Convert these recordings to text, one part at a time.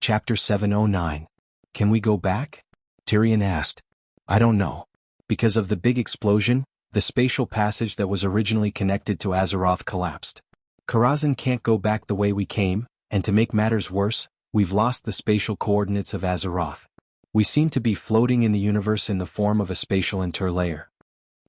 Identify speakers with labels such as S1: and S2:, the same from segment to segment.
S1: Chapter 709. Can we go back? Tyrion asked. I don't know. Because of the big explosion, the spatial passage that was originally connected to Azeroth collapsed. Karazhan can't go back the way we came, and to make matters worse, we've lost the spatial coordinates of Azeroth. We seem to be floating in the universe in the form of a spatial interlayer.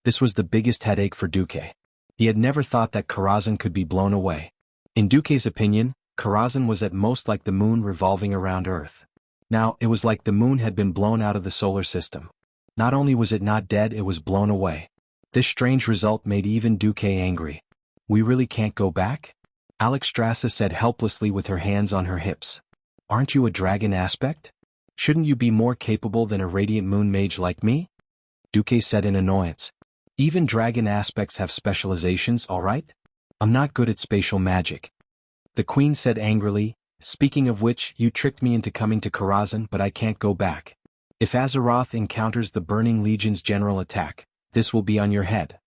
S1: This was the biggest headache for Duque. He had never thought that Karazhan could be blown away. In Duque's opinion, Karazhan was at most like the moon revolving around Earth. Now, it was like the moon had been blown out of the solar system. Not only was it not dead, it was blown away. This strange result made even Duque angry. We really can't go back? Alexstrasza said helplessly with her hands on her hips. Aren't you a dragon aspect? Shouldn't you be more capable than a radiant moon mage like me? Duque said in annoyance. Even dragon aspects have specializations, alright? I'm not good at spatial magic. The queen said angrily, speaking of which, you tricked me into coming to Karazhan, but I can't go back. If Azeroth encounters the Burning Legion's general attack, this will be on your head.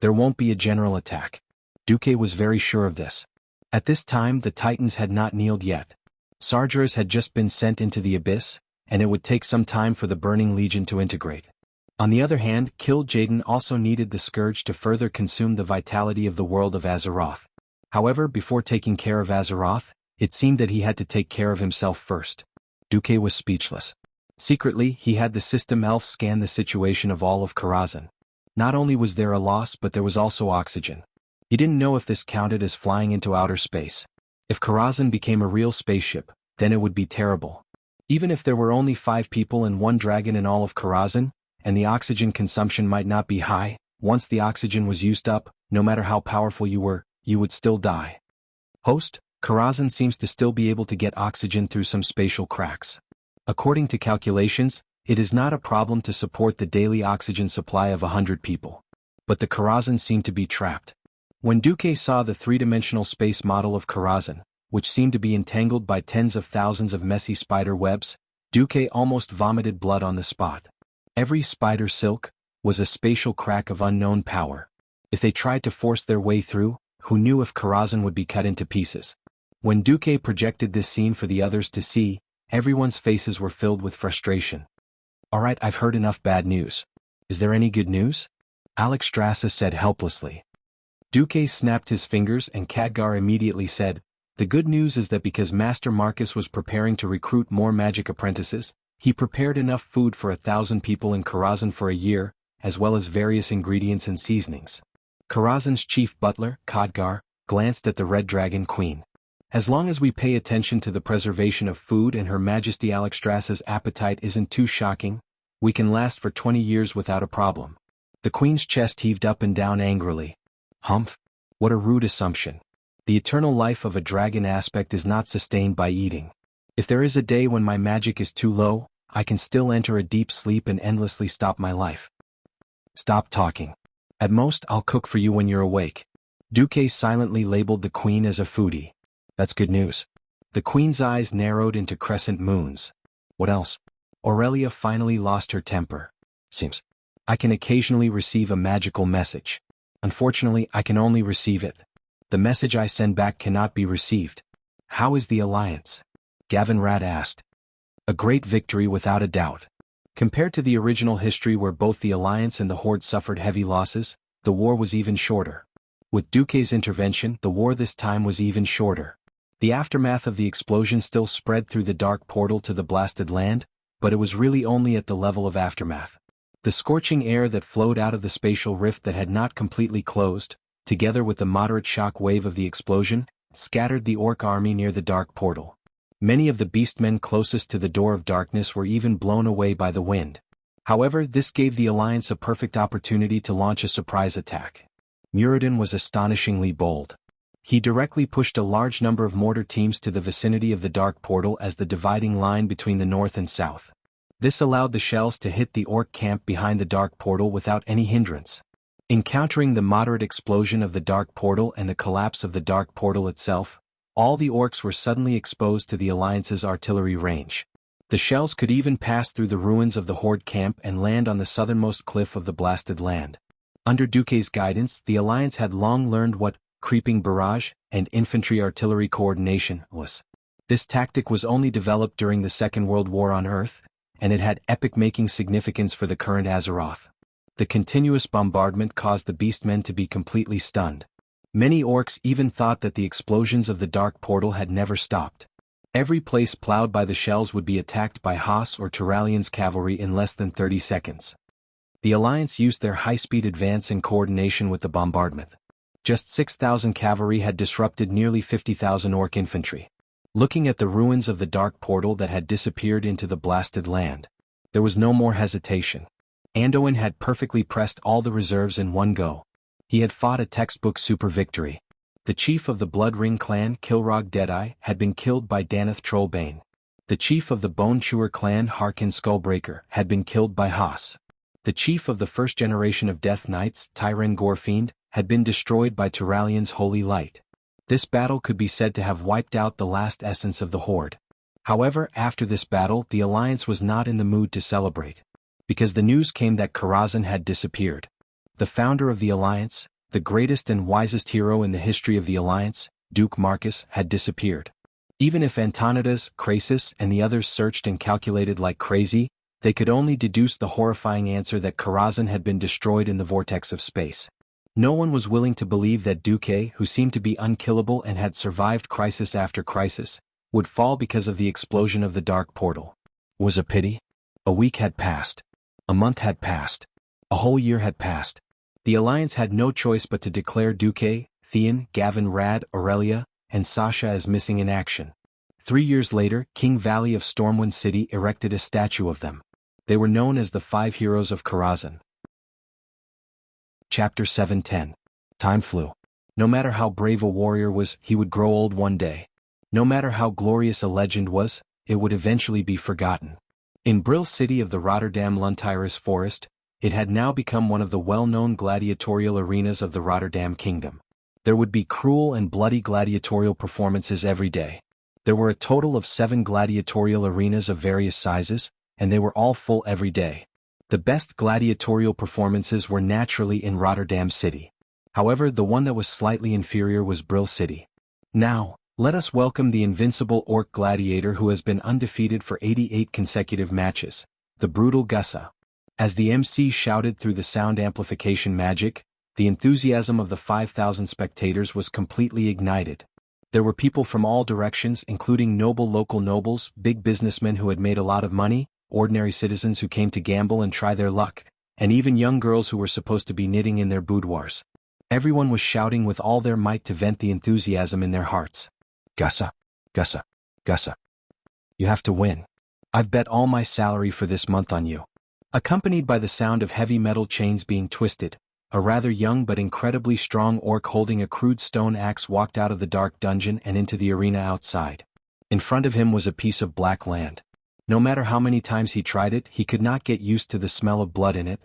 S1: There won't be a general attack. Duque was very sure of this. At this time the Titans had not kneeled yet. Sargeras had just been sent into the Abyss, and it would take some time for the Burning Legion to integrate. On the other hand, Kil'jaeden also needed the Scourge to further consume the vitality of the world of Azeroth. However, before taking care of Azeroth, it seemed that he had to take care of himself first. Duque was speechless. Secretly, he had the system elf scan the situation of all of Karazhan. Not only was there a loss, but there was also oxygen. He didn't know if this counted as flying into outer space. If Karazhan became a real spaceship, then it would be terrible. Even if there were only 5 people and 1 dragon in all of Karazhan, and the oxygen consumption might not be high, once the oxygen was used up, no matter how powerful you were, you would still die. Host, Karazhan seems to still be able to get oxygen through some spatial cracks. According to calculations, it is not a problem to support the daily oxygen supply of 100 people. But the Karazhan seemed to be trapped. When Duque saw the 3-dimensional space model of Karazhan, which seemed to be entangled by tens of thousands of messy spider webs, Duque almost vomited blood on the spot. Every spider silk was a spatial crack of unknown power. If they tried to force their way through, who knew if Karazhan would be cut into pieces? When Duque projected this scene for the others to see, everyone's faces were filled with frustration. Alright, I've heard enough bad news. Is there any good news? Alexstrasza said helplessly. Duque snapped his fingers and Khadgar immediately said, the good news is that because Master Marcus was preparing to recruit more magic apprentices, he prepared enough food for 1,000 people in Karazhan for a year, as well as various ingredients and seasonings. Karazhan's chief butler, Khadgar, glanced at the Red Dragon Queen. As long as we pay attention to the preservation of food and Her Majesty Alexstrasza's appetite isn't too shocking, we can last for 20 years without a problem. The Queen's chest heaved up and down angrily. Humph! What a rude assumption. The eternal life of a dragon aspect is not sustained by eating. If there is a day when my magic is too low, I can still enter a deep sleep and endlessly stop my life. Stop talking. At most, I'll cook for you when you're awake. Duque silently labeled the Queen as a foodie. That's good news. The Queen's eyes narrowed into crescent moons. What else? Aurelia finally lost her temper. Seems. I can occasionally receive a magical message. Unfortunately, I can only receive it. The message I send back cannot be received. How is the alliance? Gavin Radd asked. A great victory without a doubt. Compared to the original history where both the Alliance and the Horde suffered heavy losses, the war was even shorter. With Duque's intervention, the war this time was even shorter. The aftermath of the explosion still spread through the dark portal to the blasted land, but it was really only at the level of aftermath. The scorching air that flowed out of the spatial rift that had not completely closed, together with the moderate shock wave of the explosion, scattered the orc army near the dark portal. Many of the beastmen closest to the Door of Darkness were even blown away by the wind. However, this gave the Alliance a perfect opportunity to launch a surprise attack. Muradin was astonishingly bold. He directly pushed a large number of mortar teams to the vicinity of the Dark Portal as the dividing line between the north and south. This allowed the shells to hit the orc camp behind the Dark Portal without any hindrance. Encountering the moderate explosion of the Dark Portal and the collapse of the Dark Portal itself, all the orcs were suddenly exposed to the Alliance's artillery range. The shells could even pass through the ruins of the Horde camp and land on the southernmost cliff of the blasted land. Under Duque's guidance, the Alliance had long learned what creeping barrage and infantry artillery coordination was. This tactic was only developed during the Second World War on Earth, and it had epic-making significance for the current Azeroth. The continuous bombardment caused the beastmen to be completely stunned. Many orcs even thought that the explosions of the Dark Portal had never stopped. Every place plowed by the shells would be attacked by Haas or Turalian's cavalry in less than 30 seconds. The Alliance used their high-speed advance in coordination with the bombardment. Just 6,000 cavalry had disrupted nearly 50,000 orc infantry. Looking at the ruins of the Dark Portal that had disappeared into the blasted land, there was no more hesitation. Anduin had perfectly pressed all the reserves in one go. He had fought a textbook super victory. The chief of the Blood Ring clan, Kilrog Deadeye, had been killed by Danath Trollbane. The chief of the Bone Chewer clan, Harkin Skullbreaker, had been killed by Haas. The chief of the first generation of Death Knights, Tyren Gorefiend, had been destroyed by Turalian's Holy Light. This battle could be said to have wiped out the last essence of the Horde. However, after this battle, the Alliance was not in the mood to celebrate, because the news came that Karazhan had disappeared. The founder of the Alliance, the greatest and wisest hero in the history of the Alliance, Duke Marcus, had disappeared. Even if Antonidas, Krasis, and the others searched and calculated like crazy, they could only deduce the horrifying answer that Karazhan had been destroyed in the vortex of space. No one was willing to believe that Duque, who seemed to be unkillable and had survived crisis after crisis, would fall because of the explosion of the Dark Portal. Was a pity? A week had passed. A month had passed. A whole year had passed. The Alliance had no choice but to declare Duque, Theon, Gavin Rad, Aurelia, and Sasha as missing in action. 3 years later, King Valley of Stormwind City erected a statue of them. They were known as the 5 Heroes of Karazhan. Chapter 7:10. Time flew. No matter how brave a warrior was, he would grow old one day. No matter how glorious a legend was, it would eventually be forgotten. In Brill City of the Rotterdam Luntiris Forest, it had now become one of the well-known gladiatorial arenas of the Rotterdam Kingdom. There would be cruel and bloody gladiatorial performances every day. There were a total of 7 gladiatorial arenas of various sizes, and they were all full every day. The best gladiatorial performances were naturally in Rotterdam City. However, the one that was slightly inferior was Brill City. Now, let us welcome the invincible orc gladiator who has been undefeated for 88 consecutive matches, the brutal Gussa. As the MC shouted through the sound amplification magic, the enthusiasm of the 5,000 spectators was completely ignited. There were people from all directions, including noble local nobles, big businessmen who had made a lot of money, ordinary citizens who came to gamble and try their luck, and even young girls who were supposed to be knitting in their boudoirs. Everyone was shouting with all their might to vent the enthusiasm in their hearts. Gussa, Gussa, Gussa. You have to win. I've bet all my salary for this month on you. Accompanied by the sound of heavy metal chains being twisted, a rather young but incredibly strong orc holding a crude stone axe walked out of the dark dungeon and into the arena outside. In front of him was a piece of black land. No matter how many times he tried it, he could not get used to the smell of blood in it.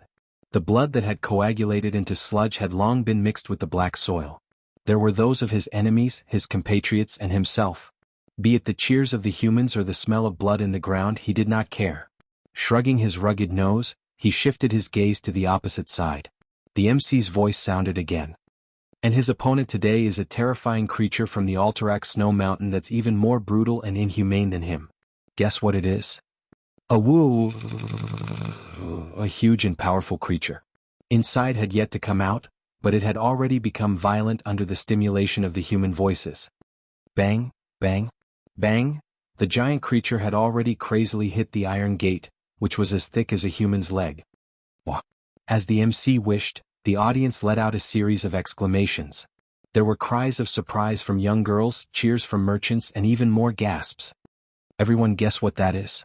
S1: The blood that had coagulated into sludge had long been mixed with the black soil. There were those of his enemies, his compatriots, and himself. Be it the cheers of the humans or the smell of blood in the ground, he did not care. Shrugging his rugged nose, he shifted his gaze to the opposite side. The MC's voice sounded again. And his opponent today is a terrifying creature from the Alterac Snow Mountain that's even more brutal and inhumane than him. Guess what it is? A huge and powerful creature. Inside had yet to come out, but it had already become violent under the stimulation of the human voices. Bang, bang, bang, the giant creature had already crazily hit the iron gate, which was as thick as a human's leg. Wah. As the MC wished, the audience let out a series of exclamations. There were cries of surprise from young girls, cheers from merchants, and even more gasps. Everyone guess what that is?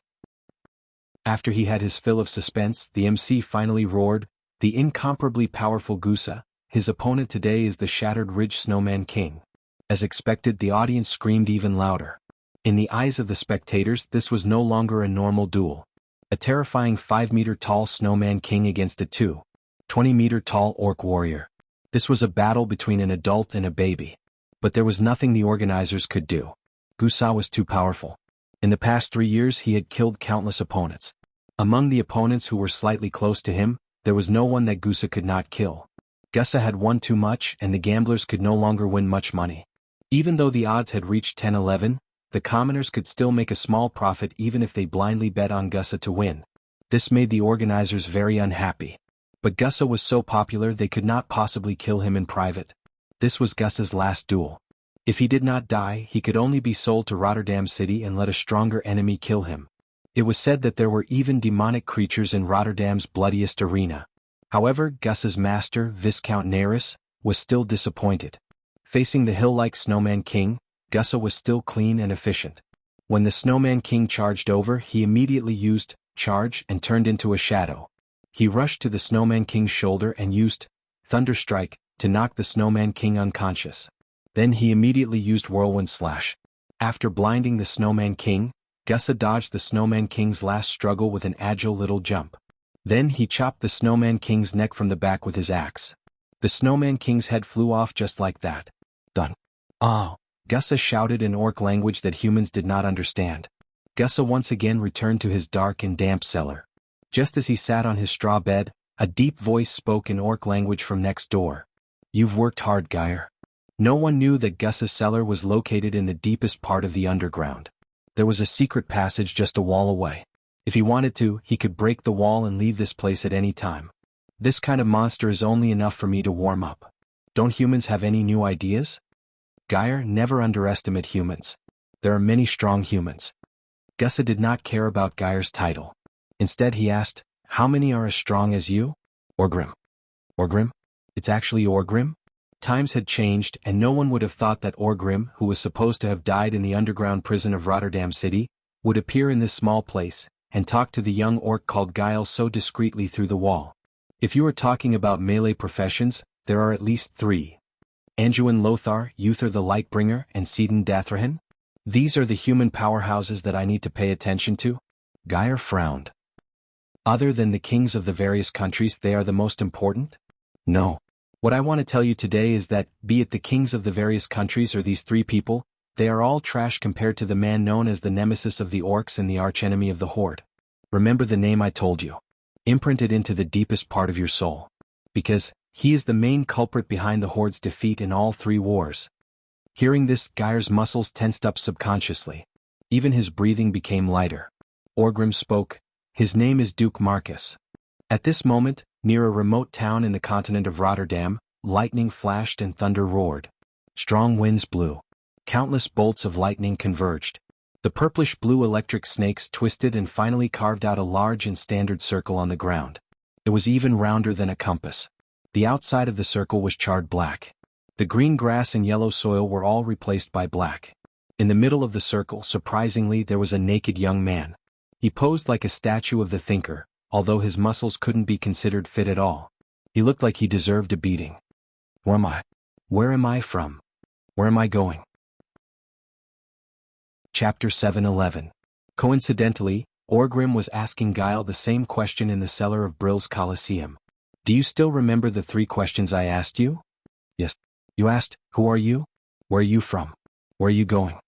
S1: After he had his fill of suspense, the MC finally roared, "The incomparably powerful Gussa, his opponent today is the Shattered Ridge Snowman King." As expected, the audience screamed even louder. In the eyes of the spectators, this was no longer a normal duel. A terrifying 5-meter-tall Snowman King against a 20-meter-tall orc warrior. This was a battle between an adult and a baby. But there was nothing the organizers could do. Gussa was too powerful. In the past 3 years he had killed countless opponents. Among the opponents who were slightly close to him, there was no one that Gussa could not kill. Gussa had won too much and the gamblers could no longer win much money. Even though the odds had reached 10-11, the commoners could still make a small profit even if they blindly bet on Gussa to win. This made the organizers very unhappy. But Gussa was so popular they could not possibly kill him in private. This was Gussa's last duel. If he did not die, he could only be sold to Rotterdam City and let a stronger enemy kill him. It was said that there were even demonic creatures in Rotterdam's bloodiest arena. However, Gussa's master, Viscount Naris, was still disappointed. Facing the hill-like Snowman King, Gussa was still clean and efficient. When the Snowman King charged over, he immediately used charge and turned into a shadow. He rushed to the Snowman King's shoulder and used Thunderstrike to knock the Snowman King unconscious. Then he immediately used Whirlwind Slash. After blinding the Snowman King, Gussa dodged the Snowman King's last struggle with an agile little jump. Then he chopped the Snowman King's neck from the back with his axe. The Snowman King's head flew off just like that. Done. Ah! Gussa shouted in orc language that humans did not understand. Gussa once again returned to his dark and damp cellar. Just as he sat on his straw bed, a deep voice spoke in orc language from next door. "You've worked hard, Geyer." No one knew that Gussa's cellar was located in the deepest part of the underground. There was a secret passage just a wall away. If he wanted to, he could break the wall and leave this place at any time. This kind of monster is only enough for me to warm up. Don't humans have any new ideas? Geyer, never underestimate humans. There are many strong humans. Gussa did not care about Geyer's title. Instead he asked, "How many are as strong as you?" Orgrim. Orgrim? It's actually Orgrim? Times had changed and no one would have thought that Orgrim, who was supposed to have died in the underground prison of Rotterdam City, would appear in this small place, and talk to the young orc called Geil so discreetly through the wall. If you are talking about melee professions, there are at least 3. Anduin Lothar, Uther the Lightbringer, and Sidon Dathrahan? These are the human powerhouses that I need to pay attention to? Geyer frowned. Other than the kings of the various countries, they are the most important? No. What I want to tell you today is that, be it the kings of the various countries or these 3 people, they are all trash compared to the man known as the nemesis of the orcs and the archenemy of the Horde. Remember the name I told you. Imprint it into the deepest part of your soul. Because he is the main culprit behind the Horde's defeat in all 3 wars. Hearing this, Geyer's muscles tensed up subconsciously. Even his breathing became lighter. Orgrim spoke. His name is Duke Marcus. At this moment, near a remote town in the continent of Rotterdam, lightning flashed and thunder roared. Strong winds blew. Countless bolts of lightning converged. The purplish-blue electric snakes twisted and finally carved out a large and standard circle on the ground. It was even rounder than a compass. The outside of the circle was charred black. The green grass and yellow soil were all replaced by black. In the middle of the circle, surprisingly, there was a naked young man. He posed like a statue of the thinker, although his muscles couldn't be considered fit at all. He looked like he deserved a beating. Who am I? Where am I from? Where am I going? Chapter 7:11. Coincidentally, Orgrim was asking Geil the same question in the cellar of Brill's Colosseum. Do you still remember the 3 questions I asked you? Yes. You asked, who are you? Where are you from? Where are you going?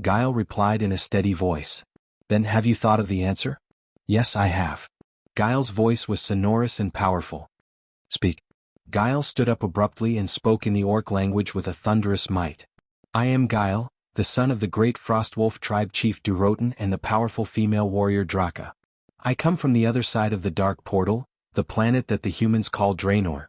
S1: Geil replied in a steady voice. Then have you thought of the answer? Yes, I have. Geil's voice was sonorous and powerful. Speak. Geil stood up abruptly and spoke in the orc language with a thunderous might. I am Geil, the son of the great Frostwolf tribe chief Durotan and the powerful female warrior Draka. I come from the other side of the Dark Portal, the planet that the humans call Draenor.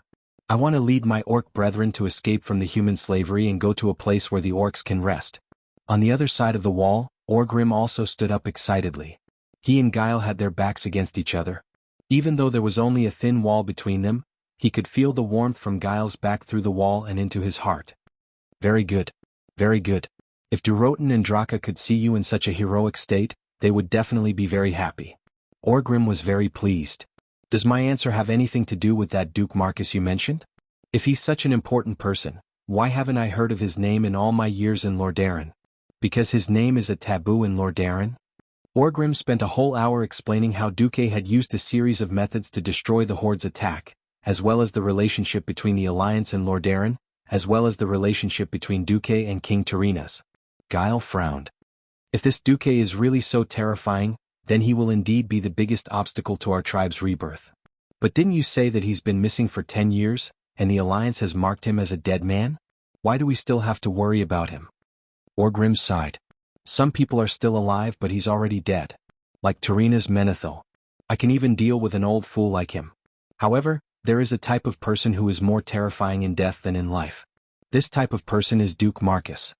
S1: I want to lead my orc brethren to escape from the human slavery and go to a place where the orcs can rest. On the other side of the wall, Orgrim also stood up excitedly. He and Geil had their backs against each other. Even though there was only a thin wall between them, he could feel the warmth from Geil's back through the wall and into his heart. Very good. Very good. If Durotan and Draka could see you in such a heroic state, they would definitely be very happy. Orgrim was very pleased. Does my answer have anything to do with that Duke Marcus you mentioned? If he's such an important person, why haven't I heard of his name in all my years in Lordaeron? Because his name is a taboo in Lordaeron? Orgrim spent a whole hour explaining how Duke had used a series of methods to destroy the Horde's attack, as well as the relationship between the Alliance and Lordaeron, as well as the relationship between Duke and King Tyrrhenas. Geil frowned. If this Duke is really so terrifying, then he will indeed be the biggest obstacle to our tribe's rebirth. But didn't you say that he's been missing for 10 years, and the Alliance has marked him as a dead man? Why do we still have to worry about him? Orgrim sighed. Some people are still alive but he's already dead. Like Tarina's Menethil. I can even deal with an old fool like him. However, there is a type of person who is more terrifying in death than in life. This type of person is Duke Marcus.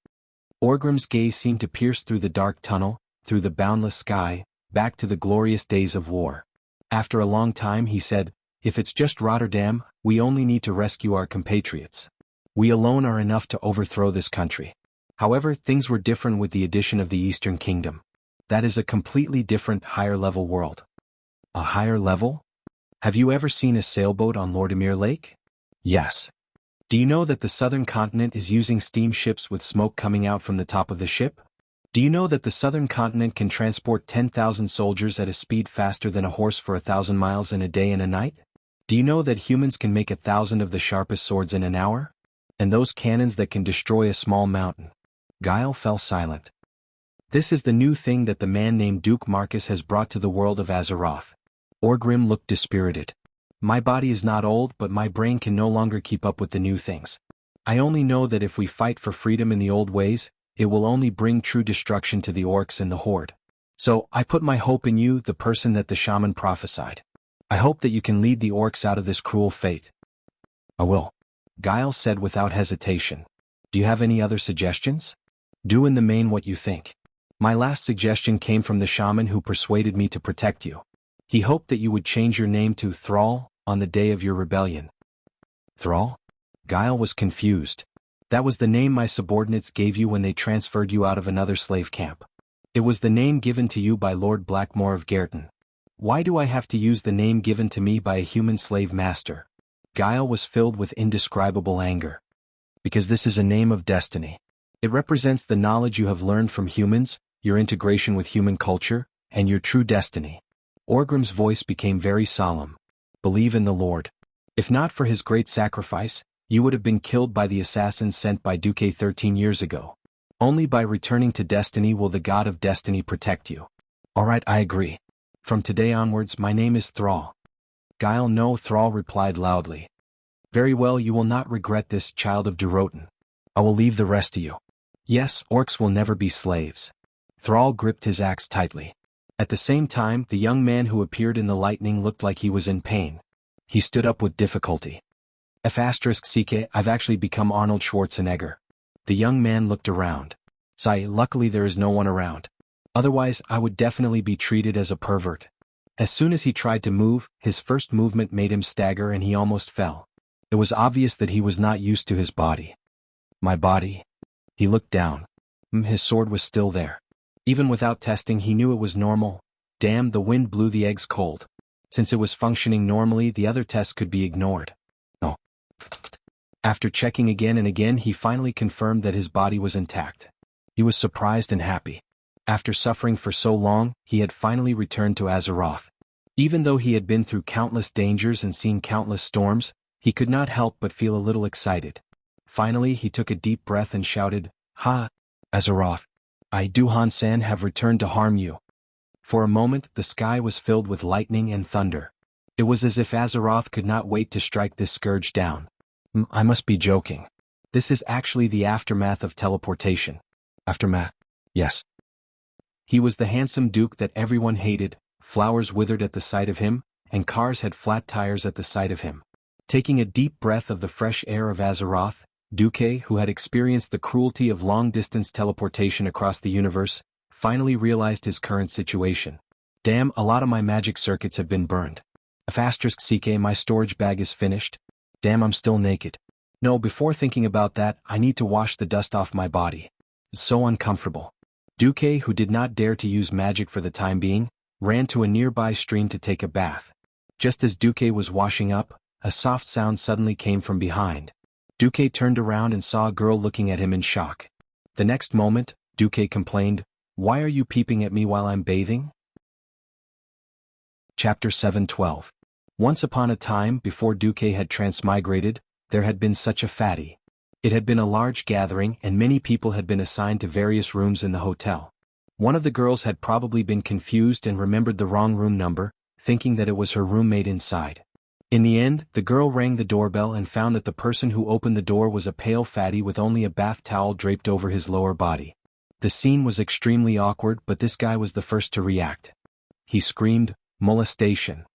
S1: Orgrim's gaze seemed to pierce through the dark tunnel, through the boundless sky, back to the glorious days of war. After a long time he said, "If it's just Rotterdam, we only need to rescue our compatriots. We alone are enough to overthrow this country." However, things were different with the addition of the Eastern Kingdom. That is a completely different, higher-level world. A higher level? Have you ever seen a sailboat on Lordimir Lake? Yes. Do you know that the southern continent is using steamships with smoke coming out from the top of the ship? Do you know that the southern continent can transport 10,000 soldiers at a speed faster than a horse for 1,000 miles in a day and a night? Do you know that humans can make 1,000 of the sharpest swords in an hour? And those cannons that can destroy a small mountain? Guile fell silent. This is the new thing that the man named Duke Marcus has brought to the world of Azeroth. Orgrim looked dispirited. My body is not old, but my brain can no longer keep up with the new things. I only know that if we fight for freedom in the old ways, it will only bring true destruction to the orcs and the Horde. So, I put my hope in you, the person that the shaman prophesied. I hope that you can lead the orcs out of this cruel fate. I will. Guile said without hesitation. Do you have any other suggestions? Do in the main what you think. My last suggestion came from the shaman who persuaded me to protect you. He hoped that you would change your name to Thrall on the day of your rebellion. Thrall? Guile was confused. That was the name my subordinates gave you when they transferred you out of another slave camp. It was the name given to you by Lord Blackmore of Gaerton. Why do I have to use the name given to me by a human slave master? Guile was filled with indescribable anger. Because this is a name of destiny. It represents the knowledge you have learned from humans, your integration with human culture, and your true destiny. Orgrim's voice became very solemn. Believe in the Lord. If not for his great sacrifice, you would have been killed by the assassins sent by Duque 13 years ago. Only by returning to destiny will the God of destiny protect you. Alright, I agree. From today onwards, my name is Thrall. Guile, no, Thrall replied loudly. Very well, you will not regret this, child of Durotan. I will leave the rest to you. Yes, orcs will never be slaves. Thrall gripped his axe tightly. At the same time, the young man who appeared in the lightning looked like he was in pain. He stood up with difficulty. F***ck, I've actually become Arnold Schwarzenegger. The young man looked around. Sigh, luckily there is no one around. Otherwise, I would definitely be treated as a pervert. As soon as he tried to move, his first movement made him stagger and he almost fell. It was obvious that he was not used to his body. My body? He looked down. His sword was still there. Even without testing, he knew it was normal. Damn, the wind blew the eggs cold. Since it was functioning normally, the other tests could be ignored. No. After checking again and again, he finally confirmed that his body was intact. He was surprised and happy. After suffering for so long, he had finally returned to Azeroth. Even though he had been through countless dangers and seen countless storms, he could not help but feel a little excited. Finally, he took a deep breath and shouted, "Ha! Azeroth! I, Duhan-san, have returned to harm you." For a moment, the sky was filled with lightning and thunder. It was as if Azeroth could not wait to strike this scourge down. I must be joking. This is actually the aftermath of teleportation. Aftermath? Yes. He was the handsome duke that everyone hated, flowers withered at the sight of him, and cars had flat tires at the sight of him. Taking a deep breath of the fresh air of Azeroth, Duque, who had experienced the cruelty of long-distance teleportation across the universe, finally realized his current situation. Damn, a lot of my magic circuits have been burned. F***ck, my storage bag is finished. Damn, I'm still naked. No, before thinking about that, I need to wash the dust off my body. It's so uncomfortable. Duque, who did not dare to use magic for the time being, ran to a nearby stream to take a bath. Just as Duque was washing up, a soft sound suddenly came from behind. Duque turned around and saw a girl looking at him in shock. The next moment, Duque complained, "Why are you peeping at me while I'm bathing?" Chapter 7:12. Once upon a time, before Duque had transmigrated, there had been such a fatty. It had been a large gathering and many people had been assigned to various rooms in the hotel. One of the girls had probably been confused and remembered the wrong room number, thinking that it was her roommate inside. In the end, the girl rang the doorbell and found that the person who opened the door was a pale fatty with only a bath towel draped over his lower body. The scene was extremely awkward, but this guy was the first to react. He screamed, "Molestation."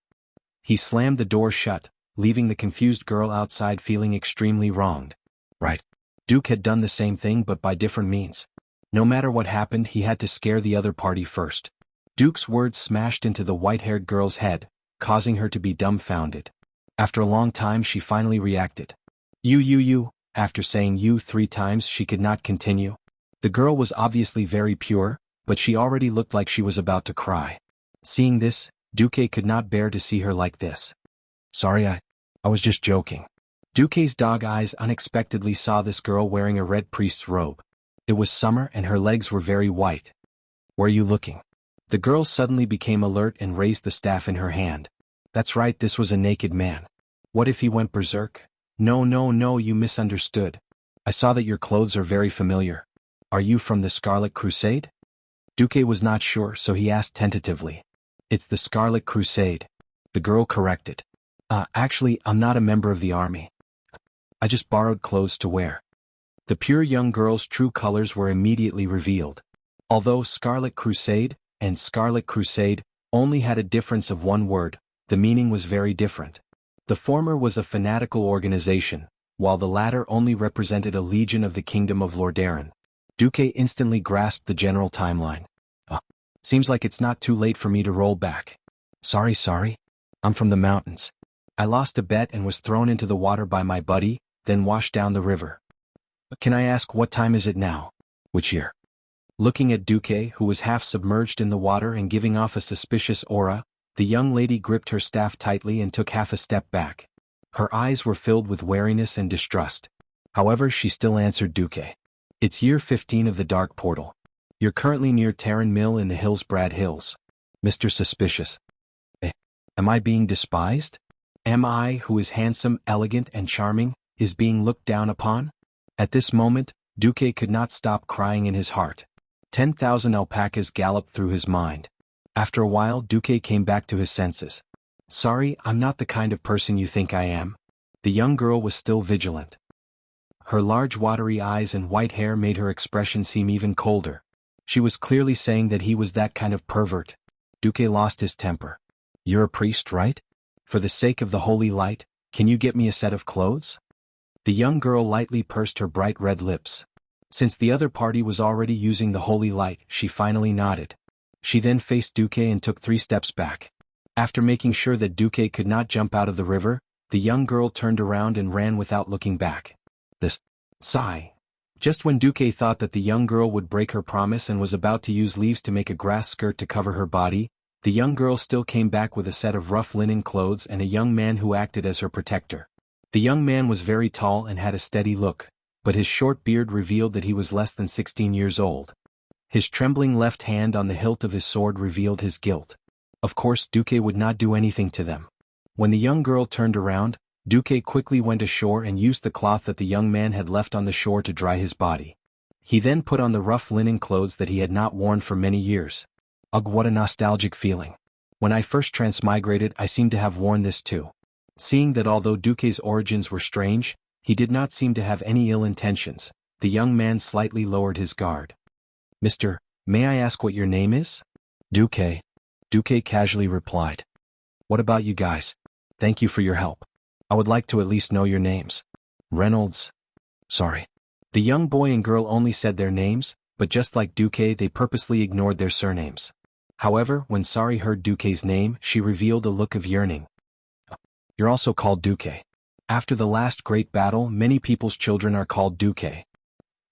S1: He slammed the door shut, leaving the confused girl outside feeling extremely wronged. Right. Duke had done the same thing but by different means. No matter what happened, he had to scare the other party first. Duke's words smashed into the white-haired girl's head, causing her to be dumbfounded. After a long time she finally reacted. You. After saying you 3 times she could not continue. The girl was obviously very pure, but she already looked like she was about to cry. Seeing this, Duque could not bear to see her like this. Sorry, I was just joking. Duque's dog eyes unexpectedly saw this girl wearing a red priest's robe. It was summer and her legs were very white. Where are you looking? The girl suddenly became alert and raised the staff in her hand. That's right, this was a naked man. What if he went berserk? No, you misunderstood. I saw that your clothes are very familiar. Are you from the Scarlet Crusade? Duque was not sure, so he asked tentatively. It's the Scarlet Crusade. The girl corrected. Actually, I'm not a member of the army. I just borrowed clothes to wear. The pure young girl's true colors were immediately revealed. Although Scarlet Crusade and Scarlet Crusade only had a difference of one word, the meaning was very different. The former was a fanatical organization, while the latter only represented a legion of the Kingdom of Lordaeron. Duque instantly grasped the general timeline. Seems like it's not too late for me to roll back. Sorry. I'm from the mountains. I lost a bet and was thrown into the water by my buddy, then washed down the river. Can I ask what time is it now? Which year? Looking at Duque, who was half submerged in the water and giving off a suspicious aura, the young lady gripped her staff tightly and took half a step back. Her eyes were filled with wariness and distrust. However, she still answered Duque. It's year 15 of the Dark Portal. You're currently near Terran Mill in the Hillsbrad Hills. Mr. Suspicious. Am I being despised? Am I, who is handsome, elegant, and charming, is being looked down upon? At this moment, Duque could not stop crying in his heart. 10,000 alpacas galloped through his mind. After a while, Duque came back to his senses. Sorry, I'm not the kind of person you think I am. The young girl was still vigilant. Her large watery eyes and white hair made her expression seem even colder. She was clearly saying that he was that kind of pervert. Duque lost his temper. You're a priest, right? For the sake of the holy light, can you get me a set of clothes? The young girl lightly pursed her bright red lips. Since the other party was already using the holy light, she finally nodded. She then faced Duque and took 3 steps back. After making sure that Duque could not jump out of the river, the young girl turned around and ran without looking back. This sigh. Just when Duque thought that the young girl would break her promise and was about to use leaves to make a grass skirt to cover her body, the young girl still came back with a set of rough linen clothes and a young man who acted as her protector. The young man was very tall and had a steady look, but his short beard revealed that he was less than 16 years old. His trembling left hand on the hilt of his sword revealed his guilt. Of course, Duque would not do anything to them. When the young girl turned around, Duque quickly went ashore and used the cloth that the young man had left on the shore to dry his body. He then put on the rough linen clothes that he had not worn for many years. Ugh, what a nostalgic feeling. When I first transmigrated, I seemed to have worn this too. Seeing that although Duque's origins were strange, he did not seem to have any ill intentions, the young man slightly lowered his guard. Mr., may I ask what your name is? Duque. Duque casually replied. What about you guys? Thank you for your help. I would like to at least know your names. Reynolds. Sorry. The young boy and girl only said their names, but just like Duque, they purposely ignored their surnames. However, when Sari heard Duque's name, she revealed a look of yearning. You're also called Duque. After the last great battle, many people's children are called Duque.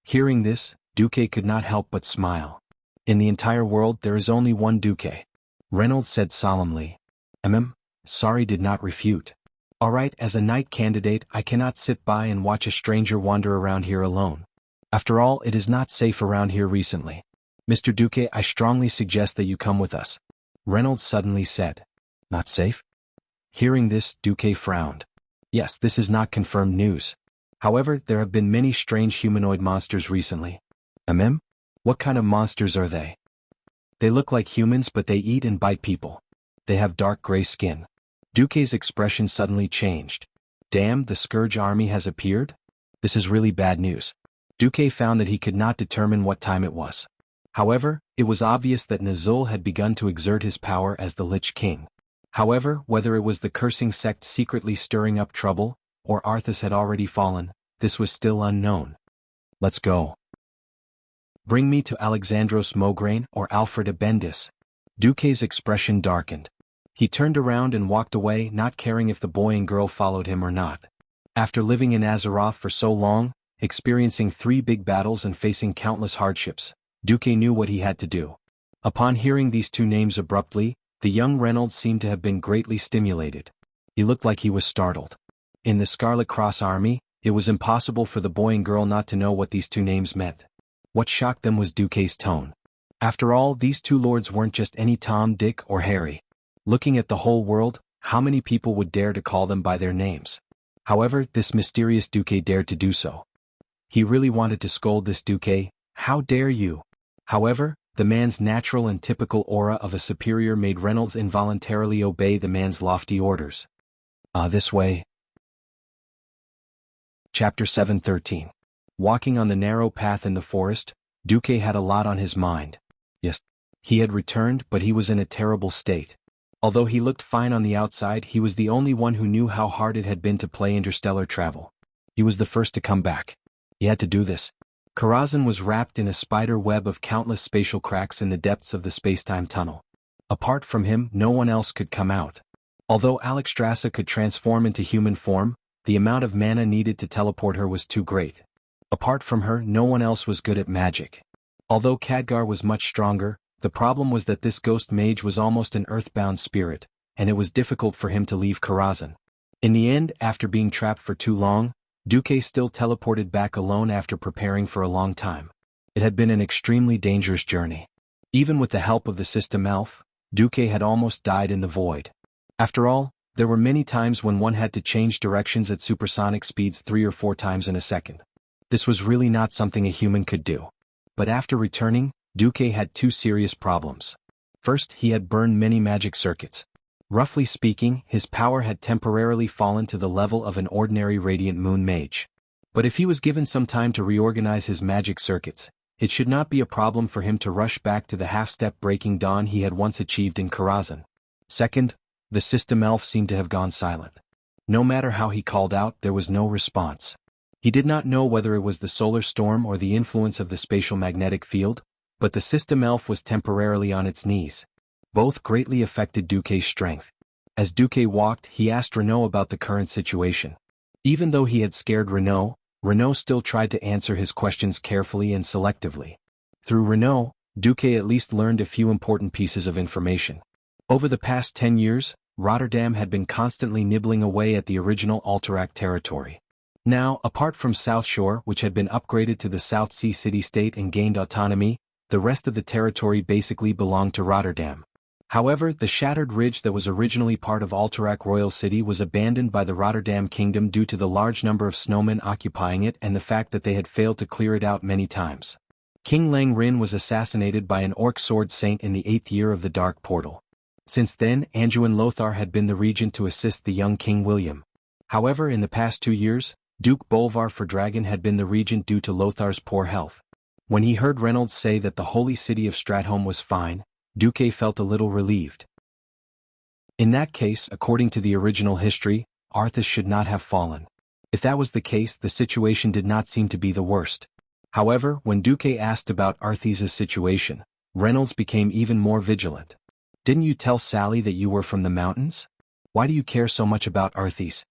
S1: Hearing this, Duque could not help but smile. In the entire world, there is only one Duque. Reynolds said solemnly. Sari did not refute. Alright, as a knight candidate, I cannot sit by and watch a stranger wander around here alone. After all, it is not safe around here recently. Mr. Duque, I strongly suggest that you come with us. Reynolds suddenly said. Not safe? Hearing this, Duque frowned. Yes, this is not confirmed news. However, there have been many strange humanoid monsters recently. What kind of monsters are they? They look like humans, but they eat and bite people. They have dark gray skin. Duque's expression suddenly changed. Damn, the Scourge army has appeared? This is really bad news. Duque found that he could not determine what time it was. However, it was obvious that Nazul had begun to exert his power as the Lich King. However, whether it was the cursing sect secretly stirring up trouble, or Arthas had already fallen, this was still unknown. Let's go. Bring me to Alexandros Mograine or Alfred Abendis. Duque's expression darkened. He turned around and walked away, not caring if the boy and girl followed him or not. After living in Azeroth for so long, experiencing 3 big battles and facing countless hardships, Duque knew what he had to do. Upon hearing these 2 names abruptly, the young Reynolds seemed to have been greatly stimulated. He looked like he was startled. In the Scarlet Cross Army, it was impossible for the boy and girl not to know what these 2 names meant. What shocked them was Duque's tone. After all, these 2 lords weren't just any Tom, Dick, or Harry. Looking at the whole world, how many people would dare to call them by their names? However, this mysterious Duque dared to do so. He really wanted to scold this Duque. How dare you? However, the man's natural and typical aura of a superior made Reynolds involuntarily obey the man's lofty orders. This way. Chapter 7:13. Walking on the narrow path in the forest, Duque had a lot on his mind. Yes, he had returned, but he was in a terrible state. Although he looked fine on the outside, he was the only one who knew how hard it had been to play interstellar travel. He was the first to come back. He had to do this. Karazhan was wrapped in a spider web of countless spatial cracks in the depths of the spacetime tunnel. Apart from him, no one else could come out. Although Alexstrasza could transform into human form, the amount of mana needed to teleport her was too great. Apart from her, no one else was good at magic. Although Khadgar was much stronger, the problem was that this ghost mage was almost an earthbound spirit, and it was difficult for him to leave Karazhan. In the end, after being trapped for too long, Duque still teleported back alone after preparing for a long time. It had been an extremely dangerous journey. Even with the help of the system elf, Duque had almost died in the void. After all, there were many times when one had to change directions at supersonic speeds 3 or 4 times in a second. This was really not something a human could do. But after returning, Duque had 2 serious problems. First, he had burned many magic circuits. Roughly speaking, his power had temporarily fallen to the level of an ordinary Radiant Moon mage. But if he was given some time to reorganize his magic circuits, it should not be a problem for him to rush back to the half-step breaking dawn he had once achieved in Karazhan. Second, the system elf seemed to have gone silent. No matter how he called out, there was no response. He did not know whether it was the solar storm or the influence of the spatial magnetic field, but the system elf was temporarily on its knees. Both greatly affected Duque's strength. As Duque walked, he asked Renaud about the current situation. Even though he had scared Renaud, Renaud still tried to answer his questions carefully and selectively. Through Renaud, Duque at least learned a few important pieces of information. Over the past 10 years, Rotterdam had been constantly nibbling away at the original Alterac territory. Now, apart from South Shore, which had been upgraded to the South Sea city-state and gained autonomy, the rest of the territory basically belonged to Rotterdam. However, the shattered ridge that was originally part of Alterac Royal City was abandoned by the Rotterdam Kingdom due to the large number of snowmen occupying it and the fact that they had failed to clear it out many times. King Lang Rin was assassinated by an orc sword saint in the 8th year of the Dark Portal. Since then, Anduin Lothar had been the regent to assist the young King William. However, in the past 2 years, Duke Bolvar Fordragon had been the regent due to Lothar's poor health. When he heard Reynolds say that the holy city of Stratholme was fine, Duque felt a little relieved. In that case, according to the original history, Arthas should not have fallen. If that was the case, the situation did not seem to be the worst. However, when Duque asked about Arthas' situation, Reynolds became even more vigilant. "Didn't you tell Sally that you were from the mountains? Why do you care so much about Arthas?"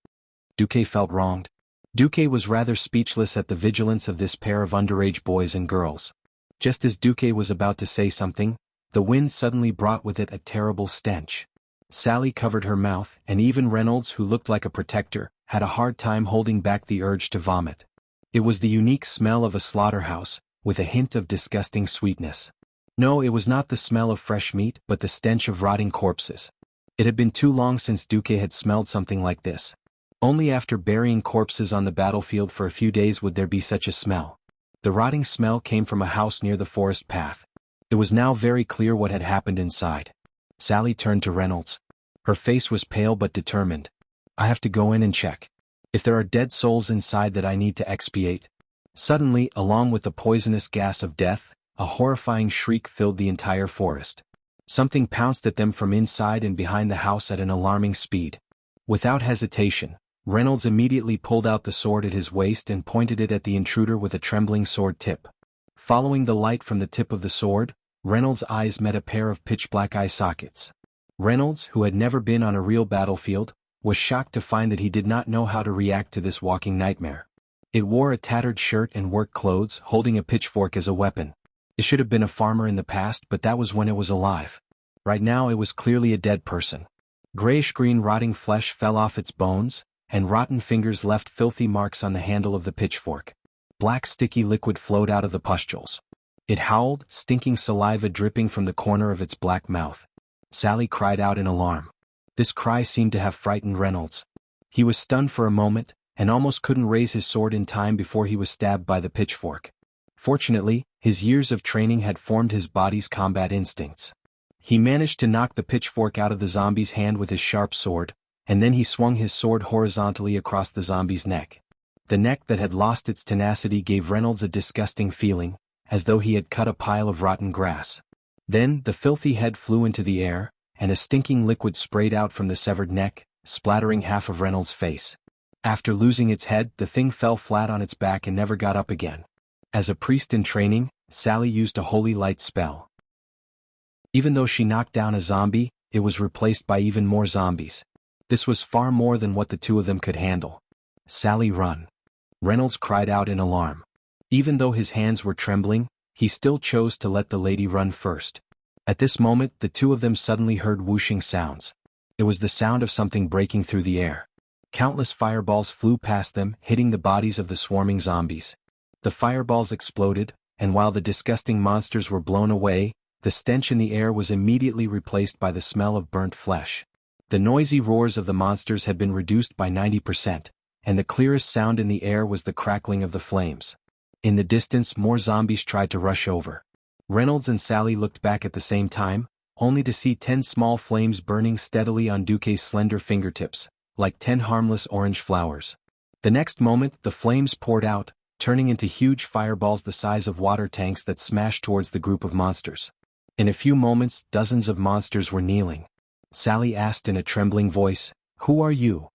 S1: Duque felt wronged. Duque was rather speechless at the vigilance of this pair of underage boys and girls. Just as Duque was about to say something, the wind suddenly brought with it a terrible stench. Sally covered her mouth, and even Reynolds, who looked like a protector, had a hard time holding back the urge to vomit. It was the unique smell of a slaughterhouse, with a hint of disgusting sweetness. No, it was not the smell of fresh meat, but the stench of rotting corpses. It had been too long since Duque had smelled something like this. Only after burying corpses on the battlefield for a few days would there be such a smell. The rotting smell came from a house near the forest path. It was now very clear what had happened inside. Sally turned to Reynolds. Her face was pale but determined. "I have to go in and check. If there are dead souls inside that I need to expiate." Suddenly, along with the poisonous gas of death, a horrifying shriek filled the entire forest. Something pounced at them from inside and behind the house at an alarming speed. Without hesitation, Reynolds immediately pulled out the sword at his waist and pointed it at the intruder with a trembling sword tip. Following the light from the tip of the sword, Reynolds' eyes met a pair of pitch-black eye sockets. Reynolds, who had never been on a real battlefield, was shocked to find that he did not know how to react to this walking nightmare. It wore a tattered shirt and work clothes, holding a pitchfork as a weapon. It should have been a farmer in the past, but that was when it was alive. Right now it was clearly a dead person. Grayish-green rotting flesh fell off its bones, and rotten fingers left filthy marks on the handle of the pitchfork. Black sticky liquid flowed out of the pustules. It howled, stinking saliva dripping from the corner of its black mouth. Sally cried out in alarm. This cry seemed to have frightened Reynolds. He was stunned for a moment, and almost couldn't raise his sword in time before he was stabbed by the pitchfork. Fortunately, his years of training had formed his body's combat instincts. He managed to knock the pitchfork out of the zombie's hand with his sharp sword, and then he swung his sword horizontally across the zombie's neck. The neck that had lost its tenacity gave Reynolds a disgusting feeling, as though he had cut a pile of rotten grass. Then the filthy head flew into the air, and a stinking liquid sprayed out from the severed neck, splattering half of Reynolds' face. After losing its head, the thing fell flat on its back and never got up again. As a priest in training, Sally used a holy light spell. Even though she knocked down a zombie, it was replaced by even more zombies. This was far more than what the two of them could handle. "Sally, run!" Reynolds cried out in alarm. Even though his hands were trembling, he still chose to let the lady run first. At this moment, the two of them suddenly heard whooshing sounds. It was the sound of something breaking through the air. Countless fireballs flew past them, hitting the bodies of the swarming zombies. The fireballs exploded, and while the disgusting monsters were blown away, the stench in the air was immediately replaced by the smell of burnt flesh. The noisy roars of the monsters had been reduced by 90%, and the clearest sound in the air was the crackling of the flames. In the distance, more zombies tried to rush over. Reynolds and Sally looked back at the same time, only to see 10 small flames burning steadily on Duque's slender fingertips, like 10 harmless orange flowers. The next moment, the flames poured out, turning into huge fireballs the size of water tanks that smashed towards the group of monsters. In a few moments, dozens of monsters were kneeling. Sally asked in a trembling voice, "Who are you?"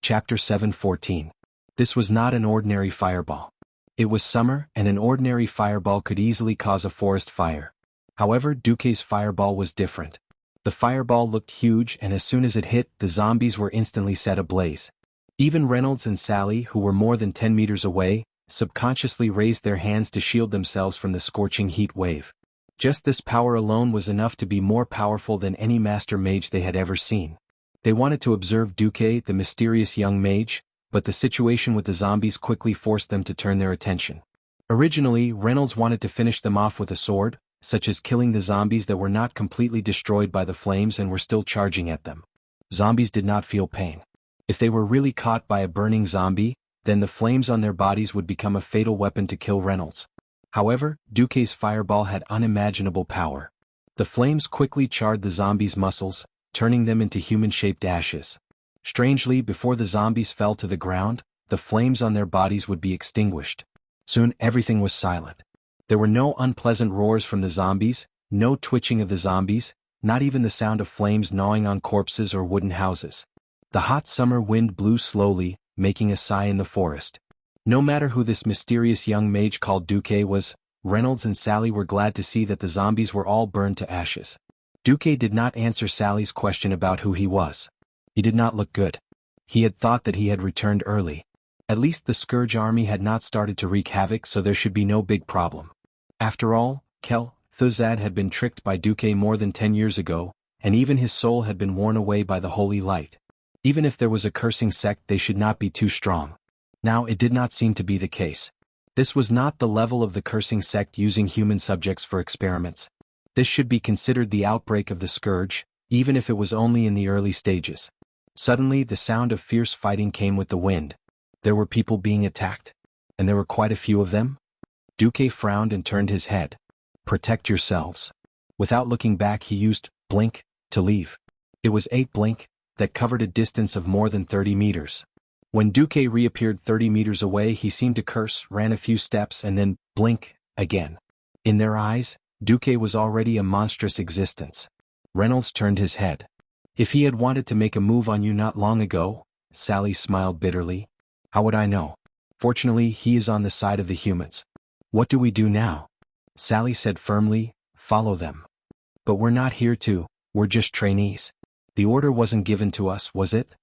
S1: Chapter 7:14. This was not an ordinary fireball. It was summer, and an ordinary fireball could easily cause a forest fire. However, Duque's fireball was different. The fireball looked huge, and as soon as it hit, the zombies were instantly set ablaze. Even Reynolds and Sally, who were more than 10 meters away, subconsciously raised their hands to shield themselves from the scorching heat wave. Just this power alone was enough to be more powerful than any master mage they had ever seen. They wanted to observe Duque, the mysterious young mage, but the situation with the zombies quickly forced them to turn their attention. Originally, Reynolds wanted to finish them off with a sword, such as killing the zombies that were not completely destroyed by the flames and were still charging at them. Zombies did not feel pain. If they were really caught by a burning zombie, then the flames on their bodies would become a fatal weapon to kill Reynolds. However, Duque's fireball had unimaginable power. The flames quickly charred the zombies' muscles, turning them into human-shaped ashes. Strangely, before the zombies fell to the ground, the flames on their bodies would be extinguished. Soon everything was silent. There were no unpleasant roars from the zombies, no twitching of the zombies, not even the sound of flames gnawing on corpses or wooden houses. The hot summer wind blew slowly, making a sigh in the forest. No matter who this mysterious young mage called Duque was, Reynolds and Sally were glad to see that the zombies were all burned to ashes. Duque did not answer Sally's question about who he was. He did not look good. He had thought that he had returned early. At least the Scourge army had not started to wreak havoc, so there should be no big problem. After all, Thuzad had been tricked by Duque more than 10 years ago, and even his soul had been worn away by the holy light. Even if there was a cursing sect, they should not be too strong. Now it did not seem to be the case. This was not the level of the cursing sect using human subjects for experiments. This should be considered the outbreak of the Scourge, even if it was only in the early stages. Suddenly the sound of fierce fighting came with the wind. There were people being attacked. And there were quite a few of them. Duque frowned and turned his head. "Protect yourselves." Without looking back, he used blink to leave. It was 8 blink that covered a distance of more than 30 meters. When Duque reappeared 30 meters away, he seemed to curse, ran a few steps, and then blink again. In their eyes, Duque was already a monstrous existence. Reynolds turned his head. If he had wanted to make a move on you not long ago, Sally smiled bitterly. How would I know? Fortunately, he is on the side of the humans. What do we do now? Sally said firmly, follow them. But we're not here to, we're just trainees. The order wasn't given to us, was it?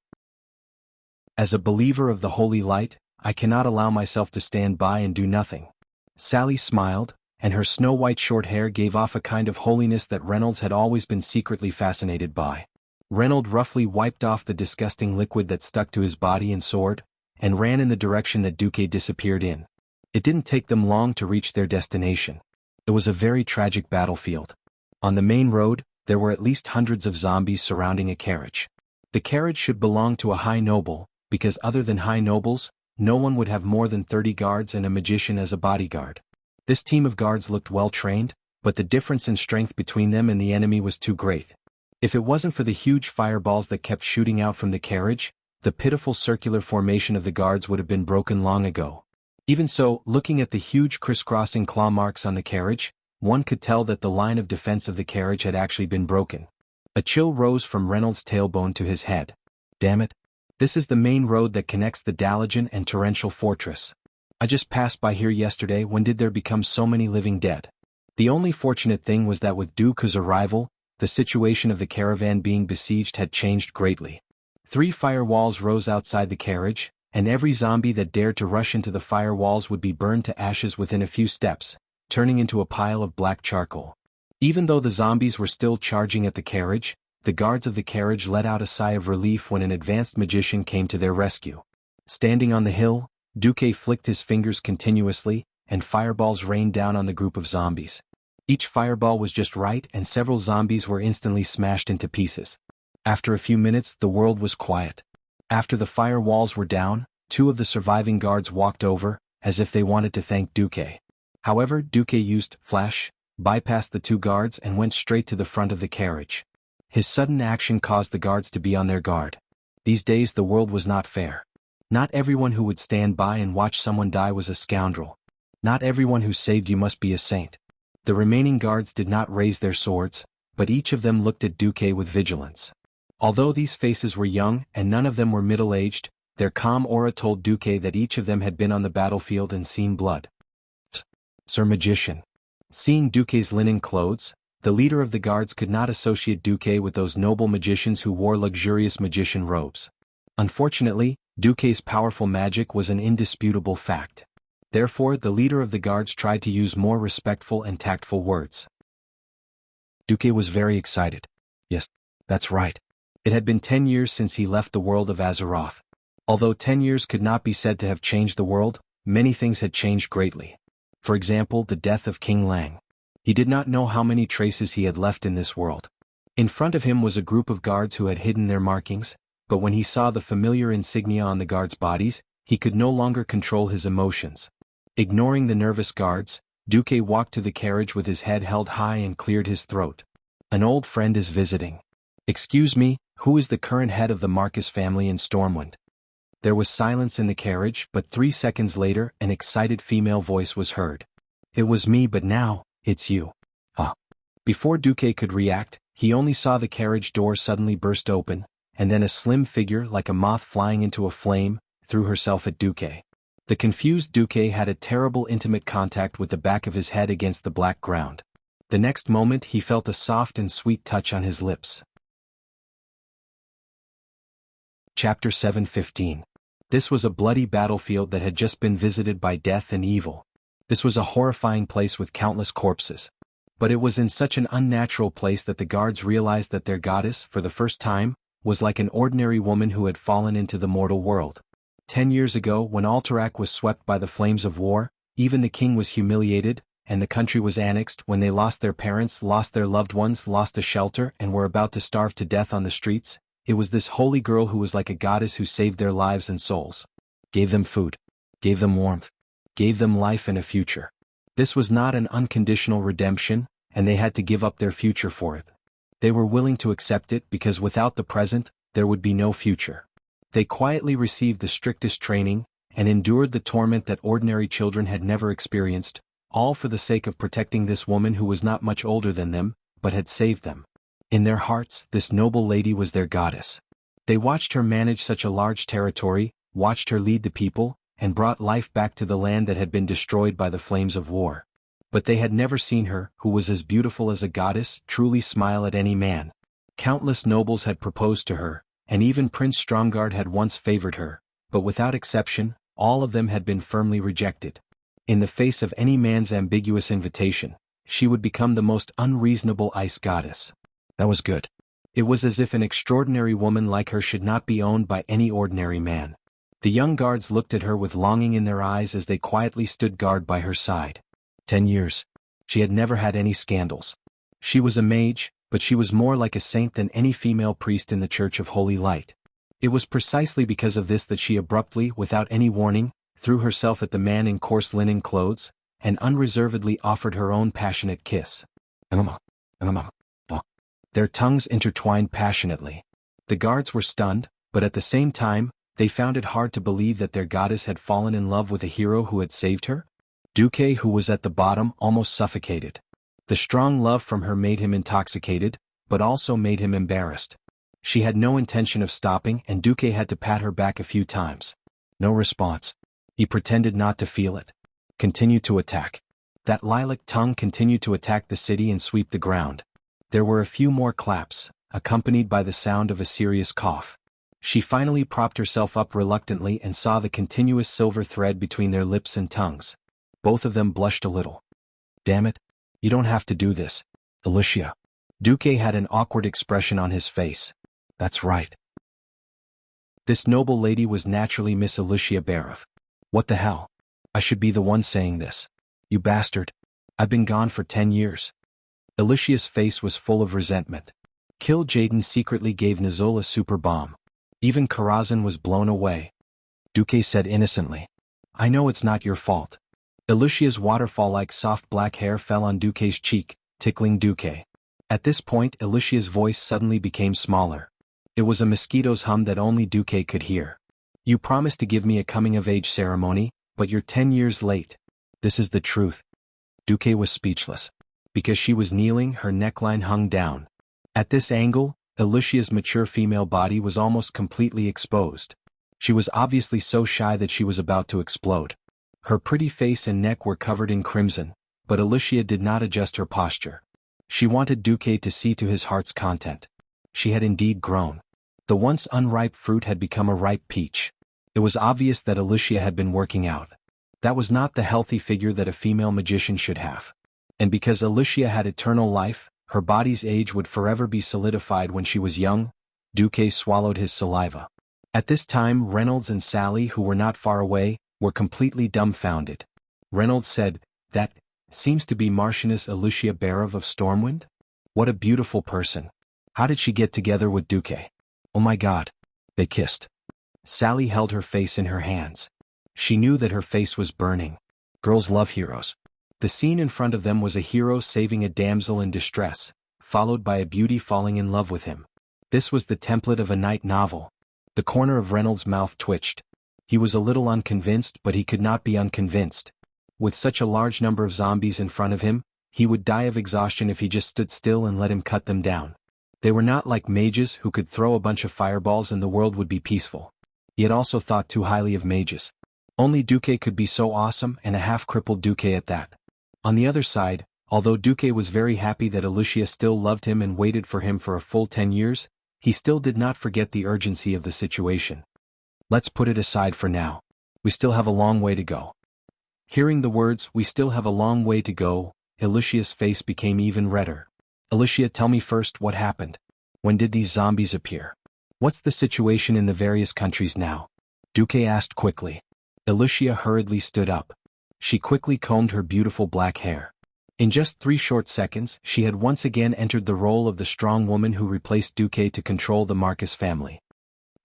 S1: As a believer of the holy light, I cannot allow myself to stand by and do nothing. Sally smiled, and her snow-white short hair gave off a kind of holiness that Reynolds had always been secretly fascinated by. Reynolds roughly wiped off the disgusting liquid that stuck to his body and sword, and ran in the direction that Duque disappeared in. It didn't take them long to reach their destination. It was a very tragic battlefield. On the main road, there were at least hundreds of zombies surrounding a carriage. The carriage should belong to a high noble, because other than high nobles, no one would have more than 30 guards and a magician as a bodyguard. This team of guards looked well trained, but the difference in strength between them and the enemy was too great. If it wasn't for the huge fireballs that kept shooting out from the carriage, the pitiful circular formation of the guards would have been broken long ago. Even so, looking at the huge crisscrossing claw marks on the carriage, one could tell that the line of defense of the carriage had actually been broken. A chill rose from Reynolds' tailbone to his head. Damn it. This is the main road that connects the Dalajan and Torrential Fortress. I just passed by here yesterday. When did there become so many living dead? The only fortunate thing was that with Duque's arrival, the situation of the caravan being besieged had changed greatly. 3 firewalls rose outside the carriage, and every zombie that dared to rush into the firewalls would be burned to ashes within a few steps, turning into a pile of black charcoal. Even though the zombies were still charging at the carriage, the guards of the carriage let out a sigh of relief when an advanced magician came to their rescue. Standing on the hill, Duque flicked his fingers continuously, and fireballs rained down on the group of zombies. Each fireball was just right, and several zombies were instantly smashed into pieces. After a few minutes, the world was quiet. After the firewalls were down, 2 of the surviving guards walked over, as if they wanted to thank Duque. However, Duque used flash, bypassed the 2 guards and went straight to the front of the carriage. His sudden action caused the guards to be on their guard. These days the world was not fair. Not everyone who would stand by and watch someone die was a scoundrel. Not everyone who saved you must be a saint. The remaining guards did not raise their swords, but each of them looked at Duque with vigilance. Although these faces were young and none of them were middle-aged, their calm aura told Duque that each of them had been on the battlefield and seen blood. Sir Magician. Seeing Duque's linen clothes, the leader of the guards could not associate Duque with those noble magicians who wore luxurious magician robes. Unfortunately, Duque's powerful magic was an indisputable fact. Therefore, the leader of the guards tried to use more respectful and tactful words. Duque was very excited. Yes, that's right. It had been 10 years since he left the world of Azeroth. Although 10 years could not be said to have changed the world, many things had changed greatly. For example, the death of King Lang. He did not know how many traces he had left in this world. In front of him was a group of guards who had hidden their markings, but when he saw the familiar insignia on the guards' bodies, he could no longer control his emotions. Ignoring the nervous guards, Duque walked to the carriage with his head held high and cleared his throat. An old friend is visiting. Excuse me, who is the current head of the Marcus family in Stormwind? There was silence in the carriage, but 3 seconds later an excited female voice was heard. It was me, but now, it's you. Ah. Before Duque could react, he only saw the carriage door suddenly burst open, and then a slim figure like a moth flying into a flame, threw herself at Duque. The confused Duque had a terrible intimate contact with the back of his head against the black ground. The next moment he felt a soft and sweet touch on his lips. Chapter 7:15. This was a bloody battlefield that had just been visited by death and evil. This was a horrifying place with countless corpses. But it was in such an unnatural place that the guards realized that their goddess, for the first time, was like an ordinary woman who had fallen into the mortal world. 10 years ago, when Alterac was swept by the flames of war, even the king was humiliated, and the country was annexed when they lost their parents, lost their loved ones, lost a shelter, and were about to starve to death on the streets. It was this holy girl who was like a goddess who saved their lives and souls. Gave them food. Gave them warmth. Gave them life and a future. This was not an unconditional redemption, and they had to give up their future for it. They were willing to accept it because without the present, there would be no future. They quietly received the strictest training, and endured the torment that ordinary children had never experienced, all for the sake of protecting this woman who was not much older than them, but had saved them. In their hearts, this noble lady was their goddess. They watched her manage such a large territory, watched her lead the people, and brought life back to the land that had been destroyed by the flames of war. But they had never seen her, who was as beautiful as a goddess, truly smile at any man. Countless nobles had proposed to her, and even Prince Stromgard had once favored her, but without exception, all of them had been firmly rejected. In the face of any man's ambiguous invitation, she would become the most unreasonable ice goddess. That was good. It was as if an extraordinary woman like her should not be owned by any ordinary man. The young guards looked at her with longing in their eyes as they quietly stood guard by her side. 10 years. She had never had any scandals. She was a mage, but she was more like a saint than any female priest in the Church of Holy Light. It was precisely because of this that she abruptly, without any warning, threw herself at the man in coarse linen clothes, and unreservedly offered her own passionate kiss. Their tongues intertwined passionately. The guards were stunned, but at the same time, they found it hard to believe that their goddess had fallen in love with a hero who had saved her. Duque, who was at the bottom, almost suffocated. The strong love from her made him intoxicated, but also made him embarrassed. She had no intention of stopping, and Duque had to pat her back a few times. No response. He pretended not to feel it. Continued to attack. That lilac tongue continued to attack the city and sweep the ground. There were a few more claps, accompanied by the sound of a serious cough. She finally propped herself up reluctantly and saw the continuous silver thread between their lips and tongues. Both of them blushed a little. Damn it. You don't have to do this, Alicia. Duque had an awkward expression on his face. That's right. This noble lady was naturally Miss Alicia Barov. What the hell? I should be the one saying this. You bastard. I've been gone for 10 years. Alicia's face was full of resentment. Kill Jaden secretly gave Nazul a super bomb. Even Karazhan was blown away. Duque said innocently. I know it's not your fault. Alicia's waterfall-like soft black hair fell on Duque's cheek, tickling Duque. At this point Alicia's voice suddenly became smaller. It was a mosquito's hum that only Duque could hear. You promised to give me a coming-of-age ceremony, but you're 10 years late. This is the truth. Duque was speechless. Because she was kneeling, her neckline hung down. At this angle, Alicia's mature female body was almost completely exposed. She was obviously so shy that she was about to explode. Her pretty face and neck were covered in crimson, but Alicia did not adjust her posture. She wanted Duque to see to his heart's content. She had indeed grown. The once unripe fruit had become a ripe peach. It was obvious that Alicia had been working out. That was not the healthy figure that a female magician should have. And because Alicia had eternal life, her body's age would forever be solidified when she was young. Duque swallowed his saliva. At this time Reynolds and Sally, who were not far away, were completely dumbfounded. Reynolds said, That seems to be Marchioness Alicia Barov of Stormwind? What a beautiful person. How did she get together with Duque? Oh my God. They kissed. Sally held her face in her hands. She knew that her face was burning. Girls love heroes. The scene in front of them was a hero saving a damsel in distress, followed by a beauty falling in love with him. This was the template of a night novel. The corner of Reynolds' mouth twitched. He was a little unconvinced, but he could not be unconvinced. With such a large number of zombies in front of him, he would die of exhaustion if he just stood still and let him cut them down. They were not like mages who could throw a bunch of fireballs and the world would be peaceful. He had also thought too highly of mages. Only Duque could be so awesome, and a half-crippled Duque at that. On the other side, although Duque was very happy that Alicia still loved him and waited for him for a full 10 years, he still did not forget the urgency of the situation. Let's put it aside for now. We still have a long way to go. Hearing the words, we still have a long way to go, Alicia's face became even redder. Alicia, tell me first what happened. When did these zombies appear? What's the situation in the various countries now? Duque asked quickly. Alicia hurriedly stood up. She quickly combed her beautiful black hair. In just 3 short seconds, she had once again entered the role of the strong woman who replaced Duque to control the Marcus family.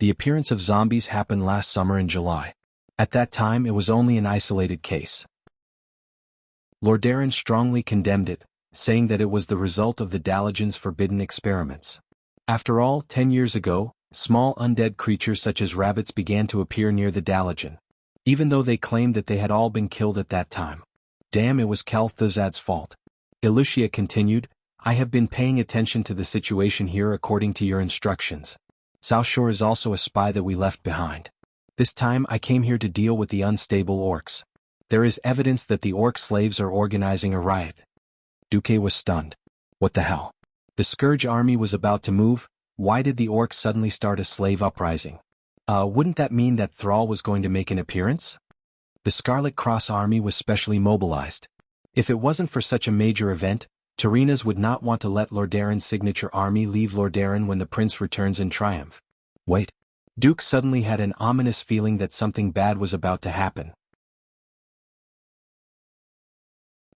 S1: The appearance of zombies happened last summer in July. At that time it was only an isolated case. Lord Darren strongly condemned it, saying that it was the result of the Dalajan's forbidden experiments. After all, 10 years ago, Small undead creatures such as rabbits began to appear near the Dalajan, even though they claimed that they had all been killed at that time. Damn, it was Kel'Thuzad's fault. Ilusia continued, I have been paying attention to the situation here according to your instructions. Southshore is also a spy that we left behind. This time I came here to deal with the unstable orcs. There is evidence that the orc slaves are organizing a riot. Duque was stunned. What the hell? The Scourge army was about to move. Why did the orcs suddenly start a slave uprising? Wouldn't that mean that Thrall was going to make an appearance? The Scarlet Cross army was specially mobilized. If it wasn't for such a major event, Tyreenas would not want to let Lordaeron's signature army leave Lordaeron when the prince returns in triumph. Wait. Duke suddenly had an ominous feeling that something bad was about to happen.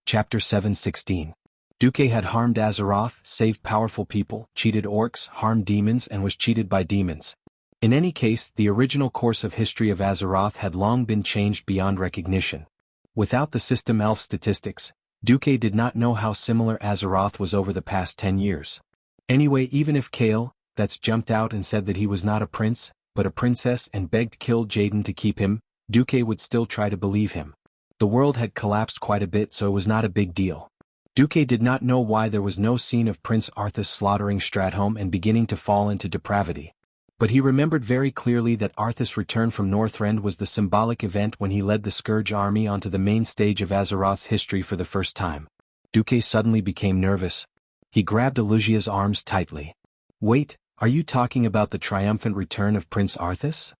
S1: Chapter 7:16. Duque had harmed Azeroth, saved powerful people, cheated orcs, harmed demons and was cheated by demons. In any case, the original course of history of Azeroth had long been changed beyond recognition. Without the system elf statistics, Duque did not know how similar Azeroth was over the past 10 years. Anyway, even if Kael, that's jumped out and said that he was not a prince, but a princess and begged kill Jaden to keep him, Duque would still try to believe him. The world had collapsed quite a bit, so it was not a big deal. Duque did not know why there was no scene of Prince Arthas slaughtering Stratholme and beginning to fall into depravity. But he remembered very clearly that Arthas' return from Northrend was the symbolic event when he led the Scourge army onto the main stage of Azeroth's history for the first time. Duque suddenly became nervous. He grabbed Ilusia's arms tightly. Wait, are you talking about the triumphant return of Prince Arthas?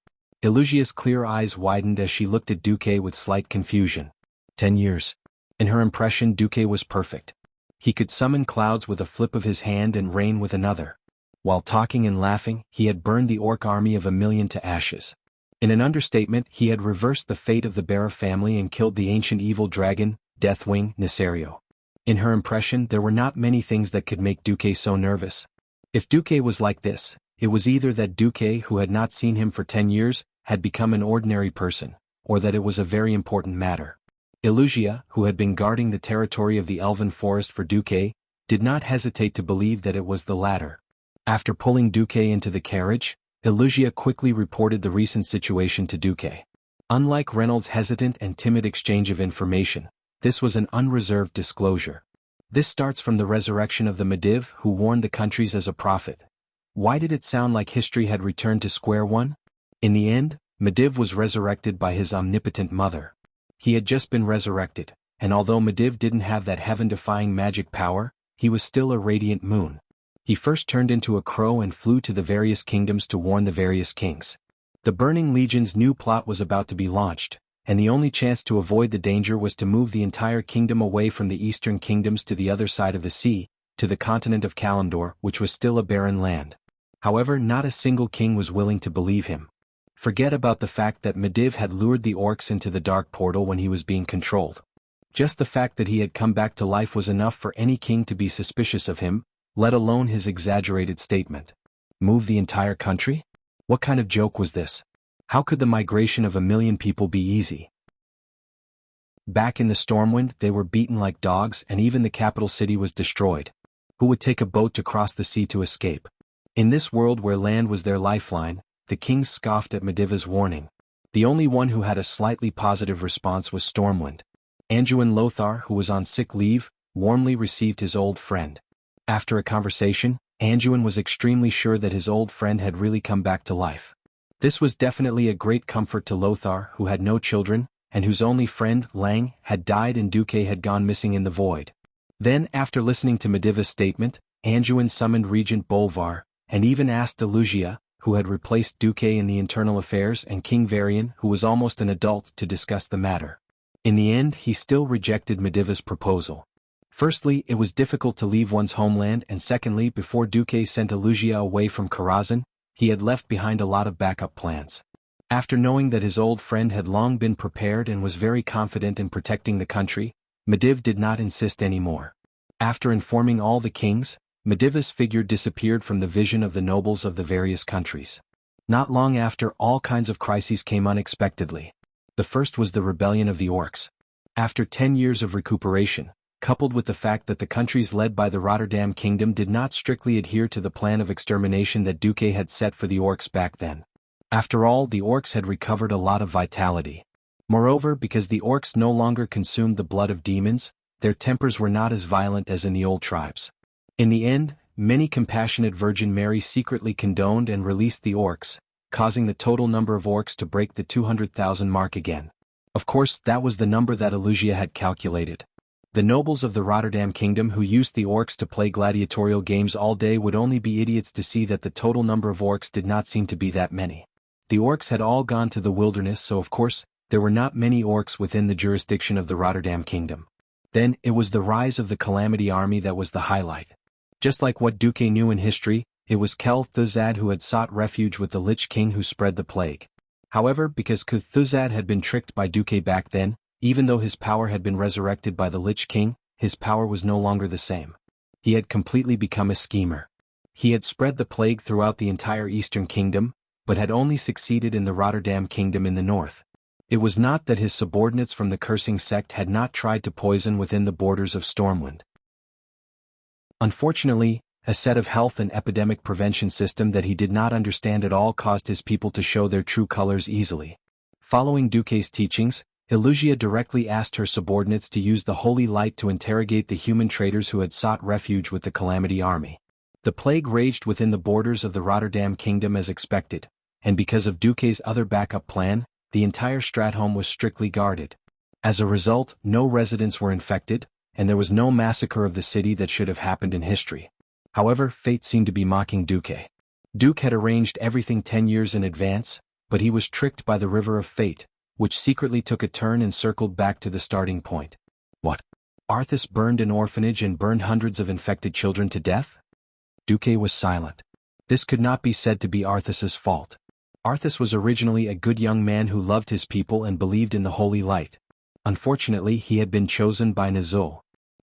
S1: Ilusia's clear eyes widened as she looked at Duque with slight confusion. 10 years. In her impression, Duque was perfect. He could summon clouds with a flip of his hand and rain with another. While talking and laughing, he had burned the orc army of 1,000,000 to ashes. In an understatement, he had reversed the fate of the Barra family and killed the ancient evil dragon, Deathwing, Nesario. In her impression, there were not many things that could make Duque so nervous. If Duque was like this, it was either that Duque, who had not seen him for 10 years, had become an ordinary person, or that it was a very important matter. Ilusia, who had been guarding the territory of the Elven Forest for Duque, did not hesitate to believe that it was the latter. After pulling Duque into the carriage, Ilusia quickly reported the recent situation to Duque. Unlike Reynolds' hesitant and timid exchange of information, this was an unreserved disclosure. This starts from the resurrection of the Medivh who warned the countries as a prophet. Why did it sound like history had returned to square one? In the end, Medivh was resurrected by his omnipotent mother. He had just been resurrected, and although Medivh didn't have that heaven-defying magic power, he was still a radiant moon. He first turned into a crow and flew to the various kingdoms to warn the various kings. The Burning Legion's new plot was about to be launched, and the only chance to avoid the danger was to move the entire kingdom away from the eastern kingdoms to the other side of the sea, to the continent of Kalimdor, which was still a barren land. However, not a single king was willing to believe him. Forget about the fact that Medivh had lured the orcs into the dark portal when he was being controlled. Just the fact that he had come back to life was enough for any king to be suspicious of him, let alone his exaggerated statement. Move the entire country? What kind of joke was this? How could the migration of 1,000,000 people be easy? Back in the Stormwind, they were beaten like dogs and even the capital city was destroyed. Who would take a boat to cross the sea to escape? In this world where land was their lifeline, the kings scoffed at Medivh's warning. The only one who had a slightly positive response was Stormwind. Anduin Lothar, who was on sick leave, warmly received his old friend. After a conversation, Anduin was extremely sure that his old friend had really come back to life. This was definitely a great comfort to Lothar, who had no children, and whose only friend, Lang, had died and Duque had gone missing in the void. Then, after listening to Medivh's statement, Anduin summoned Regent Bolvar, and even asked Ilusia, who had replaced Duque in the internal affairs, and King Varian, who was almost an adult, to discuss the matter. In the end, he still rejected Medivh's proposal. Firstly, it was difficult to leave one's homeland, and secondly, before Duque sent Ilusia away from Karazhan, he had left behind a lot of backup plans. After knowing that his old friend had long been prepared and was very confident in protecting the country, Medivh did not insist anymore. After informing all the kings, Medivh's figure disappeared from the vision of the nobles of the various countries. Not long after, all kinds of crises came unexpectedly. The first was the rebellion of the orcs. After 10 years of recuperation, coupled with the fact that the countries led by the Rotterdam Kingdom did not strictly adhere to the plan of extermination that Duque had set for the orcs back then. After all, the orcs had recovered a lot of vitality. Moreover, because the orcs no longer consumed the blood of demons, their tempers were not as violent as in the old tribes. In the end, many compassionate Virgin Mary secretly condoned and released the orcs, causing the total number of orcs to break the 200,000 mark again. Of course, that was the number that Wuxia had calculated. The nobles of the Rotterdam Kingdom who used the orcs to play gladiatorial games all day would only be idiots to see that the total number of orcs did not seem to be that many. The orcs had all gone to the wilderness, so of course, there were not many orcs within the jurisdiction of the Rotterdam Kingdom. Then, it was the rise of the Calamity Army that was the highlight. Just like what Duque knew in history, it was Thuzad who had sought refuge with the Lich King who spread the plague. However, because Thuzad had been tricked by Duque back then, even though his power had been resurrected by the Lich King, his power was no longer the same. He had completely become a schemer. He had spread the plague throughout the entire Eastern Kingdom, but had only succeeded in the Rotterdam Kingdom in the north. It was not that his subordinates from the cursing sect had not tried to poison within the borders of Stormwind. Unfortunately, a set of health and epidemic prevention system that he did not understand at all caused his people to show their true colors easily. Following Duque's teachings, Wuxia directly asked her subordinates to use the holy light to interrogate the human traitors who had sought refuge with the Calamity Army. The plague raged within the borders of the Rotterdam Kingdom as expected, and because of Duque's other backup plan, the entire Stratholm was strictly guarded. As a result, no residents were infected, and there was no massacre of the city that should have happened in history. However, fate seemed to be mocking Duque. Duque had arranged everything 10 years in advance, but he was tricked by the river of fate, which secretly took a turn and circled back to the starting point. What? Arthas burned an orphanage and burned hundreds of infected children to death? Duque was silent. This could not be said to be Arthas's fault. Arthas was originally a good young man who loved his people and believed in the holy light. Unfortunately, he had been chosen by Nazul.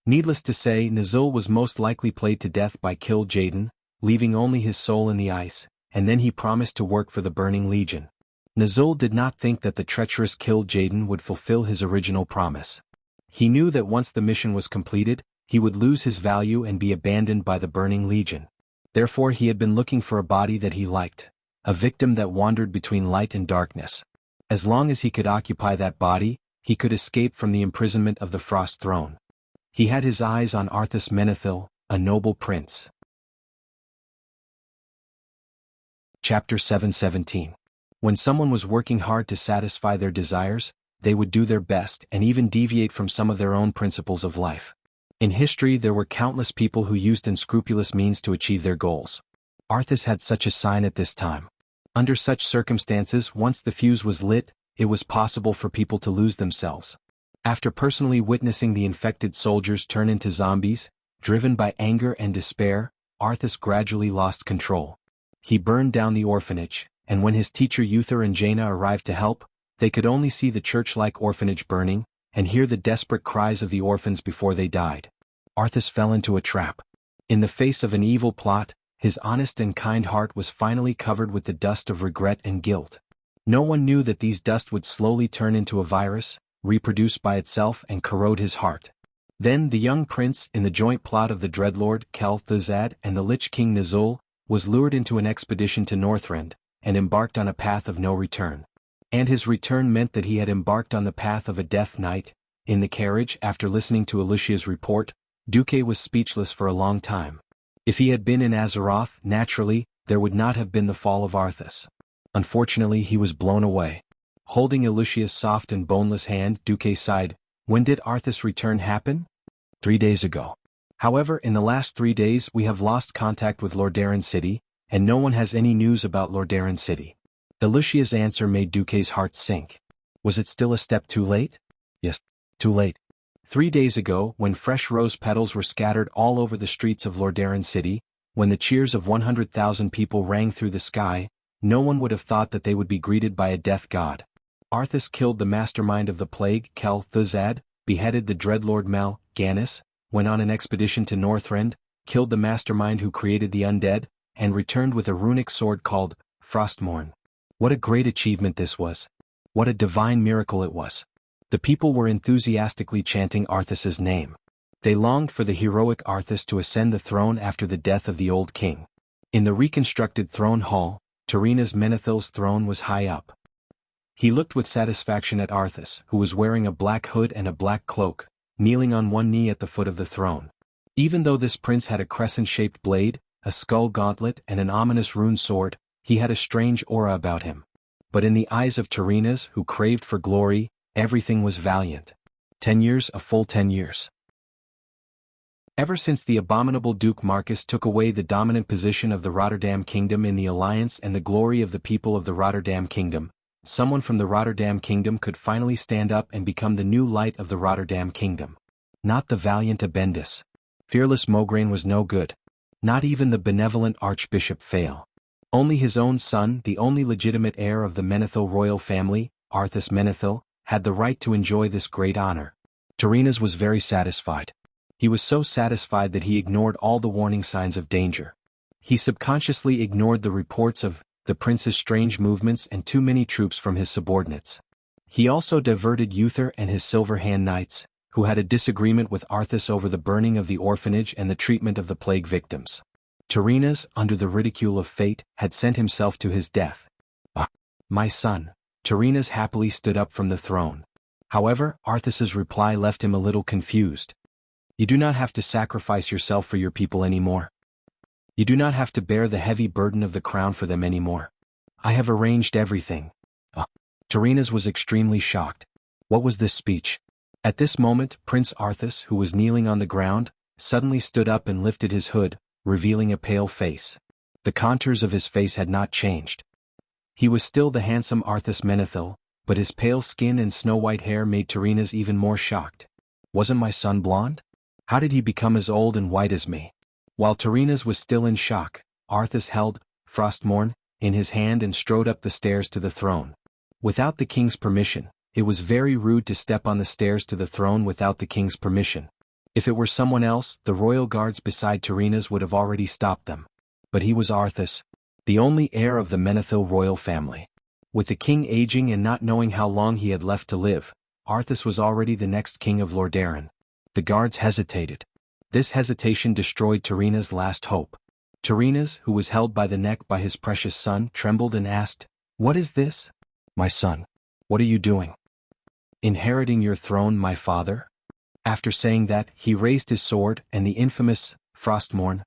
S1: Needless to say, Nazul was most likely played to death by Kill Jaden, leaving only his soul in the ice, and then he promised to work for the Burning Legion. Nazul did not think that the treacherous Kill Jaden would fulfill his original promise. He knew that once the mission was completed, he would lose his value and be abandoned by the Burning Legion. Therefore he had been looking for a body that he liked, a victim that wandered between light and darkness. As long as he could occupy that body, he could escape from the imprisonment of the Frost Throne. He had his eyes on Arthas Menethil, a noble prince. Chapter 717. When someone was working hard to satisfy their desires, they would do their best and even deviate from some of their own principles of life. In history there were countless people who used unscrupulous means to achieve their goals. Arthas had such a sign at this time. Under such circumstances, once the fuse was lit, it was possible for people to lose themselves. After personally witnessing the infected soldiers turn into zombies, driven by anger and despair, Arthas gradually lost control. He burned down the orphanage, and when his teacher Uther and Jaina arrived to help, they could only see the church-like orphanage burning, and hear the desperate cries of the orphans before they died. Arthas fell into a trap. In the face of an evil plot, his honest and kind heart was finally covered with the dust of regret and guilt. No one knew that these dust would slowly turn into a virus, reproduce by itself and corrode his heart. Then the young prince, in the joint plot of the Dreadlord Thuzad and the Lich King Nazul, was lured into an expedition to Northrend, and embarked on a path of no return. And his return meant that he had embarked on the path of a death knight. In the carriage, after listening to Alicia's report, Duque was speechless for a long time. If he had been in Azeroth, naturally, there would not have been the fall of Arthas. Unfortunately, he was blown away. Holding Alicia's soft and boneless hand, Duque sighed. When did Arthas' return happen? 3 days ago. However, in the last 3 days we have lost contact with Lordaeron City, and no one has any news about Lordaeron City. Alicia's answer made Duque's heart sink. Was it still a step too late? Yes, too late. 3 days ago, when fresh rose petals were scattered all over the streets of Lordaeron City, when the cheers of 100,000 people rang through the sky, no one would have thought that they would be greeted by a death god. Arthas killed the mastermind of the plague, Thuzad, beheaded the dreadlord Ganis, went on an expedition to Northrend, killed the mastermind who created the undead, and returned with a runic sword called Frostmourne. What a great achievement this was. What a divine miracle it was. The people were enthusiastically chanting Arthas's name. They longed for the heroic Arthas to ascend the throne after the death of the old king. In the reconstructed throne hall, Tirina's Menethil's throne was high up. He looked with satisfaction at Arthas, who was wearing a black hood and a black cloak, kneeling on one knee at the foot of the throne. Even though this prince had a crescent-shaped blade, a skull gauntlet and an ominous rune sword, he had a strange aura about him. But in the eyes of Tirina's, who craved for glory, everything was valiant. 10 years, a full 10 years. Ever since the abominable Duke Marcus took away the dominant position of the Rotterdam Kingdom in the alliance and the glory of the people of the Rotterdam Kingdom, someone from the Rotterdam Kingdom could finally stand up and become the new light of the Rotterdam Kingdom. Not the valiant Abendus. Fearless Mograine was no good. Not even the benevolent Archbishop Fail. Only his own son, the only legitimate heir of the Menethil royal family, Arthas Menethil, had the right to enjoy this great honor. Tirina's was very satisfied. He was so satisfied that he ignored all the warning signs of danger. He subconsciously ignored the reports of the prince's strange movements and too many troops from his subordinates. He also diverted Uther and his Silver Hand Knights, who had a disagreement with Arthas over the burning of the orphanage and the treatment of the plague victims. Tirina's, under the ridicule of fate, had sent himself to his death. "Ah, my son." Tirina's happily stood up from the throne. However, Arthas's reply left him a little confused. "You do not have to sacrifice yourself for your people anymore. You do not have to bear the heavy burden of the crown for them anymore. I have arranged everything." Tirina's was extremely shocked. What was this speech? At this moment, Prince Arthas, who was kneeling on the ground, suddenly stood up and lifted his hood, revealing a pale face. The contours of his face had not changed. He was still the handsome Arthas Menethil, but his pale skin and snow-white hair made Tirina's even more shocked. Wasn't my son blonde? How did he become as old and white as me? While Tirina's was still in shock, Arthas held Frostmourne in his hand and strode up the stairs to the throne. Without the king's permission, it was very rude to step on the stairs to the throne without the king's permission. If it were someone else, the royal guards beside Tirina's would have already stopped them. But he was Arthas, the only heir of the Menethil royal family. With the king aging and not knowing how long he had left to live, Arthas was already the next king of Lordaeron. The guards hesitated. This hesitation destroyed Tirina's last hope. Tirina's, who was held by the neck by his precious son, trembled and asked, "What is this?" "My son, what are you doing?" "Inheriting your throne, my father." After saying that, he raised his sword, and the infamous Frostmourne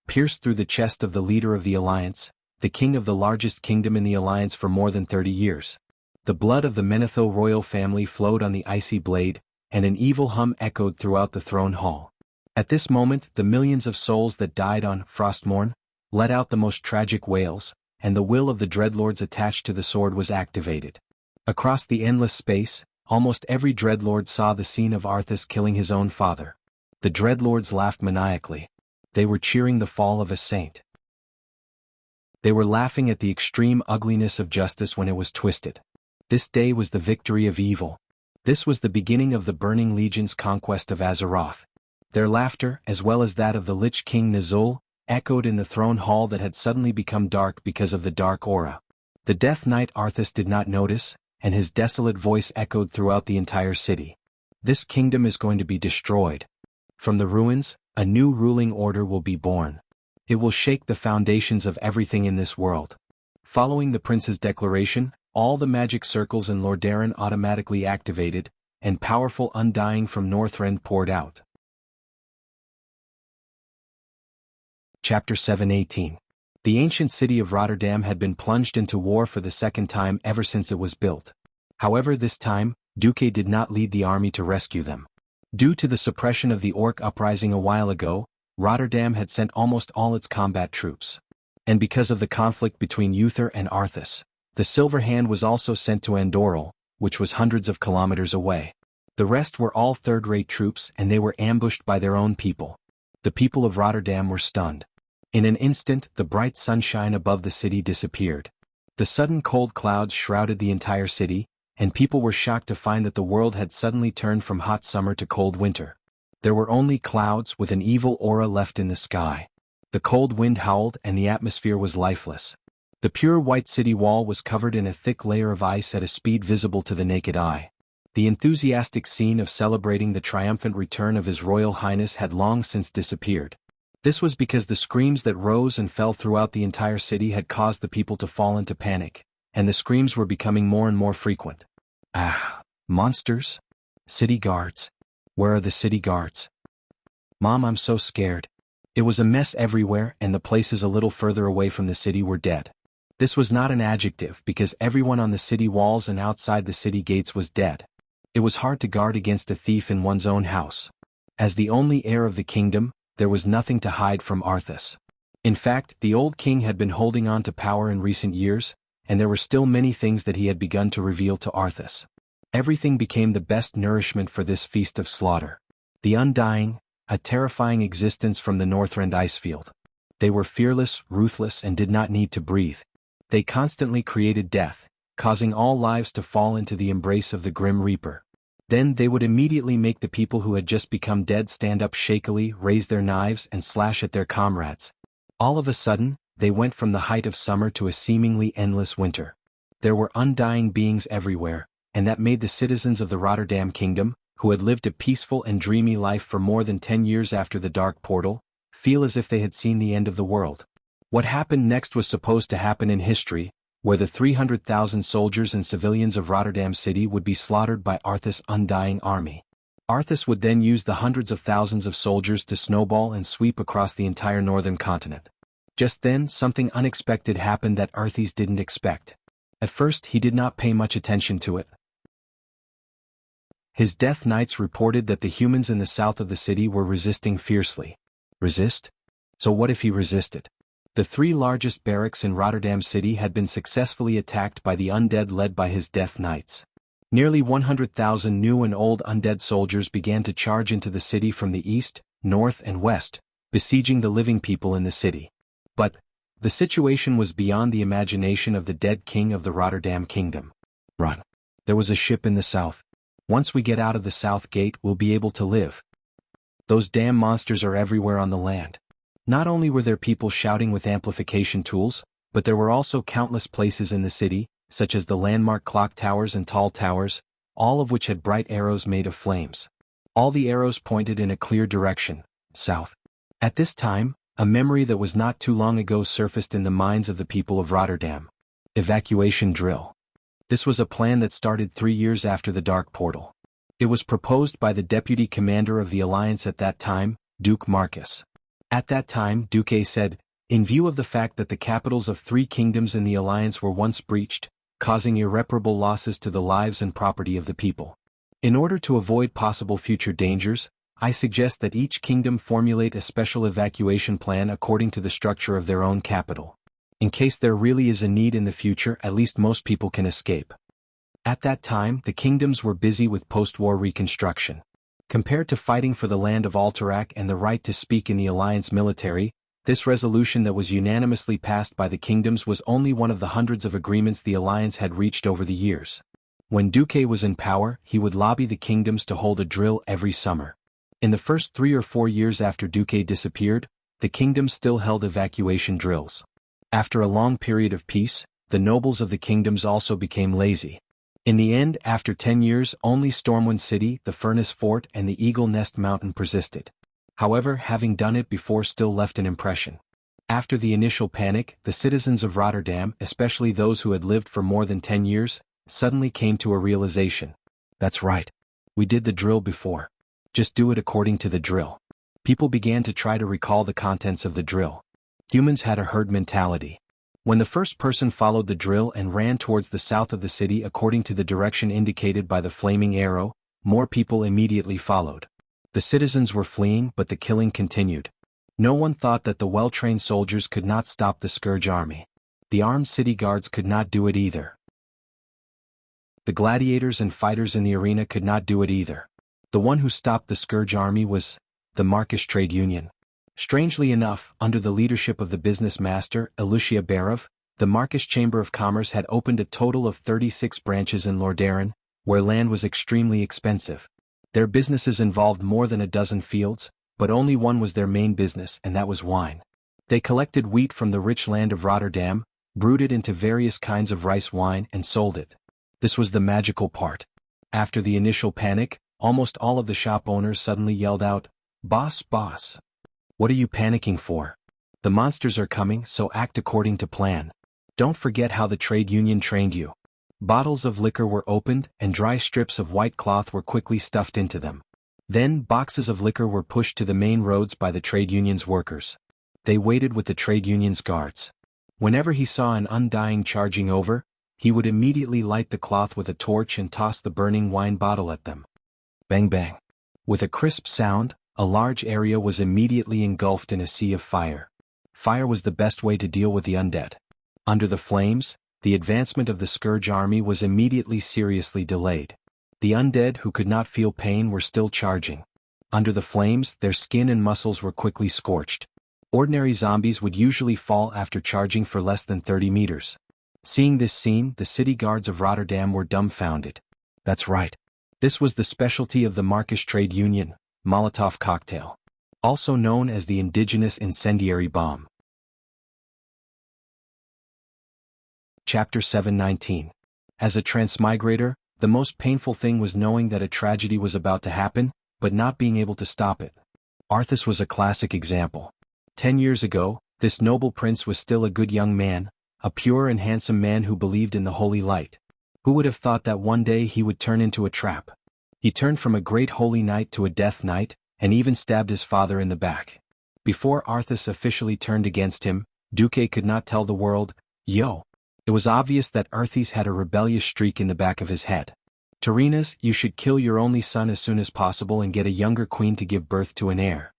S1: pierced through the chest of the leader of the alliance, the king of the largest kingdom in the alliance for more than 30 years. The blood of the Menethil royal family flowed on the icy blade, and an evil hum echoed throughout the throne hall. At this moment, the millions of souls that died on Frostmourne let out the most tragic wails, and the will of the dreadlords attached to the sword was activated. Across the endless space, almost every dreadlord saw the scene of Arthas killing his own father. The dreadlords laughed maniacally. They were cheering the fall of a saint. They were laughing at the extreme ugliness of justice when it was twisted. This day was the victory of evil. This was the beginning of the Burning Legion's conquest of Azeroth. Their laughter, as well as that of the Lich King Nazul, echoed in the throne hall that had suddenly become dark because of the dark aura. The Death Knight Arthas did not notice, and his desolate voice echoed throughout the entire city. This kingdom is going to be destroyed. From the ruins, a new ruling order will be born. It will shake the foundations of everything in this world. Following the prince's declaration, all the magic circles in Lordaeron automatically activated, and powerful undying from Northrend poured out. Chapter 7:18. The ancient city of Rotterdam had been plunged into war for the second time ever since it was built. However, this time, Duque did not lead the army to rescue them. Due to the suppression of the Orc uprising a while ago, Rotterdam had sent almost all its combat troops. And because of the conflict between Uther and Arthas, the Silver Hand was also sent to Andoril, which was hundreds of kilometers away. The rest were all third-rate troops, and they were ambushed by their own people. The people of Rotterdam were stunned. In an instant, the bright sunshine above the city disappeared. The sudden cold clouds shrouded the entire city, and people were shocked to find that the world had suddenly turned from hot summer to cold winter. There were only clouds with an evil aura left in the sky. The cold wind howled and the atmosphere was lifeless. The pure white city wall was covered in a thick layer of ice at a speed visible to the naked eye. The enthusiastic scene of celebrating the triumphant return of His Royal Highness had long since disappeared. This was because the screams that rose and fell throughout the entire city had caused the people to fall into panic, and the screams were becoming more and more frequent. Ah, monsters? City guards? Where are the city guards? Mom, I'm so scared. It was a mess everywhere, and the places a little further away from the city were dead. This was not an adjective because everyone on the city walls and outside the city gates was dead. It was hard to guard against a thief in one's own house. As the only heir of the kingdom, there was nothing to hide from Arthas. In fact, the old king had been holding on to power in recent years, and there were still many things that he had begun to reveal to Arthas. Everything became the best nourishment for this feast of slaughter. The Undying, a terrifying existence from the Northrend icefield. They were fearless, ruthless, and did not need to breathe. They constantly created death, causing all lives to fall into the embrace of the Grim Reaper. Then they would immediately make the people who had just become dead stand up shakily, raise their knives, and slash at their comrades. All of a sudden, they went from the height of summer to a seemingly endless winter. There were undying beings everywhere, and that made the citizens of the Rotterdam Kingdom, who had lived a peaceful and dreamy life for more than 10 years after the Dark Portal, feel as if they had seen the end of the world. What happened next was supposed to happen in history, where the 300,000 soldiers and civilians of Rotterdam City would be slaughtered by Arthas' undying army. Arthas would then use the hundreds of thousands of soldiers to snowball and sweep across the entire northern continent. Just then, something unexpected happened that Arthas didn't expect. At first, he did not pay much attention to it. His Death Knights reported that the humans in the south of the city were resisting fiercely. Resist? So what if he resisted? The 3 largest barracks in Rotterdam City had been successfully attacked by the undead led by his Death Knights. Nearly 100,000 new and old undead soldiers began to charge into the city from the east, north, and west, besieging the living people in the city. But the situation was beyond the imagination of the dead king of the Rotterdam Kingdom. Run. There was a ship in the south. Once we get out of the south gate, we'll be able to live. Those damn monsters are everywhere on the land. Not only were there people shouting with amplification tools, but there were also countless places in the city, such as the landmark clock towers and tall towers, all of which had bright arrows made of flames. All the arrows pointed in a clear direction, south. At this time, a memory that was not too long ago surfaced in the minds of the people of Rotterdam. Evacuation drill. This was a plan that started 3 years after the Dark Portal. It was proposed by the deputy commander of the Alliance at that time, Duke Marcus. At that time, Duque said, in view of the fact that the capitals of 3 kingdoms in the Alliance were once breached, causing irreparable losses to the lives and property of the people. In order to avoid possible future dangers, I suggest that each kingdom formulate a special evacuation plan according to the structure of their own capital. In case there really is a need in the future, at least most people can escape. At that time, the kingdoms were busy with post-war reconstruction. Compared to fighting for the land of Alterac and the right to speak in the Alliance military, this resolution that was unanimously passed by the kingdoms was only one of the hundreds of agreements the Alliance had reached over the years. When Duque was in power, he would lobby the kingdoms to hold a drill every summer. In the first 3 or 4 years after Duque disappeared, the kingdoms still held evacuation drills. After a long period of peace, the nobles of the kingdoms also became lazy. In the end, after 10 years, only Stormwind City, the Furnace Fort, and the Eagle Nest Mountain persisted. However, having done it before still left an impression. After the initial panic, the citizens of Rotterdam, especially those who had lived for more than 10 years, suddenly came to a realization. That's right. We did the drill before. Just do it according to the drill. People began to try to recall the contents of the drill. Humans had a herd mentality. When the first person followed the drill and ran towards the south of the city according to the direction indicated by the flaming arrow, more people immediately followed. The citizens were fleeing, but the killing continued. No one thought that the well-trained soldiers could not stop the Scourge army. The armed city guards could not do it either. The gladiators and fighters in the arena could not do it either. The one who stopped the Scourge army was the Markish Trade Union. Strangely enough, under the leadership of the business master, Elucia Barov, the Markish Chamber of Commerce had opened a total of 36 branches in Lordaeron, where land was extremely expensive. Their businesses involved more than a dozen fields, but only one was their main business, and that was wine. They collected wheat from the rich land of Rotterdam, brewed it into various kinds of rice wine, and sold it. This was the magical part. After the initial panic, almost all of the shop owners suddenly yelled out, "Boss, boss! What are you panicking for? The monsters are coming, so act according to plan. Don't forget how the trade union trained you." Bottles of liquor were opened and dry strips of white cloth were quickly stuffed into them. Then boxes of liquor were pushed to the main roads by the trade union's workers. They waited with the trade union's guards. Whenever he saw an undying charging over, he would immediately light the cloth with a torch and toss the burning wine bottle at them. Bang bang. With a crisp sound, a large area was immediately engulfed in a sea of fire. Fire was the best way to deal with the undead. Under the flames, the advancement of the Scourge army was immediately seriously delayed. The undead who could not feel pain were still charging. Under the flames, their skin and muscles were quickly scorched. Ordinary zombies would usually fall after charging for less than 30 meters. Seeing this scene, the city guards of Rotterdam were dumbfounded. That's right. This was the specialty of the Markish trade union, Molotov cocktail. Also known as the indigenous incendiary bomb. Chapter 719. As a transmigrator, the most painful thing was knowing that a tragedy was about to happen, but not being able to stop it. Arthas was a classic example. 10 years ago, this noble prince was still a good young man, a pure and handsome man who believed in the holy light. Who would have thought that one day he would turn into a trap? He turned from a great holy knight to a death knight, and even stabbed his father in the back. Before Arthas officially turned against him, Duque could not tell the world, "Yo." It was obvious that Arthas had a rebellious streak in the back of his head. "Tyrrhenas, you should kill your only son as soon as possible and get a younger queen to give birth to an heir."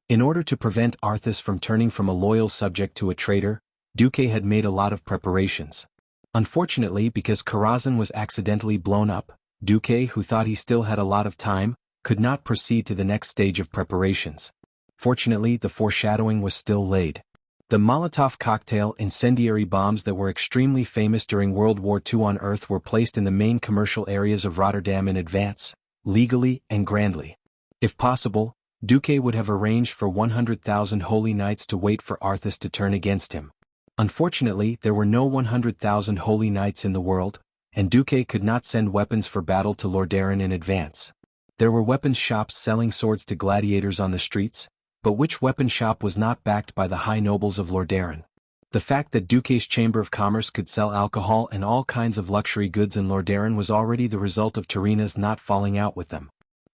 S1: In order to prevent Arthas from turning from a loyal subject to a traitor, Duque had made a lot of preparations. Unfortunately, because Karazhan was accidentally blown up, Duque, who thought he still had a lot of time, could not proceed to the next stage of preparations. Fortunately, the foreshadowing was still laid. The Molotov cocktail incendiary bombs that were extremely famous during World War II on Earth were placed in the main commercial areas of Rotterdam in advance, legally and grandly. If possible, Duque would have arranged for 100,000 holy knights to wait for Arthas to turn against him. Unfortunately, there were no 100,000 holy knights in the world, and Duque could not send weapons for battle to Lordaeron in advance. There were weapons shops selling swords to gladiators on the streets, but which weapon shop was not backed by the high nobles of Lordaeron? The fact that Duque's Chamber of Commerce could sell alcohol and all kinds of luxury goods in Lordaeron was already the result of Tyrrhenas not falling out with them.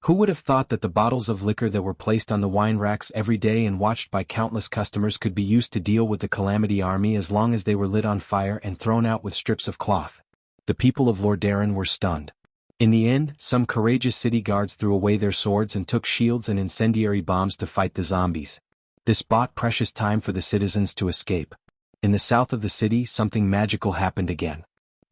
S1: Who would have thought that the bottles of liquor that were placed on the wine racks every day and watched by countless customers could be used to deal with the Calamity Army as long as they were lit on fire and thrown out with strips of cloth? The people of Lordaeron were stunned. In the end, some courageous city guards threw away their swords and took shields and incendiary bombs to fight the zombies. This bought precious time for the citizens to escape. In the south of the city, something magical happened again.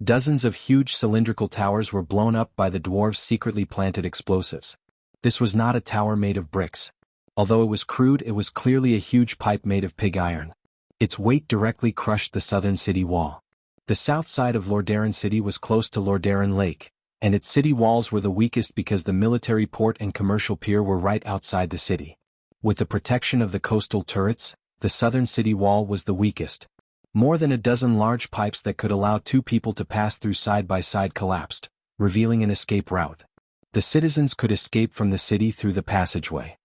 S1: Dozens of huge cylindrical towers were blown up by the dwarves' secretly planted explosives. This was not a tower made of bricks. Although it was crude, it was clearly a huge pipe made of pig iron. Its weight directly crushed the southern city wall. The south side of Lordaeron City was close to Lordaeron Lake, and its city walls were the weakest because the military port and commercial pier were right outside the city. With the protection of the coastal turrets, the southern city wall was the weakest. More than a dozen large pipes that could allow two people to pass through side by side collapsed, revealing an escape route. The citizens could escape from the city through the passageway.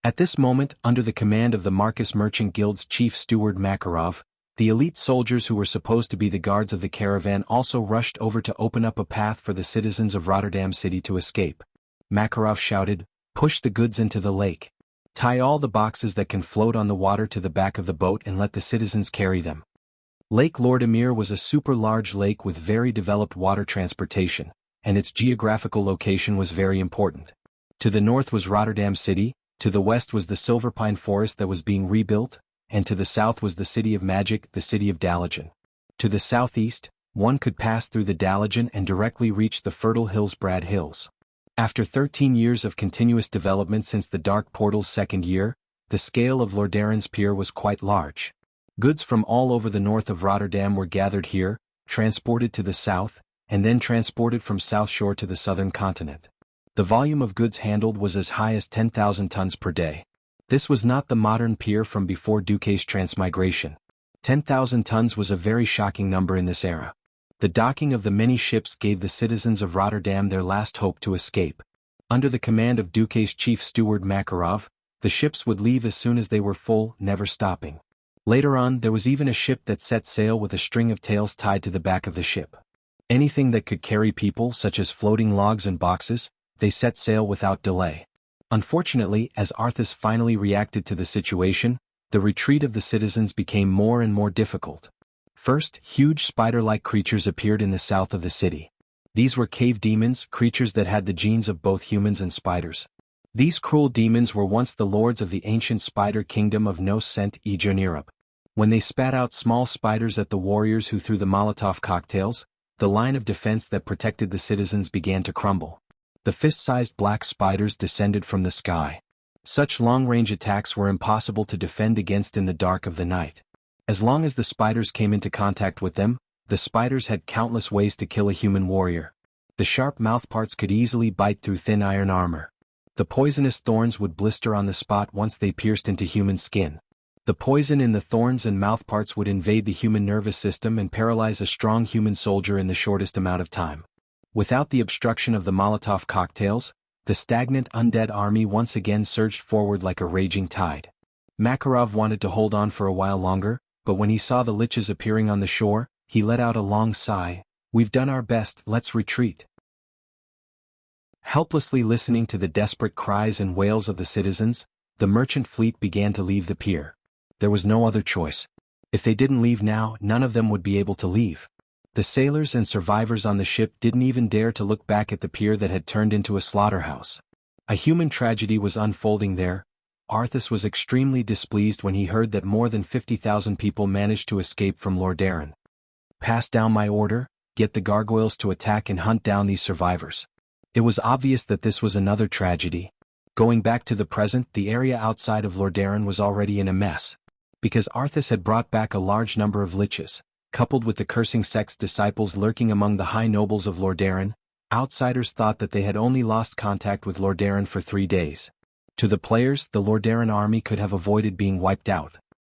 S1: At this moment, under the command of the Marcus Merchant Guild's chief steward Makarov, the elite soldiers who were supposed to be the guards of the caravan also rushed over to open up a path for the citizens of Rotterdam City to escape. Makarov shouted, "Push the goods into the lake. Tie all the boxes that can float on the water to the back of the boat and let the citizens carry them." Lake Lordamir was a super large lake with very developed water transportation, and its geographical location was very important. To the north was Rotterdam City, to the west was the Silverpine Forest that was being rebuilt, and to the south was the City of Magic, the City of Dalagen. To the southeast, one could pass through the Dalagen and directly reach the fertile Hillsbrad Hills. After 13 years of continuous development since the Dark Portal's second year, the scale of Lordaeron's pier was quite large. Goods from all over the north of Rotterdam were gathered here, transported to the south, and then transported from South Shore to the southern continent. The volume of goods handled was as high as 10,000 tons per day. This was not the modern pier from before Duque's transmigration. 10,000 tons was a very shocking number in this era. The docking of the many ships gave the citizens of Rotterdam their last hope to escape. Under the command of Duque's chief steward Makarov, the ships would leave as soon as they were full, never stopping. Later on, there was even a ship that set sail with a string of tails tied to the back of the ship. Anything that could carry people, such as floating logs and boxes, they set sail without delay. Unfortunately, as Arthas finally reacted to the situation, the retreat of the citizens became more and more difficult. First, huge spider-like creatures appeared in the south of the city. These were cave demons, creatures that had the genes of both humans and spiders. These cruel demons were once the lords of the ancient spider kingdom of Nos-Sent-Ejonirub. When they spat out small spiders at the warriors who threw the Molotov cocktails, the line of defense that protected the citizens began to crumble. The fist-sized black spiders descended from the sky. Such long-range attacks were impossible to defend against in the dark of the night. As long as the spiders came into contact with them, the spiders had countless ways to kill a human warrior. The sharp mouthparts could easily bite through thin iron armor. The poisonous thorns would blister on the spot once they pierced into human skin. The poison in the thorns and mouthparts would invade the human nervous system and paralyze a strong human soldier in the shortest amount of time. Without the obstruction of the Molotov cocktails, the stagnant undead army once again surged forward like a raging tide. Makarov wanted to hold on for a while longer, but when he saw the liches appearing on the shore, he let out a long sigh. "We've done our best, let's retreat." Helplessly listening to the desperate cries and wails of the citizens, the merchant fleet began to leave the pier. There was no other choice. If they didn't leave now, none of them would be able to leave. The sailors and survivors on the ship didn't even dare to look back at the pier that had turned into a slaughterhouse. A human tragedy was unfolding there. Arthas was extremely displeased when he heard that more than 50,000 people managed to escape from Lordaeron. "Pass down my order, get the gargoyles to attack and hunt down these survivors." It was obvious that this was another tragedy. Going back to the present, the area outside of Lordaeron was already in a mess. Because Arthas had brought back a large number of liches, coupled with the cursing sect's disciples lurking among the high nobles of Lordaeron, outsiders thought that they had only lost contact with Lordaeron for 3 days. To the players, the Lordaeron army could have avoided being wiped out.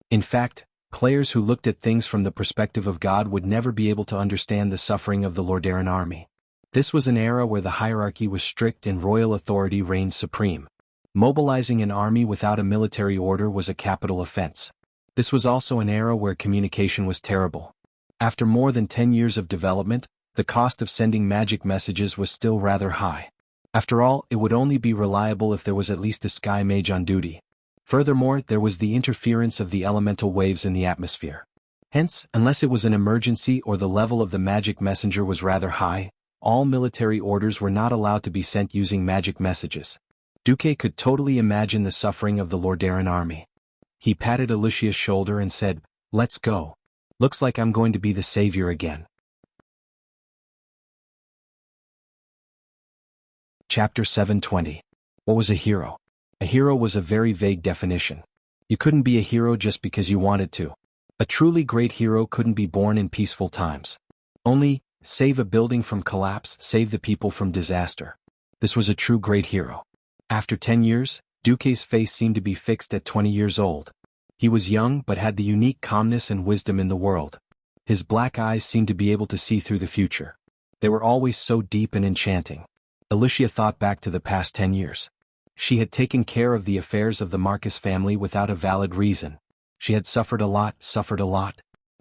S1: In fact, players who looked at things from the perspective of God would never be able to understand the suffering of the Lordaeron army. This was an era where the hierarchy was strict and royal authority reigned supreme. Mobilizing an army without a military order was a capital offense. This was also an era where communication was terrible. After more than 10 years of development, the cost of sending magic messages was still rather high. After all, it would only be reliable if there was at least a sky mage on duty. Furthermore, there was the interference of the elemental waves in the atmosphere. Hence, unless it was an emergency or the level of the magic messenger was rather high, all military orders were not allowed to be sent using magic messages. Duque could totally imagine the suffering of the Lordaeron army. He patted Alicia's shoulder and said, "Let's go. Looks like I'm going to be the savior again." Chapter 720. What was a hero? A hero was a very vague definition. You couldn't be a hero just because you wanted to. A truly great hero couldn't be born in peaceful times. Only, save a building from collapse, save the people from disaster. This was a true great hero. After 10 years, Duque's face seemed to be fixed at 20 years old. He was young but had the unique calmness and wisdom in the world. His black eyes seemed to be able to see through the future. They were always so deep and enchanting. Alicia thought back to the past 10 years. She had taken care of the affairs of the Marcus family without a valid reason. She had suffered a lot.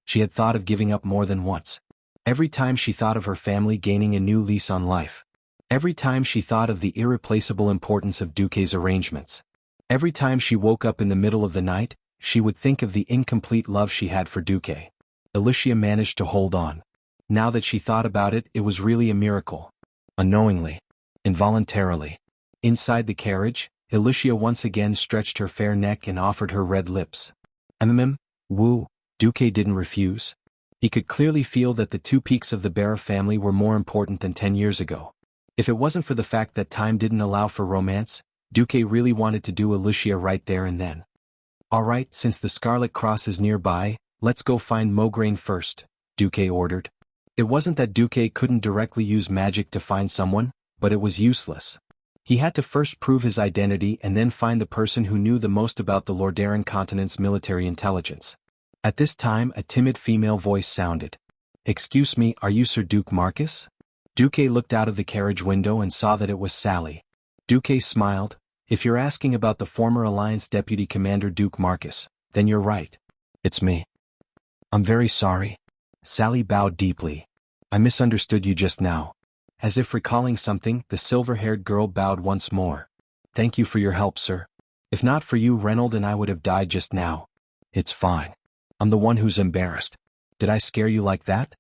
S1: She had thought of giving up more than once. Every time she thought of her family gaining a new lease on life. Every time she thought of the irreplaceable importance of Duque's arrangements. Every time she woke up in the middle of the night, she would think of the incomplete love she had for Duque. Alicia managed to hold on. Now that she thought about it, it was really a miracle. Unknowingly. Involuntarily. Inside the carriage, Alicia once again stretched her fair neck and offered her red lips. Woo, Duque didn't refuse. He could clearly feel that the 2 peaks of the Barra family were more important than 10 years ago. If it wasn't for the fact that time didn't allow for romance, Duque really wanted to do Alicia right there and then. "Alright, since the Scarlet Cross is nearby, let's go find Mograine first," Duque ordered. It wasn't that Duque couldn't directly use magic to find someone, but it was useless. He had to first prove his identity and then find the person who knew the most about the Lordaeron continent's military intelligence. At this time, a timid female voice sounded. "Excuse me, are you Sir Duke Marcus?" Duque looked out of the carriage window and saw that it was Sally. Duque smiled. "If you're asking about the former Alliance Deputy Commander Duke Marcus, then you're right. It's me." "I'm very sorry." Sally bowed deeply. "I misunderstood you just now." As if recalling something, the silver-haired girl bowed once more. "Thank you for your help, sir. If not for you, Reynold and I would have died just now." "It's fine. I'm the one who's embarrassed. Did I scare you like that?"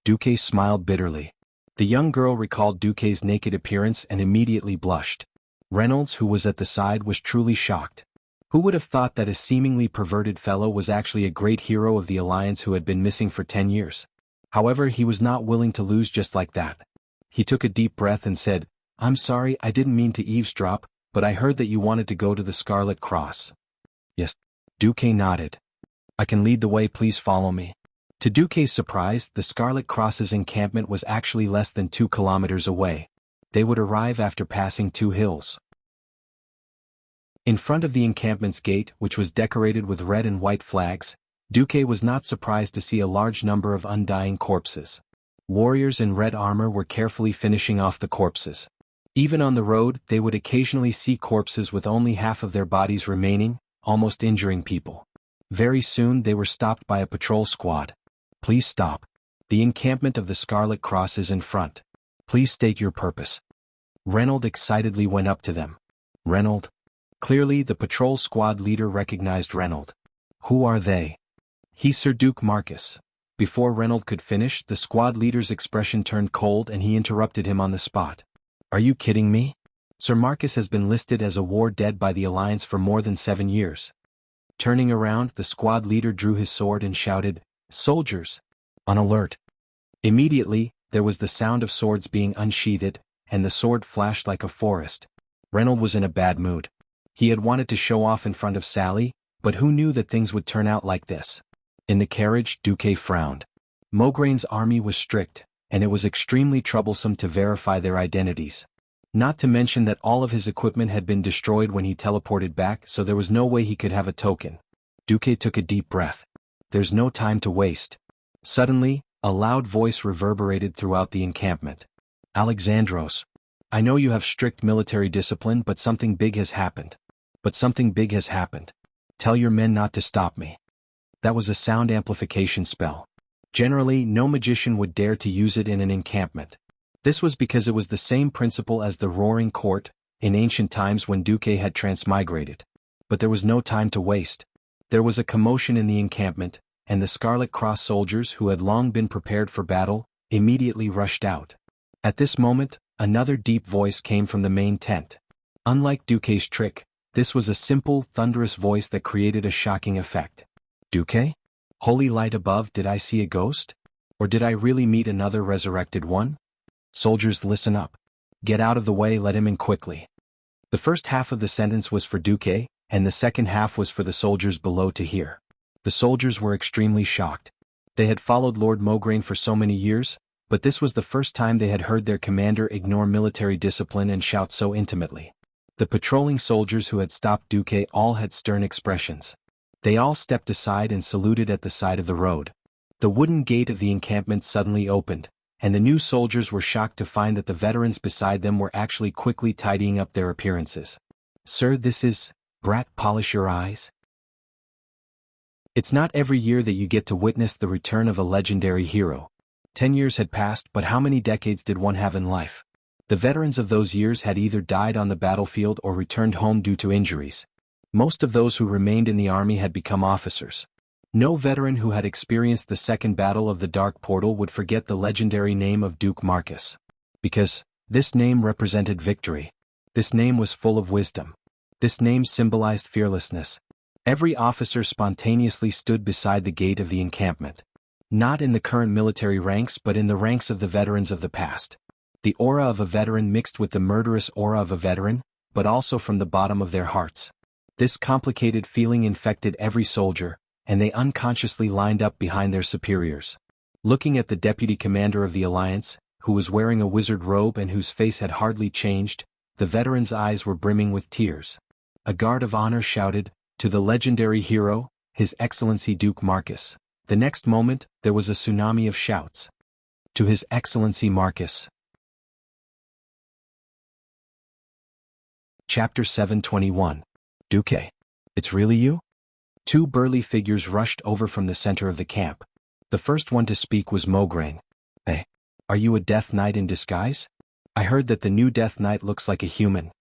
S1: Duque smiled bitterly. The young girl recalled Duque's naked appearance and immediately blushed. Reynolds, who was at the side, was truly shocked. Who would have thought that a seemingly perverted fellow was actually a great hero of the Alliance who had been missing for 10 years? However, he was not willing to lose just like that. He took a deep breath and said, "I'm sorry, I didn't mean to eavesdrop, but I heard that you wanted to go to the Scarlet Cross." "Yes." Duque nodded. "I can lead the way, please follow me." To Duque's surprise, the Scarlet Cross's encampment was actually less than 2 kilometers away. They would arrive after passing 2 hills. In front of the encampment's gate, which was decorated with red and white flags, Duque was not surprised to see a large number of undying corpses. Warriors in red armor were carefully finishing off the corpses. Even on the road, they would occasionally see corpses with only half of their bodies remaining, almost injuring people. Very soon they were stopped by a patrol squad. "Please stop. The encampment of the Scarlet Cross is in front. Please state your purpose." Reynold excitedly went up to them. "Reynold?" Clearly the patrol squad leader recognized Reynold. "Who are they?" "He's Sir Duke Marcus." Before Reynold could finish, the squad leader's expression turned cold and he interrupted him on the spot. "Are you kidding me? Sir Marcus has been listed as a war dead by the Alliance for more than 7 years. Turning around, the squad leader drew his sword and shouted, "Soldiers! On alert!" Immediately, there was the sound of swords being unsheathed, and the sword flashed like a forest. Reynold was in a bad mood. He had wanted to show off in front of Sally, but who knew that things would turn out like this? In the carriage, Duque frowned. Mograine's army was strict, and it was extremely troublesome to verify their identities. Not to mention that all of his equipment had been destroyed when he teleported back, so there was no way he could have a token. Duque took a deep breath. There's no time to waste. Suddenly, a loud voice reverberated throughout the encampment. "Alexandros, I know you have strict military discipline, but something big has happened. But something big has happened. Tell your men not to stop me." That was a sound amplification spell. Generally, no magician would dare to use it in an encampment. This was because it was the same principle as the Roaring Court, in ancient times when Duque had transmigrated. But there was no time to waste. There was a commotion in the encampment, and the Scarlet Cross soldiers who had long been prepared for battle, immediately rushed out. At this moment, another deep voice came from the main tent. Unlike Duque's trick, this was a simple, thunderous voice that created a shocking effect. "Duque? Holy light above, did I see a ghost? Or did I really meet another resurrected one? Soldiers, listen up. Get out of the way, let him in quickly." The first half of the sentence was for Duque, and the second half was for the soldiers below to hear. The soldiers were extremely shocked. They had followed Lord Mograine for so many years, but this was the first time they had heard their commander ignore military discipline and shout so intimately. The patrolling soldiers who had stopped Duque all had stern expressions. They all stepped aside and saluted at the side of the road. The wooden gate of the encampment suddenly opened, and the new soldiers were shocked to find that the veterans beside them were actually quickly tidying up their appearances. "Sir, this is... Brat, polish your eyes." It's not every year that you get to witness the return of a legendary hero. 10 years had passed, but how many decades did one have in life? The veterans of those years had either died on the battlefield or returned home due to injuries. Most of those who remained in the army had become officers. No veteran who had experienced the Second Battle of the Dark Portal would forget the legendary name of Duke Marcus. Because this name represented victory. This name was full of wisdom. This name symbolized fearlessness. Every officer spontaneously stood beside the gate of the encampment. Not in the current military ranks but in the ranks of the veterans of the past. The aura of a veteran mixed with the murderous aura of a veteran, but also from the bottom of their hearts. This complicated feeling infected every soldier, and they unconsciously lined up behind their superiors. Looking at the deputy commander of the Alliance, who was wearing a wizard robe and whose face had hardly changed, the veteran's eyes were brimming with tears. A guard of honor shouted, "To the legendary hero, His Excellency Duke Marcus, The next moment, there was a tsunami of shouts. To His Excellency Marcus. Chapter 721. Duque. It's really you? Two burly figures rushed over from the center of the camp. The first one to speak was Mograine. Hey, are you a Death Knight in disguise? I heard that the new Death Knight looks like a human.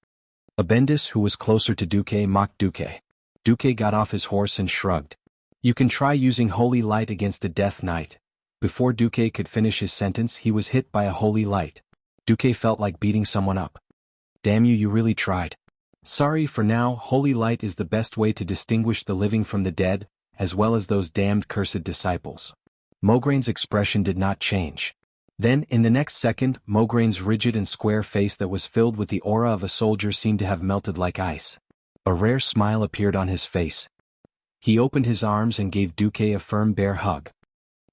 S1: Abendis, who was closer to Duque, mocked Duque. Duque got off his horse and shrugged. You can try using holy light against a Death Knight. Before Duque could finish his sentence, he was hit by a holy light. Duque felt like beating someone up. Damn you really tried. Sorry, for now, holy light is the best way to distinguish the living from the dead, as well as those damned cursed disciples. Mograine's expression did not change. Then, in the next second, Mograine's rigid and square face that was filled with the aura of a soldier seemed to have melted like ice. A rare smile appeared on his face. He opened his arms and gave Duque a firm bear hug.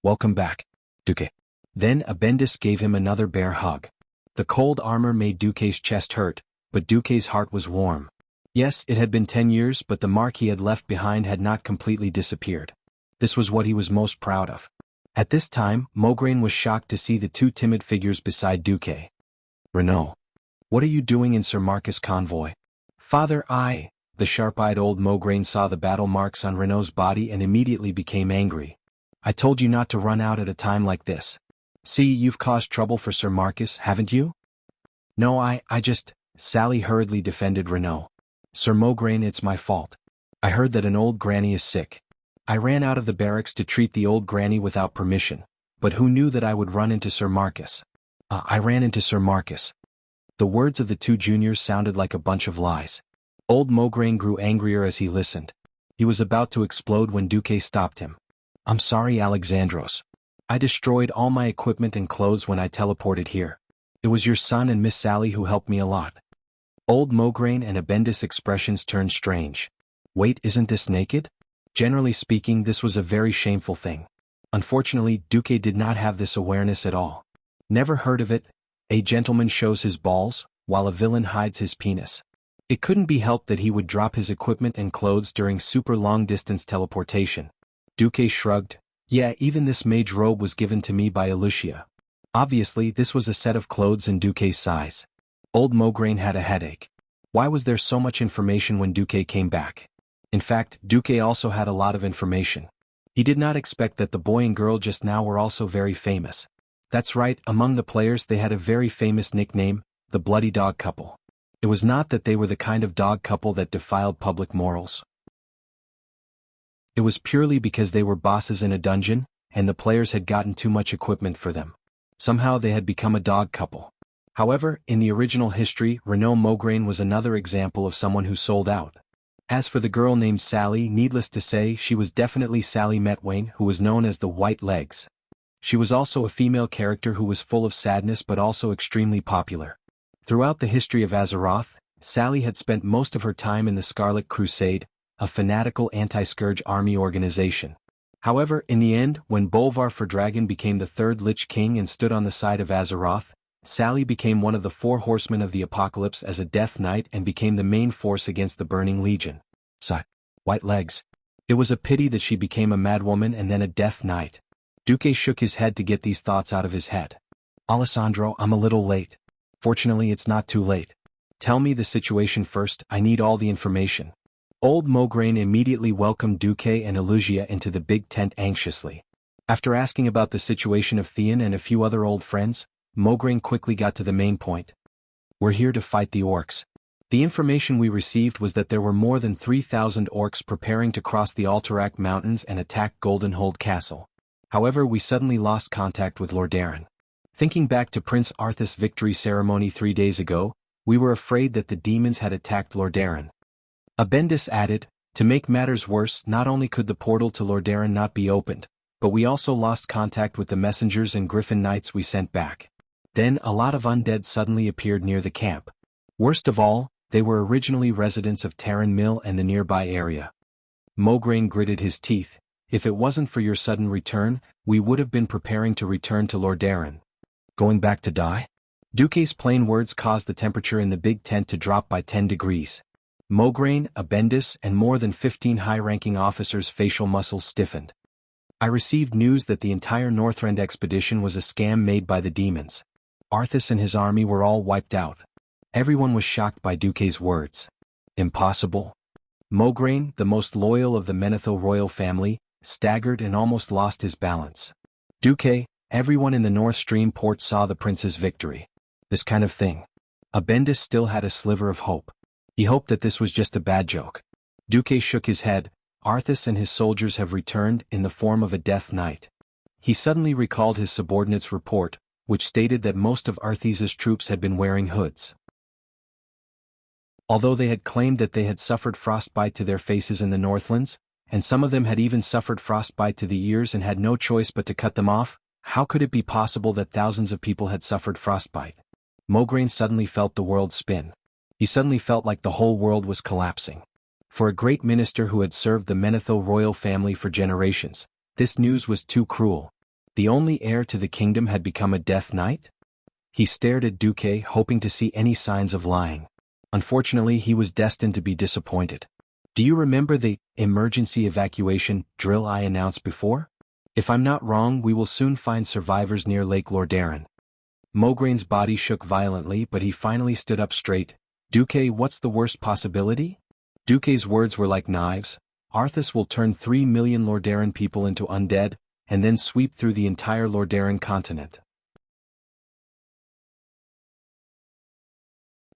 S1: Welcome back, Duque. Then Abendis gave him another bear hug. The cold armor made Duque's chest hurt, but Duque's heart was warm. Yes, it had been 10 years, but the mark he had left behind had not completely disappeared. This was what he was most proud of. At this time, Mograine was shocked to see the two timid figures beside Duque. Renaud. What are you doing in Sir Marcus' convoy? Father, The sharp-eyed old Mograine saw the battle marks on Renaud's body and immediately became angry. I told you not to run out at a time like this. See, you've caused trouble for Sir Marcus, haven't you? No, I just... Sally hurriedly defended Renaud. Sir Mograine, it's my fault. I heard that an old granny is sick. I ran out of the barracks to treat the old granny without permission, but who knew that I would run into Sir Marcus? I ran into Sir Marcus. The words of the two juniors sounded like a bunch of lies. Old Mograine grew angrier as he listened. He was about to explode when Duque stopped him. I'm sorry, Alexandros. I destroyed all my equipment and clothes when I teleported here. It was your son and Miss Sally who helped me a lot. Old Mograine and Abendis' expressions turned strange. Wait, isn't this naked? Generally speaking, this was a very shameful thing. Unfortunately, Duque did not have this awareness at all. Never heard of it. A gentleman shows his balls, while a villain hides his penis. It couldn't be helped that he would drop his equipment and clothes during super long-distance teleportation. Duque shrugged. Yeah, even this mage robe was given to me by Wuxia. Obviously, this was a set of clothes in Duque's size. Old Mograine had a headache. Why was there so much information when Duque came back? In fact, Duque also had a lot of information. He did not expect that the boy and girl just now were also very famous. That's right, among the players they had a very famous nickname, the Bloody Dog Couple. It was not that they were the kind of dog couple that defiled public morals. It was purely because they were bosses in a dungeon, and the players had gotten too much equipment for them. Somehow they had become a dog couple. However, in the original history, Renaud Mograine was another example of someone who sold out. As for the girl named Sally, needless to say, she was definitely Sally Metwain, who was known as the White Legs. She was also a female character who was full of sadness but also extremely popular. Throughout the history of Azeroth, Sally had spent most of her time in the Scarlet Crusade, a fanatical anti-Scourge army organization. However, in the end, when Bolvar Fordragon became the third Lich King and stood on the side of Azeroth, Sally became one of the 4 horsemen of the apocalypse as a Death Knight and became the main force against the Burning Legion. White Legs. It was a pity that she became a madwoman and then a Death Knight. Duque shook his head to get these thoughts out of his head. Alessandro, I'm a little late. Fortunately, it's not too late. Tell me the situation first, I need all the information. Old Mograine immediately welcomed Duque and Wuxia into the big tent anxiously. After asking about the situation of Theon and a few other old friends, Mograine quickly got to the main point. We're here to fight the orcs. The information we received was that there were more than 3,000 orcs preparing to cross the Alterac Mountains and attack Goldenhold Castle. However, we suddenly lost contact with Lordaeron. Thinking back to Prince Arthas' victory ceremony 3 days ago, we were afraid that the demons had attacked Lordaeron. Abendis added, to make matters worse, not only could the portal to Lordaeron not be opened, but we also lost contact with the messengers and Griffin Knights we sent back. Then a lot of undead suddenly appeared near the camp. Worst of all, they were originally residents of Terran Mill and the nearby area. Mograine gritted his teeth. If it wasn't for your sudden return, we would have been preparing to return to Lordaeron. Going back to die? Duque's plain words caused the temperature in the big tent to drop by 10 degrees. Mograine, Abendis, and more than 15 high-ranking officers' facial muscles stiffened. I received news that the entire Northrend expedition was a scam made by the demons. Arthas and his army were all wiped out. Everyone was shocked by Duque's words. Impossible. Mograine, the most loyal of the Menethil royal family, staggered and almost lost his balance. Duque, everyone in the North Stream port saw the prince's victory. This kind of thing. Abendis still had a sliver of hope. He hoped that this was just a bad joke. Duque shook his head. Arthas and his soldiers have returned in the form of a death knight. He suddenly recalled his subordinate's report, which stated that most of Arthas's troops had been wearing hoods. Although they had claimed that they had suffered frostbite to their faces in the Northlands, and some of them had even suffered frostbite to the ears and had no choice but to cut them off, how could it be possible that thousands of people had suffered frostbite? Mograine suddenly felt the world spin. He suddenly felt like the whole world was collapsing. For a great minister who had served the Menethil royal family for generations, this news was too cruel. The only heir to the kingdom had become a death knight? He stared at Duque, hoping to see any signs of lying. Unfortunately, he was destined to be disappointed. Do you remember the emergency evacuation drill I announced before? If I'm not wrong, we will soon find survivors near Lake Lordaeron. Mograine's body shook violently, but he finally stood up straight. Duque, what's the worst possibility? Duque's words were like knives. Arthas will turn 3 million Lordaeron people into undead, and then sweep through the entire Lordaeron continent.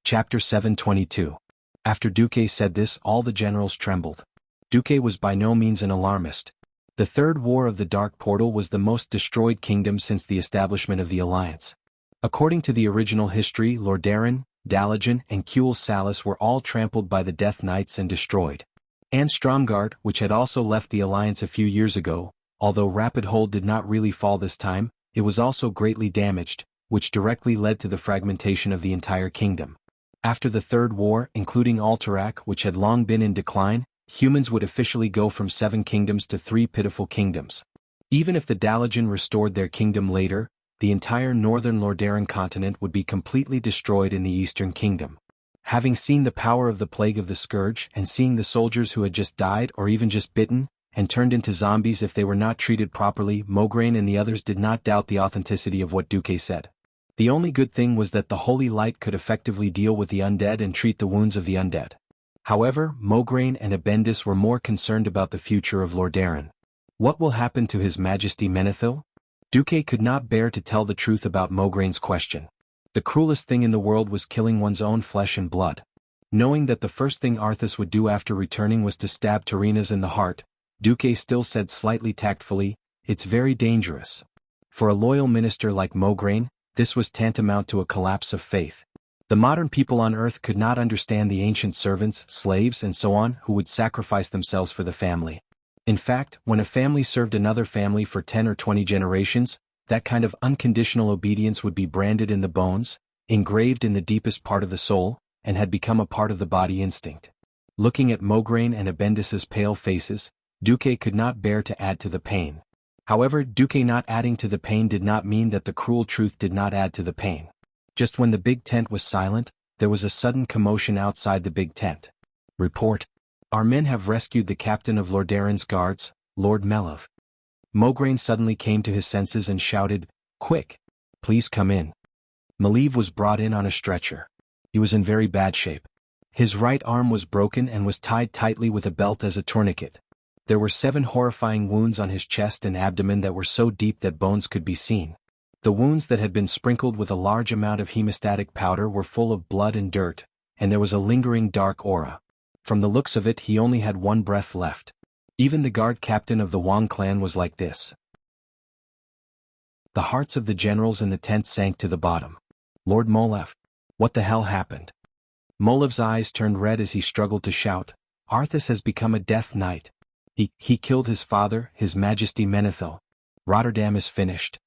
S1: Chapter 722. After Duque said this, all the generals trembled. Duque was by no means an alarmist. The Third War of the Dark Portal was the most destroyed kingdom since the establishment of the Alliance. According to the original history, Lordaeron, Dalagen, and Kuel Salis were all trampled by the Death Knights and destroyed. And Stromgard, which had also left the Alliance a few years ago, although Rapid Hold did not really fall this time, it was also greatly damaged, which directly led to the fragmentation of the entire kingdom. After the Third War, including Alterac, which had long been in decline, humans would officially go from 7 kingdoms to 3 pitiful kingdoms. Even if the Dalagen restored their kingdom later, the entire northern Lordaeron continent would be completely destroyed in the Eastern Kingdom. Having seen the power of the Plague of the Scourge and seeing the soldiers who had just died or even just bitten, and turned into zombies if they were not treated properly, Mograine and the others did not doubt the authenticity of what Duque said. The only good thing was that the Holy Light could effectively deal with the undead and treat the wounds of the undead. However, Mograine and Abendis were more concerned about the future of Lordaeron. What will happen to His Majesty Menethil? Duque could not bear to tell the truth about Mograine's question. The cruelest thing in the world was killing one's own flesh and blood. Knowing that the first thing Arthas would do after returning was to stab Tyrrhenas in the heart, Duque still said slightly tactfully, "It's very dangerous." For a loyal minister like Mograine, this was tantamount to a collapse of faith. The modern people on Earth could not understand the ancient servants, slaves, and so on who would sacrifice themselves for the family. In fact, when a family served another family for 10 or 20 generations, that kind of unconditional obedience would be branded in the bones, engraved in the deepest part of the soul, and had become a part of the body instinct. Looking at Mograine and Abendis's pale faces, Duque could not bear to add to the pain. However, Duque not adding to the pain did not mean that the cruel truth did not add to the pain. Just when the big tent was silent, there was a sudden commotion outside the big tent. Report. Our men have rescued the captain of Lordaeron's guards, Lord Meliv. Mograine suddenly came to his senses and shouted, "Quick! Please come in." Meliv was brought in on a stretcher. He was in very bad shape. His right arm was broken and was tied tightly with a belt as a tourniquet. There were 7 horrifying wounds on his chest and abdomen that were so deep that bones could be seen. The wounds that had been sprinkled with a large amount of hemostatic powder were full of blood and dirt, and there was a lingering dark aura. From the looks of it, he only had 1 breath left. Even the guard captain of the Wang clan was like this. The hearts of the generals in the tent sank to the bottom. Lord Molev. What the hell happened? Molev's eyes turned red as he struggled to shout. Arthas has become a death knight. He killed his father, His Majesty Menethil. Rotterdam is finished.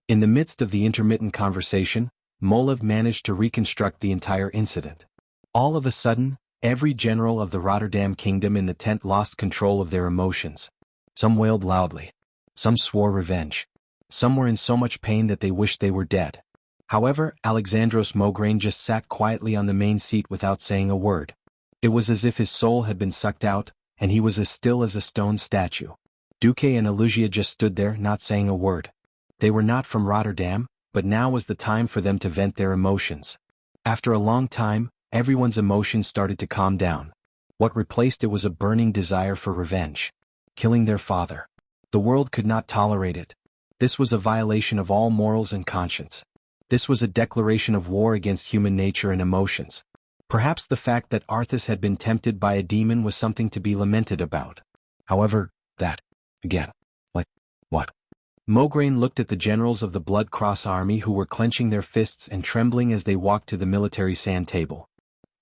S1: In the midst of the intermittent conversation, Molev managed to reconstruct the entire incident. All of a sudden, every general of the Rotterdam kingdom in the tent lost control of their emotions. Some wailed loudly. Some swore revenge. Some were in so much pain that they wished they were dead. However, Alexandros Mograine just sat quietly on the main seat without saying a word. It was as if his soul had been sucked out, and he was as still as a stone statue. Duque and Alugia just stood there, not saying a word. They were not from Rotterdam, but now was the time for them to vent their emotions. After a long time, everyone's emotions started to calm down. What replaced it was a burning desire for revenge. Killing their father. The world could not tolerate it. This was a violation of all morals and conscience. This was a declaration of war against human nature and emotions. Perhaps the fact that Arthas had been tempted by a demon was something to be lamented about. However, that, again, like, what? Mograine looked at the generals of the Blood Cross army who were clenching their fists and trembling as they walked to the military sand table.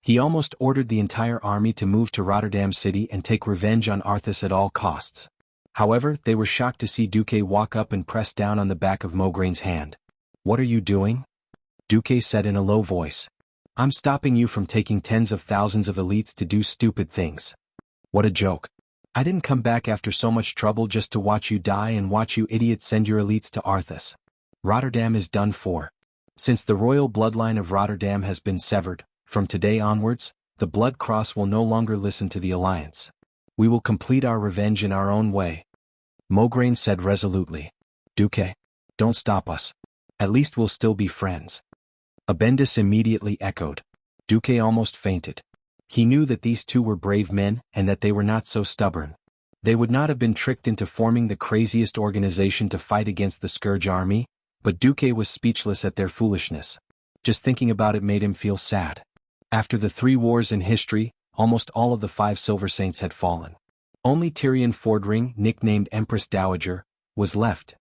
S1: He almost ordered the entire army to move to Rotterdam City and take revenge on Arthas at all costs. However, they were shocked to see Duque walk up and press down on the back of Mograine's hand. "What are you doing?" Duque said in a low voice. "I'm stopping you from taking tens of thousands of elites to do stupid things." "What a joke. I didn't come back after so much trouble just to watch you die and watch you idiots send your elites to Arthas. Rotterdam is done for. Since the royal bloodline of Rotterdam has been severed, from today onwards, the Blood Cross will no longer listen to the Alliance. We will complete our revenge in our own way." Mograine said resolutely. "Duque, don't stop us. At least we'll still be friends." Abendis immediately echoed. Duque almost fainted. He knew that these two were brave men and that they were not so stubborn. They would not have been tricked into forming the craziest organization to fight against the Scourge army, but Duque was speechless at their foolishness. Just thinking about it made him feel sad. After the 3 wars in history, almost all of the 5 Silver Saints had fallen. Only Tyrion Fordring, nicknamed Empress Dowager, was left.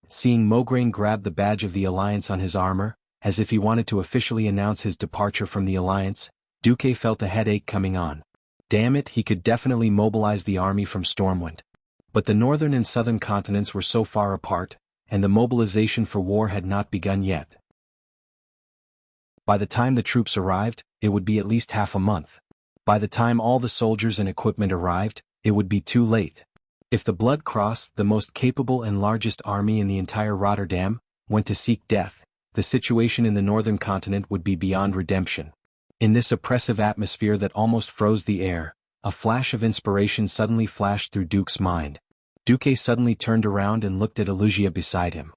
S1: Seeing Mograine grab the badge of the Alliance on his armor, as if he wanted to officially announce his departure from the Alliance, Duque felt a headache coming on. Damn it, he could definitely mobilize the army from Stormwind. But the northern and southern continents were so far apart, and the mobilization for war had not begun yet. By the time the troops arrived, it would be at least half a month. By the time all the soldiers and equipment arrived, it would be too late. If the Blood Cross, the most capable and largest army in the entire Rotterdam, went to seek death, the situation in the northern continent would be beyond redemption. In this oppressive atmosphere that almost froze the air, a flash of inspiration suddenly flashed through Duke's mind. Duque suddenly turned around and looked at Alugia beside him.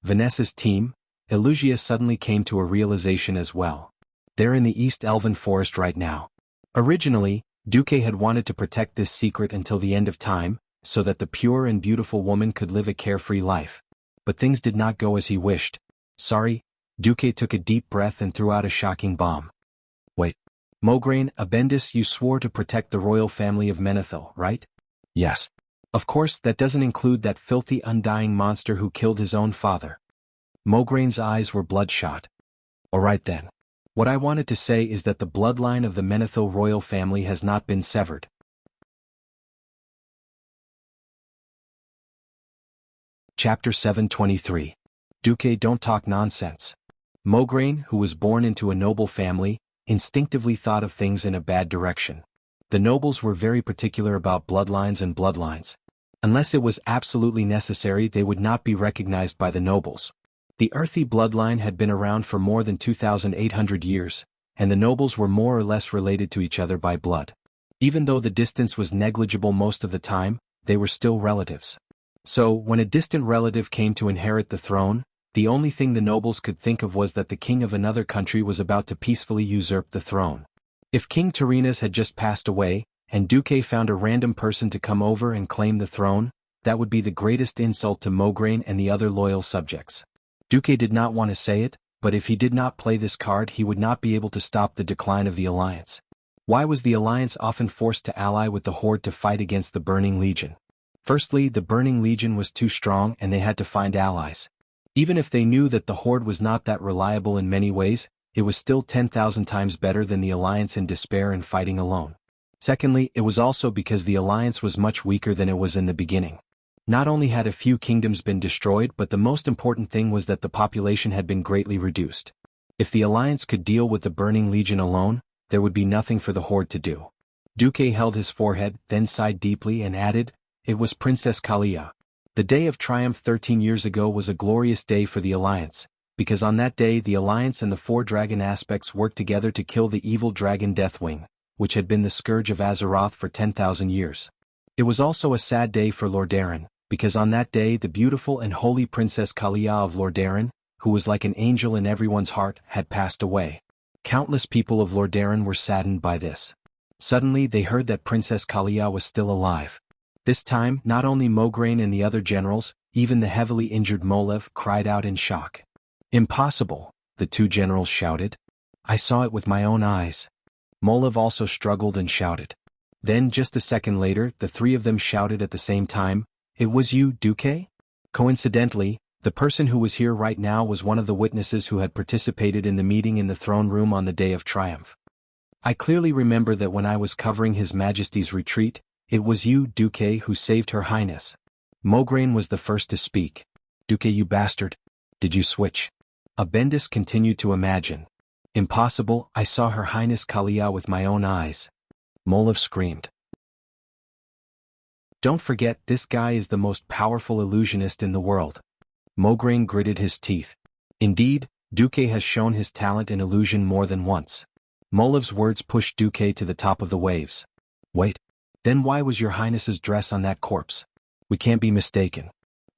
S1: Vanessa's team? Alugia suddenly came to a realization as well. They're in the East Elven Forest right now. Originally, Duque had wanted to protect this secret until the end of time, so that the pure and beautiful woman could live a carefree life. But things did not go as he wished. Sorry, Duque took a deep breath and threw out a shocking bomb. Wait. Mograine, Abendis, you swore to protect the royal family of Menethil, right? Yes. Of course, that doesn't include that filthy undying monster who killed his own father. Mograine's eyes were bloodshot. Alright then. What I wanted to say is that the bloodline of the Menethil royal family has not been severed. Chapter 723. Duque, don't talk nonsense. Mograine, who was born into a noble family, instinctively thought of things in a bad direction. The nobles were very particular about bloodlines and bloodlines. Unless it was absolutely necessary, they would not be recognized by the nobles. The earthy bloodline had been around for more than 2,800 years, and the nobles were more or less related to each other by blood. Even though the distance was negligible most of the time, they were still relatives. So, when a distant relative came to inherit the throne, the only thing the nobles could think of was that the king of another country was about to peacefully usurp the throne. If King Tyrinas had just passed away, and Duque found a random person to come over and claim the throne, that would be the greatest insult to Mograine and the other loyal subjects. Duque did not want to say it, but if he did not play this card, he would not be able to stop the decline of the Alliance. Why was the Alliance often forced to ally with the Horde to fight against the Burning Legion? Firstly, the Burning Legion was too strong and they had to find allies. Even if they knew that the Horde was not that reliable in many ways, it was still 10,000 times better than the Alliance in despair and fighting alone. Secondly, it was also because the Alliance was much weaker than it was in the beginning. Not only had a few kingdoms been destroyed, but the most important thing was that the population had been greatly reduced. If the Alliance could deal with the Burning Legion alone, there would be nothing for the Horde to do. Duque held his forehead, then sighed deeply and added, "It was Princess Kalia. The day of triumph 13 years ago was a glorious day for the Alliance, because on that day the Alliance and the 4 dragon aspects worked together to kill the evil dragon Deathwing, which had been the scourge of Azeroth for 10,000 years. It was also a sad day for Lordaeron, because on that day the beautiful and holy Princess Kalia of Lordaeron, who was like an angel in everyone's heart, had passed away. Countless people of Lordaeron were saddened by this. Suddenly they heard that Princess Kalia was still alive. This time, not only Mograine and the other generals, even the heavily injured Molev cried out in shock. "Impossible," the two generals shouted. "I saw it with my own eyes." Molev also struggled and shouted. Then just a second later the three of them shouted at the same time, "It was you, Duque?" Coincidentally, the person who was here right now was one of the witnesses who had participated in the meeting in the throne room on the day of triumph. "I clearly remember that when I was covering His Majesty's retreat, it was you, Duque, who saved Her Highness." Mograine was the first to speak. "Duque, you bastard. Did you switch?" Abendis continued to imagine. "Impossible, I saw Her Highness Kalia with my own eyes." Molev screamed. "Don't forget, this guy is the most powerful illusionist in the world." Mograine gritted his teeth. Indeed, Duque has shown his talent in illusion more than once. Molev's words pushed Duque to the top of the waves. "Wait. Then why was Your Highness's dress on that corpse? We can't be mistaken."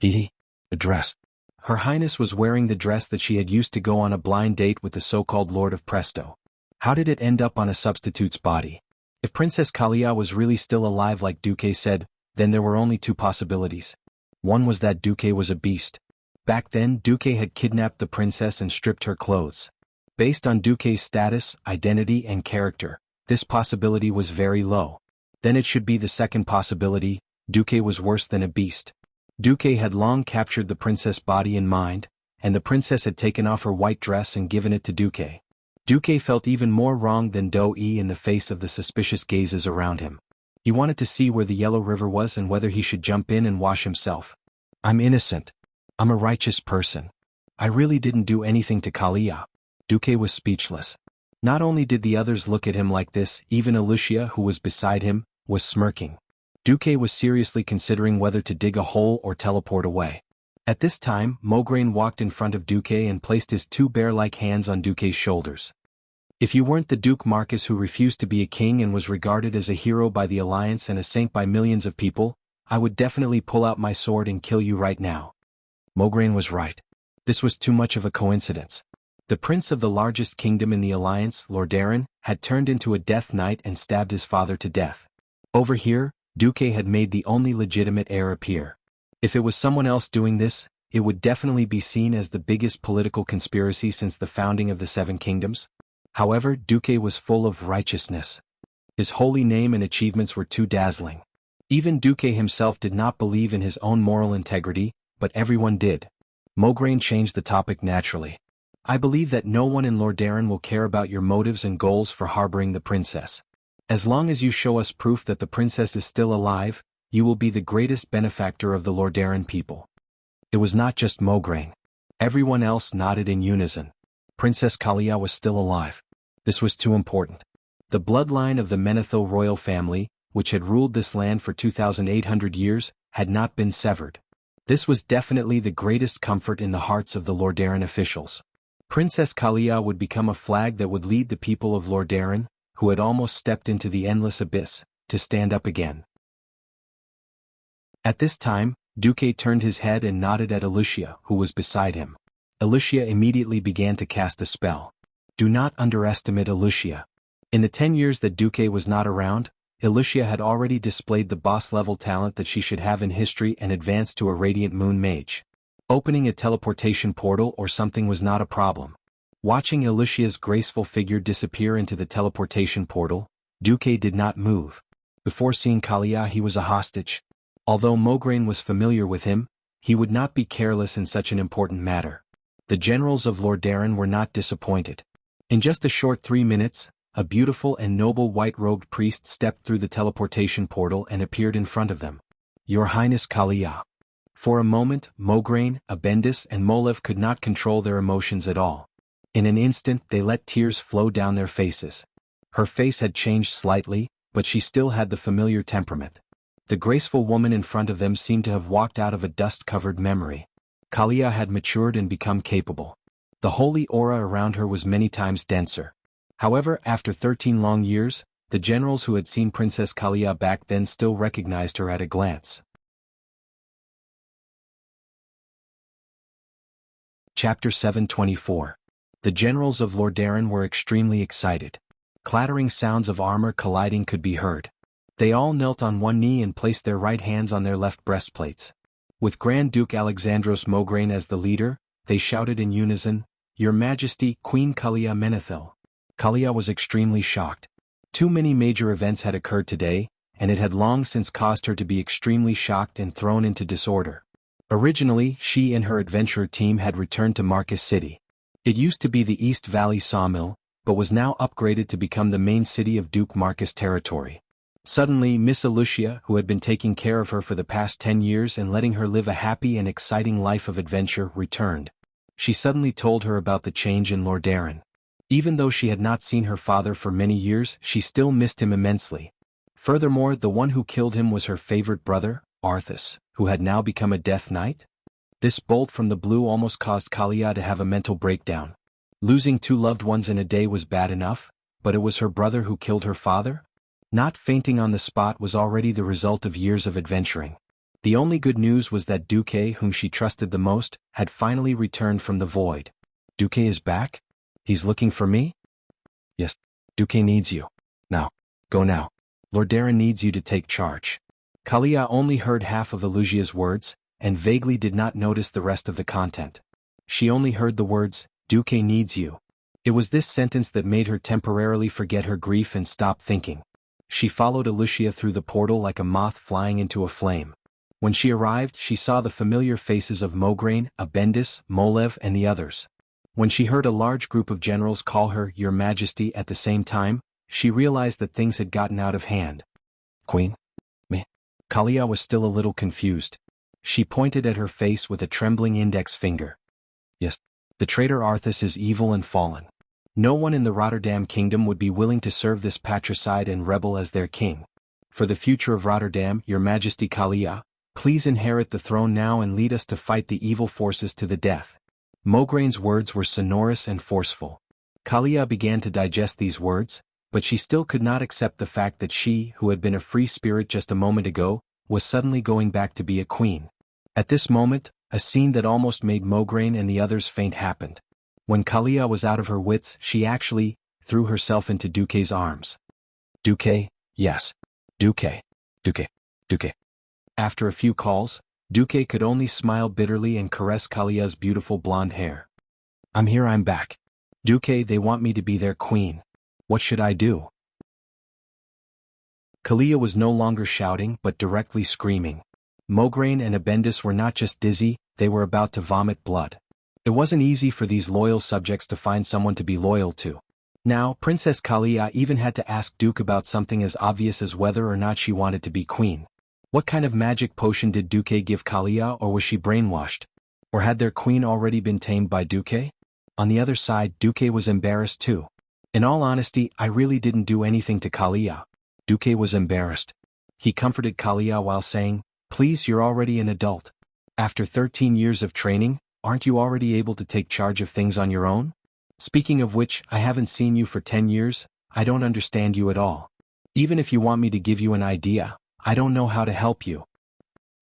S1: "A dress." Her Highness was wearing the dress that she had used to go on a blind date with the so-called Lord of Presto. How did it end up on a substitute's body? If Princess Kalia was really still alive like Duque said, then there were only two possibilities. One was that Duque was a beast. Back then Duque had kidnapped the princess and stripped her clothes. Based on Duque's status, identity and character, this possibility was very low. Then it should be the second possibility, Duque was worse than a beast. Duque had long captured the princess' body and mind, and the princess had taken off her white dress and given it to Duque. Duque felt even more wrong than Do-E in the face of the suspicious gazes around him. He wanted to see where the Yellow River was and whether he should jump in and wash himself. "I'm innocent. I'm a righteous person. I really didn't do anything to Kalia." Duque was speechless. Not only did the others look at him like this, even Alicia, who was beside him, was smirking. Duque was seriously considering whether to dig a hole or teleport away. At this time, Mograine walked in front of Duque and placed his two bear-like hands on Duque's shoulders. "If you weren't the Duke Marcus who refused to be a king and was regarded as a hero by the Alliance and a saint by millions of people, I would definitely pull out my sword and kill you right now." Mograine was right. This was too much of a coincidence. The prince of the largest kingdom in the Alliance, Lordaeron, had turned into a death knight and stabbed his father to death. Over here, Duque had made the only legitimate heir appear. If it was someone else doing this, it would definitely be seen as the biggest political conspiracy since the founding of the Seven Kingdoms. However, Duque was full of righteousness. His holy name and achievements were too dazzling. Even Duque himself did not believe in his own moral integrity, but everyone did. Mograine changed the topic naturally. "I believe that no one in Lordaeron will care about your motives and goals for harboring the princess. As long as you show us proof that the princess is still alive, you will be the greatest benefactor of the Lordaeron people." It was not just Mograine. Everyone else nodded in unison. Princess Kalia was still alive. This was too important. The bloodline of the Menethil royal family, which had ruled this land for 2,800 years, had not been severed. This was definitely the greatest comfort in the hearts of the Lordaeron officials. Princess Kalia would become a flag that would lead the people of Lordaeron, who had almost stepped into the endless abyss, to stand up again. At this time, Duque turned his head and nodded at Alicia, who was beside him. Alicia immediately began to cast a spell. Do not underestimate Alicia. In the 10 years that Duque was not around, Alicia had already displayed the boss-level talent that she should have in history and advanced to a Radiant Moon Mage. Opening a teleportation portal or something was not a problem. Watching Alicia's graceful figure disappear into the teleportation portal, Duque did not move. Before seeing Kalia he was a hostage. Although Mograine was familiar with him, he would not be careless in such an important matter. The generals of Lordaeron were not disappointed. In just a short 3 minutes, a beautiful and noble white-robed priest stepped through the teleportation portal and appeared in front of them. "Your Highness Kalia." For a moment, Mograine, Abendis and Molev could not control their emotions at all. In an instant they let tears flow down their faces. Her face had changed slightly, but she still had the familiar temperament. The graceful woman in front of them seemed to have walked out of a dust-covered memory. Kalia had matured and become capable. The holy aura around her was many times denser. However, after 13 long years, the generals who had seen Princess Kalia back then still recognized her at a glance. Chapter 724. The generals of Lordaeron were extremely excited. Clattering sounds of armor colliding could be heard. They all knelt on one knee and placed their right hands on their left breastplates. With Grand Duke Alexandros Mograine as the leader, they shouted in unison, "Your Majesty, Queen Kalia Menethil." Kalia was extremely shocked. Too many major events had occurred today, and it had long since caused her to be extremely shocked and thrown into disorder. Originally, she and her adventurer team had returned to Marcus City. It used to be the East Valley Sawmill, but was now upgraded to become the main city of Duke Marcus territory. Suddenly, Miss Wuxia, who had been taking care of her for the past 10 years and letting her live a happy and exciting life of adventure, returned. She suddenly told her about the change in Lordaeron. Even though she had not seen her father for many years, she still missed him immensely. Furthermore, the one who killed him was her favorite brother, Arthas, who had now become a Death Knight? This bolt from the blue almost caused Kalia to have a mental breakdown. Losing 2 loved ones in a day was bad enough, but it was her brother who killed her father? Not fainting on the spot was already the result of years of adventuring. The only good news was that Duque, whom she trusted the most, had finally returned from the void. Duque is back? He's looking for me? Yes. Duque needs you. Now. Go now. Lordaeron needs you to take charge. Kalia only heard half of Elusia's words, and vaguely did not notice the rest of the content. She only heard the words, "Duque needs you." It was this sentence that made her temporarily forget her grief and stop thinking. She followed Elusia through the portal like a moth flying into a flame. When she arrived, she saw the familiar faces of Mograine, Abendis, Molev, and the others. When she heard a large group of generals call her Your Majesty at the same time, she realized that things had gotten out of hand. Queen? Me? Kalia was still a little confused. She pointed at her face with a trembling index finger. Yes. The traitor Arthas is evil and fallen. No one in the Rotterdam kingdom would be willing to serve this patricide and rebel as their king. For the future of Rotterdam, Your Majesty Kalia, please inherit the throne now and lead us to fight the evil forces to the death. Mograine's words were sonorous and forceful. Kalia began to digest these words, but she still could not accept the fact that she, who had been a free spirit just a moment ago, was suddenly going back to be a queen. At this moment, a scene that almost made Mograine and the others faint happened. When Kalia was out of her wits, she actually threw herself into Duque's arms. Duque, yes. Duque. Duque. Duque. After a few calls, Duque could only smile bitterly and caress Kalia's beautiful blonde hair. I'm here, I'm back. Duque, they want me to be their queen. What should I do? Kalia was no longer shouting but directly screaming. Mograine and Abendis were not just dizzy, they were about to vomit blood. It wasn't easy for these loyal subjects to find someone to be loyal to. Now, Princess Kalia even had to ask Duke about something as obvious as whether or not she wanted to be queen. What kind of magic potion did Duque give Kalia, or was she brainwashed? Or had their queen already been tamed by Duque? On the other side, Duque was embarrassed too. In all honesty, I really didn't do anything to Kalia. Duque was embarrassed. He comforted Kalia while saying, please, you're already an adult. After 13 years of training, aren't you already able to take charge of things on your own? Speaking of which, I haven't seen you for 10 years, I don't understand you at all. Even if you want me to give you an idea, I don't know how to help you.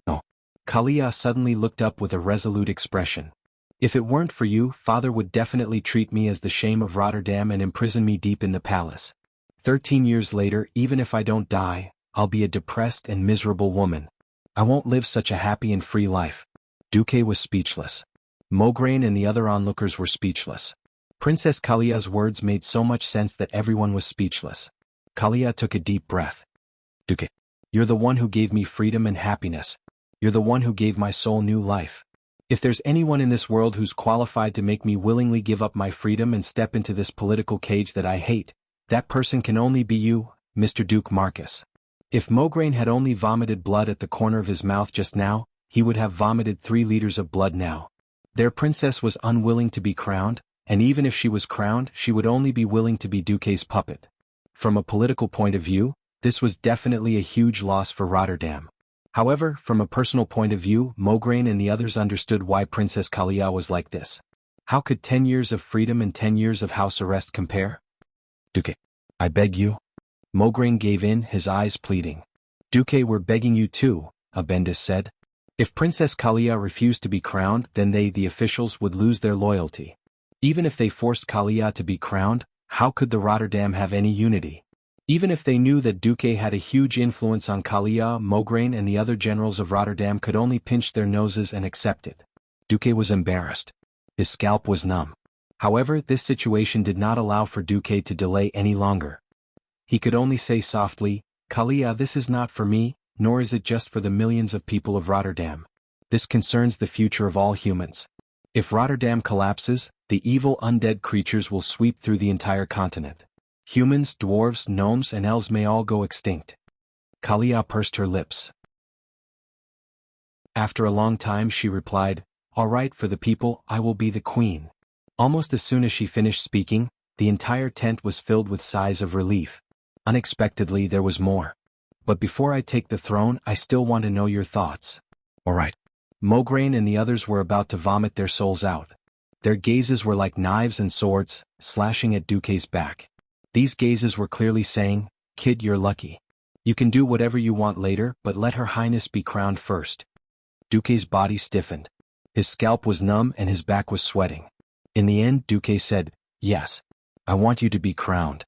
S1: No. Kalia suddenly looked up with a resolute expression. If it weren't for you, father would definitely treat me as the shame of Rotterdam and imprison me deep in the palace. 13 years later, even if I don't die, I'll be a depressed and miserable woman. I won't live such a happy and free life. Duque was speechless. Mograine and the other onlookers were speechless. Princess Kalia's words made so much sense that everyone was speechless. Kalia took a deep breath. Duque, you're the one who gave me freedom and happiness. You're the one who gave my soul new life. If there's anyone in this world who's qualified to make me willingly give up my freedom and step into this political cage that I hate, that person can only be you, Mr. Duke Marcus. If Mograine had only vomited blood at the corner of his mouth just now, he would have vomited 3 liters of blood now. Their princess was unwilling to be crowned, and even if she was crowned, she would only be willing to be Duque's puppet. From a political point of view, this was definitely a huge loss for Rotterdam. However, from a personal point of view, Mograine and the others understood why Princess Kalia was like this. How could 10 years of freedom and 10 years of house arrest compare? Duque, I beg you. Mograine gave in, his eyes pleading. Duque, we're begging you too, Abendis said. If Princess Kalia refused to be crowned, then they, the officials, would lose their loyalty. Even if they forced Kalia to be crowned, how could the Rotterdam have any unity? Even if they knew that Duque had a huge influence on Kalia, Mograine and the other generals of Rotterdam could only pinch their noses and accept it. Duque was embarrassed. His scalp was numb. However, this situation did not allow for Duque to delay any longer. He could only say softly, "Kalia, this is not for me, nor is it just for the millions of people of Rotterdam. This concerns the future of all humans. If Rotterdam collapses, the evil undead creatures will sweep through the entire continent. Humans, dwarves, gnomes and elves may all go extinct." Kalia pursed her lips. After a long time she replied, "All right, for the people, I will be the queen." Almost as soon as she finished speaking, the entire tent was filled with sighs of relief. Unexpectedly there was more. "But before I take the throne, I still want to know your thoughts." "All right." Mograine and the others were about to vomit their souls out. Their gazes were like knives and swords, slashing at Duque's back. These gazes were clearly saying, "Kid, you're lucky. You can do whatever you want later, but let Her Highness be crowned first." Duque's body stiffened. His scalp was numb and his back was sweating. In the end, Duque said, "Yes. I want you to be crowned."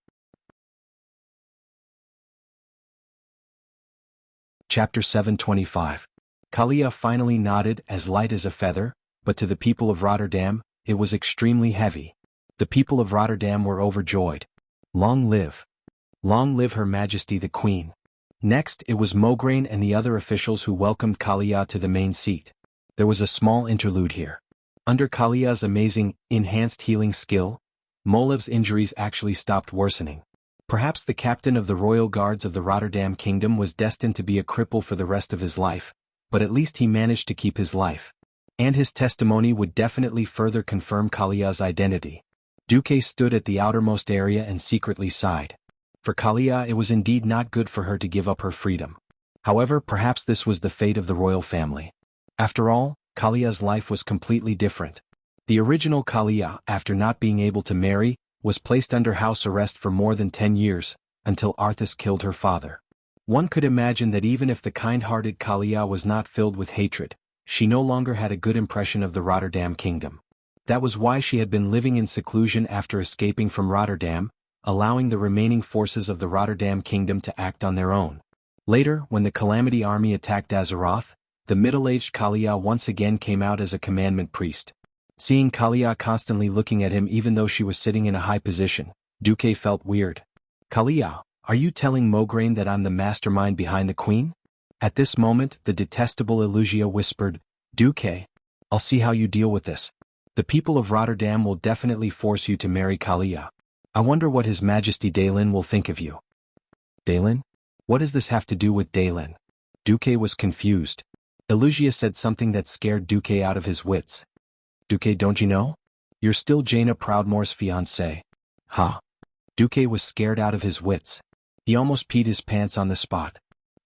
S1: Chapter 725. Kalia finally nodded, as light as a feather, but to the people of Rotterdam, it was extremely heavy. The people of Rotterdam were overjoyed. Long live Her Majesty the Queen. Next, it was Mograine and the other officials who welcomed Kalia to the main seat. There was a small interlude here. Under Kalia's amazing, enhanced healing skill, Molev's injuries actually stopped worsening. Perhaps the captain of the royal guards of the Rotterdam kingdom was destined to be a cripple for the rest of his life, but at least he managed to keep his life. And his testimony would definitely further confirm Kalia's identity. Duque stood at the outermost area and secretly sighed. For Kalia, it was indeed not good for her to give up her freedom. However, perhaps this was the fate of the royal family. After all, Kalia's life was completely different. The original Kalia, after not being able to marry, was placed under house arrest for more than 10 years, until Arthas killed her father. One could imagine that even if the kind-hearted Kalia was not filled with hatred, she no longer had a good impression of the Rotterdam kingdom. That was why she had been living in seclusion after escaping from Rotterdam, allowing the remaining forces of the Rotterdam kingdom to act on their own. Later, when the Calamity army attacked Azeroth, the middle-aged Kalia once again came out as a commandment priest. Seeing Kalia constantly looking at him even though she was sitting in a high position, Duque felt weird. "Kalia, are you telling Mograine that I'm the mastermind behind the queen?" At this moment, the detestable Elugia whispered, "Duque, I'll see how you deal with this. The people of Rotterdam will definitely force you to marry Kalia. I wonder what His Majesty Dalen will think of you." "Dalen? What does this have to do with Dalen?" Duque was confused. Elugia said something that scared Duque out of his wits. "Duque, don't you know? You're still Jaina Proudmoore's fiancé." "Huh?" Duque was scared out of his wits. He almost peed his pants on the spot.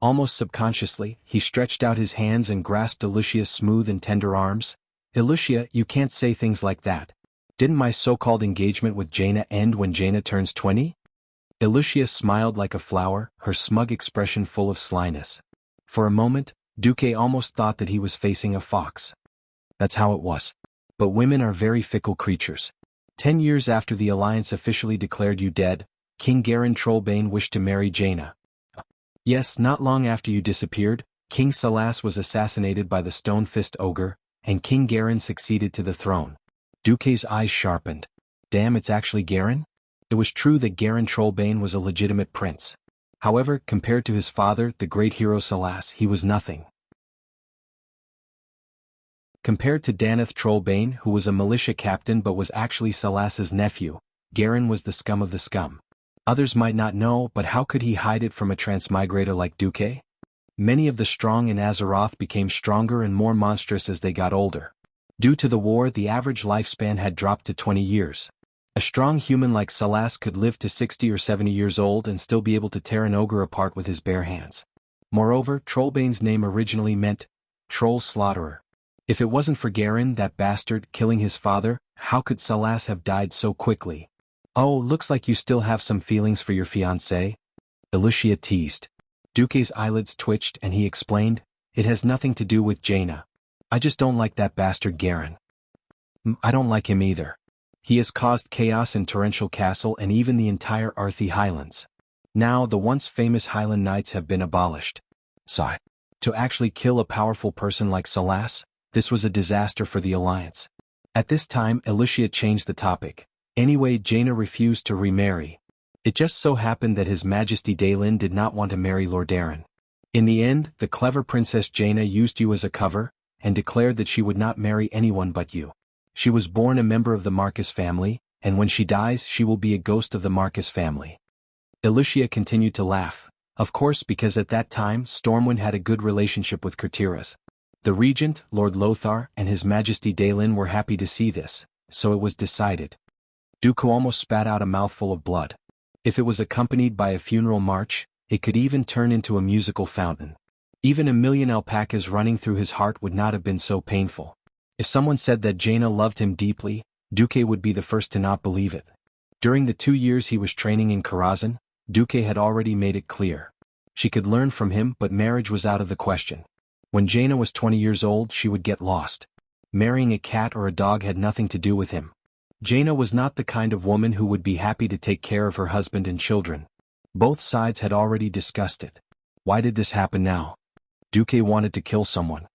S1: Almost subconsciously, he stretched out his hands and grasped Elucia's smooth and tender arms. "Elucia, you can't say things like that. Didn't my so-called engagement with Jaina end when Jaina turns 20? Elucia smiled like a flower, her smug expression full of slyness. For a moment, Duque almost thought that he was facing a fox. That's how it was. But women are very fickle creatures. 10 years after the Alliance officially declared you dead, King Garen Trollbane wished to marry Jaina. Yes, not long after you disappeared, King Salas was assassinated by the Stone-Fist Ogre, and King Garen succeeded to the throne. Duque's eyes sharpened. Damn, it's actually Garen? It was true that Garen Trollbane was a legitimate prince. However, compared to his father, the great hero Salas, he was nothing. Compared to Danath Trollbane, who was a militia captain but was actually Salas's nephew, Garen was the scum of the scum. Others might not know, but how could he hide it from a transmigrator like Duque? Many of the strong in Azeroth became stronger and more monstrous as they got older. Due to the war, the average lifespan had dropped to 20 years. A strong human like Salas could live to 60 or 70 years old and still be able to tear an ogre apart with his bare hands. Moreover, Trollbane's name originally meant Troll Slaughterer. If it wasn't for Garen, that bastard, killing his father, how could Salas have died so quickly? Oh, looks like you still have some feelings for your fiancé? Elucia teased. Duque's eyelids twitched and he explained, It has nothing to do with Jaina. I just don't like that bastard Garen. I don't like him either. He has caused chaos in Torrential Castle and even the entire Arthi Highlands. Now the once famous Highland Knights have been abolished. Sigh. To actually kill a powerful person like Salas, this was a disaster for the Alliance. At this time Alicia changed the topic. Anyway, Jaina refused to remarry. It just so happened that His Majesty Daelin did not want to marry Lord Aaron. In the end, the clever Princess Jaina used you as a cover, and declared that she would not marry anyone but you. She was born a member of the Marcus family, and when she dies she will be a ghost of the Marcus family. Alicia continued to laugh, of course because at that time Stormwind had a good relationship with Kurtiras. The regent, Lord Lothar, and His Majesty Daelin were happy to see this, so it was decided. Dooku almost spat out a mouthful of blood. If it was accompanied by a funeral march, it could even turn into a musical fountain. Even a million alpacas running through his heart would not have been so painful. If someone said that Jaina loved him deeply, Duque would be the first to not believe it. During the 2 years he was training in Karazhan, Duque had already made it clear. She could learn from him, but marriage was out of the question. When Jaina was 20 years old she would get lost. Marrying a cat or a dog had nothing to do with him. Jaina was not the kind of woman who would be happy to take care of her husband and children. Both sides had already discussed it. Why did this happen now? Duque wanted to kill someone.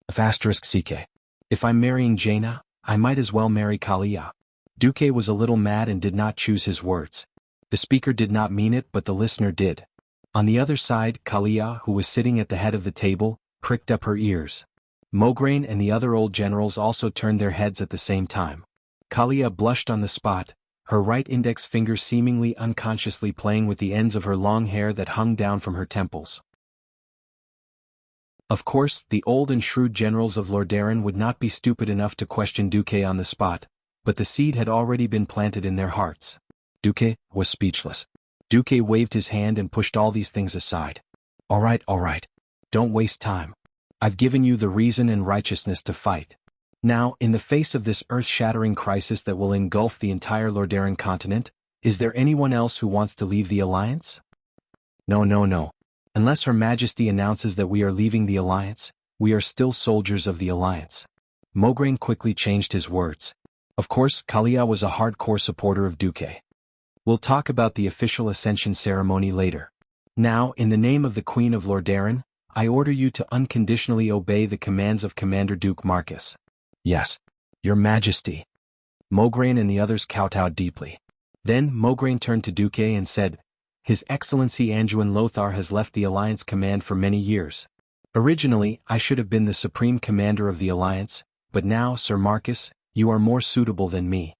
S1: If I'm marrying Jaina, I might as well marry Kalia. Duque was a little mad and did not choose his words. The speaker did not mean it, but the listener did. On the other side, Kalia, who was sitting at the head of the table, pricked up her ears. Mograine and the other old generals also turned their heads at the same time. Kalia blushed on the spot, her right index finger seemingly unconsciously playing with the ends of her long hair that hung down from her temples. Of course, the old and shrewd generals of Lordaeron would not be stupid enough to question Duque on the spot, but the seed had already been planted in their hearts. Duque was speechless. Duque waved his hand and pushed all these things aside. All right. Don't waste time. I've given you the reason and righteousness to fight. Now, in the face of this earth-shattering crisis that will engulf the entire Lordaeron continent, is there anyone else who wants to leave the Alliance? No. Unless Her Majesty announces that we are leaving the Alliance, we are still soldiers of the Alliance. Mograine quickly changed his words. Of course, Kalia was a hardcore supporter of Duque. We'll talk about the official ascension ceremony later. Now, in the name of the Queen of Lordaeron, I order you to unconditionally obey the commands of Commander Duke Marcus. Yes, Your Majesty. Mograine and the others kowtowed deeply. Then Mograine turned to Duque and said, His Excellency Anduin Lothar has left the Alliance command for many years. Originally, I should have been the supreme commander of the Alliance, but now, Sir Marcus, you are more suitable than me.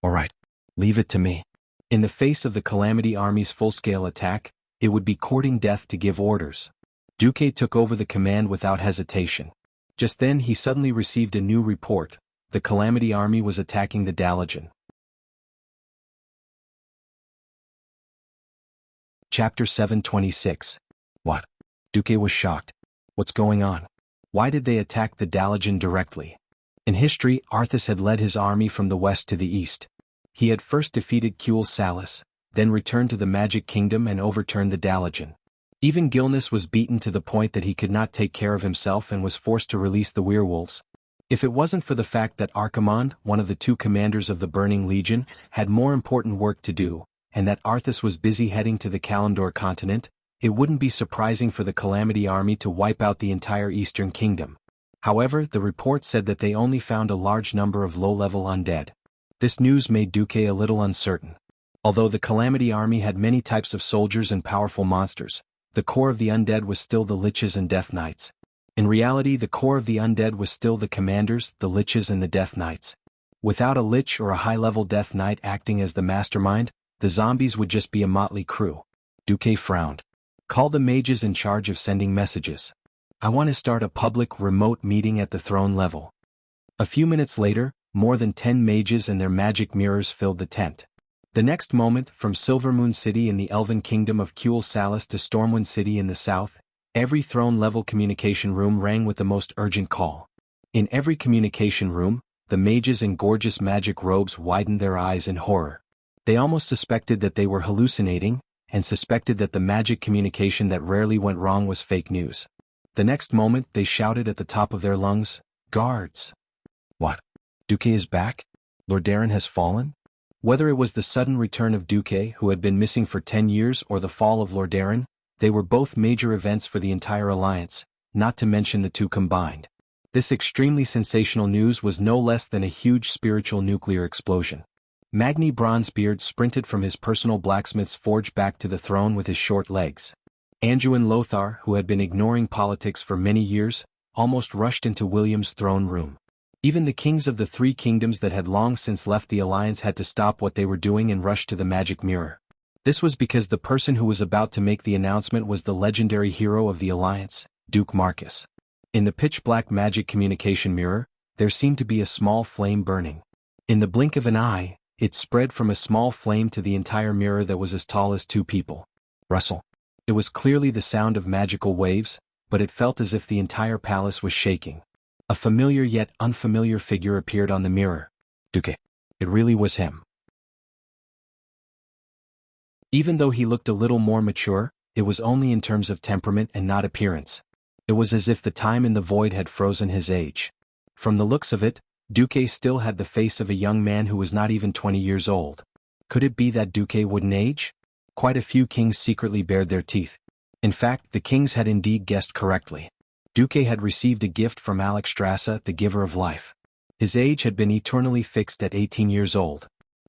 S1: All right, leave it to me. In the face of the Calamity Army's full-scale attack, it would be courting death to give orders. Duque took over the command without hesitation. Just then he suddenly received a new report. The Calamity Army was attacking the Dalajan. Chapter 726. What? Duque was shocked. What's going on? Why did they attack the Dalajan directly? In history, Arthas had led his army from the west to the east. He had first defeated Kuel Salas, then returned to the Magic Kingdom and overturned the Dalajan. Even Gilnis was beaten to the point that he could not take care of himself and was forced to release the werewolves. If it wasn't for the fact that Archimonde, one of the 2 commanders of the Burning Legion, had more important work to do, and that Arthas was busy heading to the Kalimdor continent, it wouldn't be surprising for the Calamity Army to wipe out the entire Eastern Kingdom. However, the report said that they only found a large number of low-level undead. This news made Duque a little uncertain. Although the Calamity Army had many types of soldiers and powerful monsters, the core of the undead was still the Liches and Death Knights. In reality, the core of the undead was still the Commanders, the Liches and the Death Knights. Without a Lich or a high-level Death Knight acting as the mastermind, the zombies would just be a motley crew. Duque frowned. Call the mages in charge of sending messages. I want to start a public remote meeting at the throne level. A few minutes later, more than 10 mages and their magic mirrors filled the tent. The next moment, from Silvermoon City in the Elven Kingdom of Kuel Salas to Stormwind City in the south, every throne-level communication room rang with the most urgent call. In every communication room, the mages in gorgeous magic robes widened their eyes in horror. They almost suspected that they were hallucinating, and suspected that the magic communication that rarely went wrong was fake news. The next moment they shouted at the top of their lungs, "Guards!" What? Duque is back? Lord Darren has fallen? Whether it was the sudden return of Duque, who had been missing for 10 years, or the fall of Lord Darren, they were both major events for the entire alliance, not to mention the two combined. This extremely sensational news was no less than a huge spiritual nuclear explosion. Magni Bronzebeard sprinted from his personal blacksmith's forge back to the throne with his short legs. Anduin Lothar, who had been ignoring politics for many years, almost rushed into William's throne room. Even the kings of the three kingdoms that had long since left the alliance had to stop what they were doing and rush to the magic mirror. This was because the person who was about to make the announcement was the legendary hero of the alliance, Duke Marcus. In the pitch-black magic communication mirror, there seemed to be a small flame burning. In the blink of an eye, it spread from a small flame to the entire mirror that was as tall as two people. Rustle. It was clearly the sound of magical waves, but it felt as if the entire palace was shaking. A familiar yet unfamiliar figure appeared on the mirror. Duque. It really was him. Even though he looked a little more mature, it was only in terms of temperament and not appearance. It was as if the time in the void had frozen his age. From the looks of it, Duque still had the face of a young man who was not even 20 years old. Could it be that Duque wouldn't age? Quite a few kings secretly bared their teeth. In fact, the kings had indeed guessed correctly. Duque had received a gift from Alexstrasza, the giver of life. His age had been eternally fixed at 18 years old.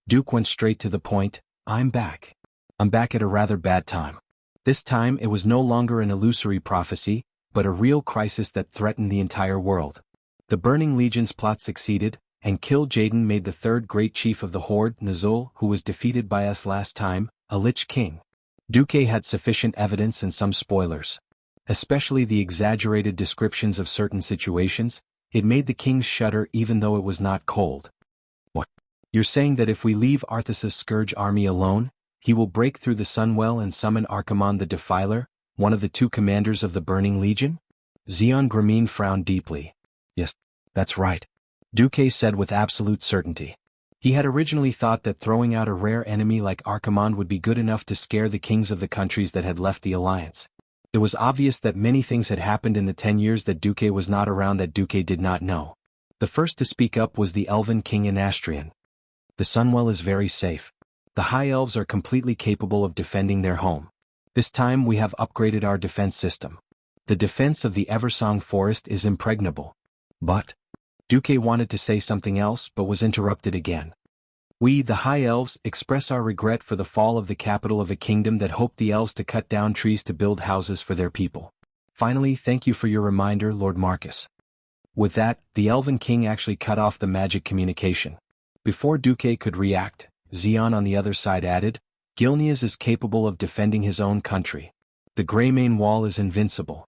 S1: Duke went straight to the point. I'm back. I'm back at a rather bad time. This time it was no longer an illusory prophecy, but a real crisis that threatened the entire world. The Burning Legion's plot succeeded, and Kil Jaden made the third great chief of the Horde, Nazul, who was defeated by us last time, a Lich King. Duque had sufficient evidence and some spoilers. Especially the exaggerated descriptions of certain situations. It made the kings shudder even though it was not cold. What? You're saying that if we leave Arthas's Scourge army alone, he will break through the Sunwell and summon Archimonde the Defiler, one of the two commanders of the Burning Legion? Xion Grameen frowned deeply. Yes, that's right. Duque said with absolute certainty. He had originally thought that throwing out a rare enemy like Archimonde would be good enough to scare the kings of the countries that had left the alliance. It was obvious that many things had happened in the 10 years that Duque was not around that Duque did not know. The first to speak up was the Elven King Inastrian. The Sunwell is very safe. The High Elves are completely capable of defending their home. This time we have upgraded our defense system. The defense of the Eversong Forest is impregnable. But Duque wanted to say something else but was interrupted again. We, the High Elves, express our regret for the fall of the capital of a kingdom that hoped the elves to cut down trees to build houses for their people. Finally, thank you for your reminder, Lord Marcus. With that, the Elven King actually cut off the magic communication. Before Duque could react, Xion on the other side added, Gilneas is capable of defending his own country. The Greymane Wall is invincible.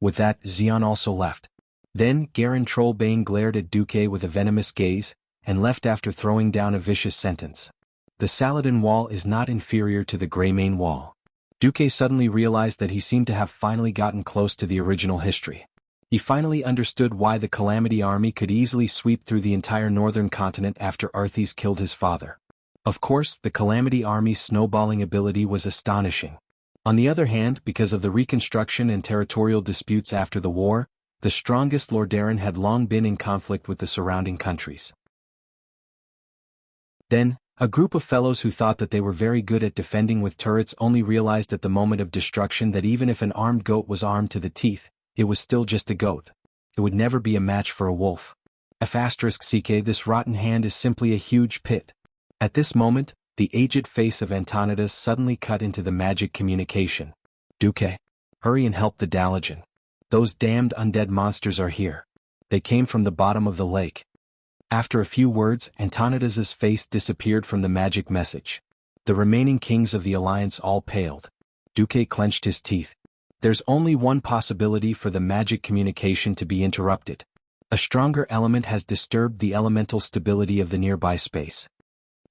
S1: With that, Xion also left. Then, Garen Trollbane glared at Duque with a venomous gaze, and left after throwing down a vicious sentence. The Saladin Wall is not inferior to the Greymane Wall. Duque suddenly realized that he seemed to have finally gotten close to the original history. He finally understood why the Calamity Army could easily sweep through the entire northern continent after Arthas killed his father. Of course, the Calamity Army's snowballing ability was astonishing. On the other hand, because of the reconstruction and territorial disputes after the war, the strongest Lord Darren had long been in conflict with the surrounding countries. Then, a group of fellows who thought that they were very good at defending with turrets only realized at the moment of destruction that even if an armed goat was armed to the teeth, it was still just a goat. It would never be a match for a wolf. *CK This rotten hand is simply a huge pit. At this moment, the aged face of Antonidas suddenly cut into the magic communication. Duque, hurry and help the Dalajan. Those damned undead monsters are here. They came from the bottom of the lake. After a few words, Antonidas's face disappeared from the magic message. The remaining kings of the alliance all paled. Duque clenched his teeth. There's only one possibility for the magic communication to be interrupted. A stronger element has disturbed the elemental stability of the nearby space.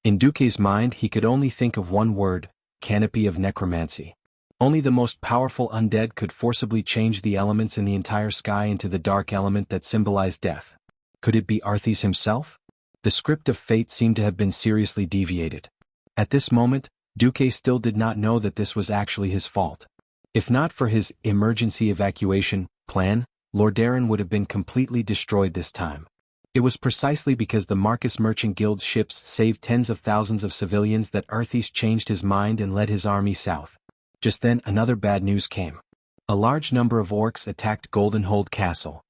S1: In Duque's mind he could only think of one word, canopy of necromancy. Only the most powerful undead could forcibly change the elements in the entire sky into the dark element that symbolized death. Could it be Arthas himself? The script of fate seemed to have been seriously deviated. At this moment, Duque still did not know that this was actually his fault. If not for his emergency evacuation plan, Lordaeron would have been completely destroyed this time. It was precisely because the Marcus Merchant Guild's ships saved tens of thousands of civilians that Arthas changed his mind and led his army south. Just then another bad news came. A large number of orcs attacked Goldenhold Castle.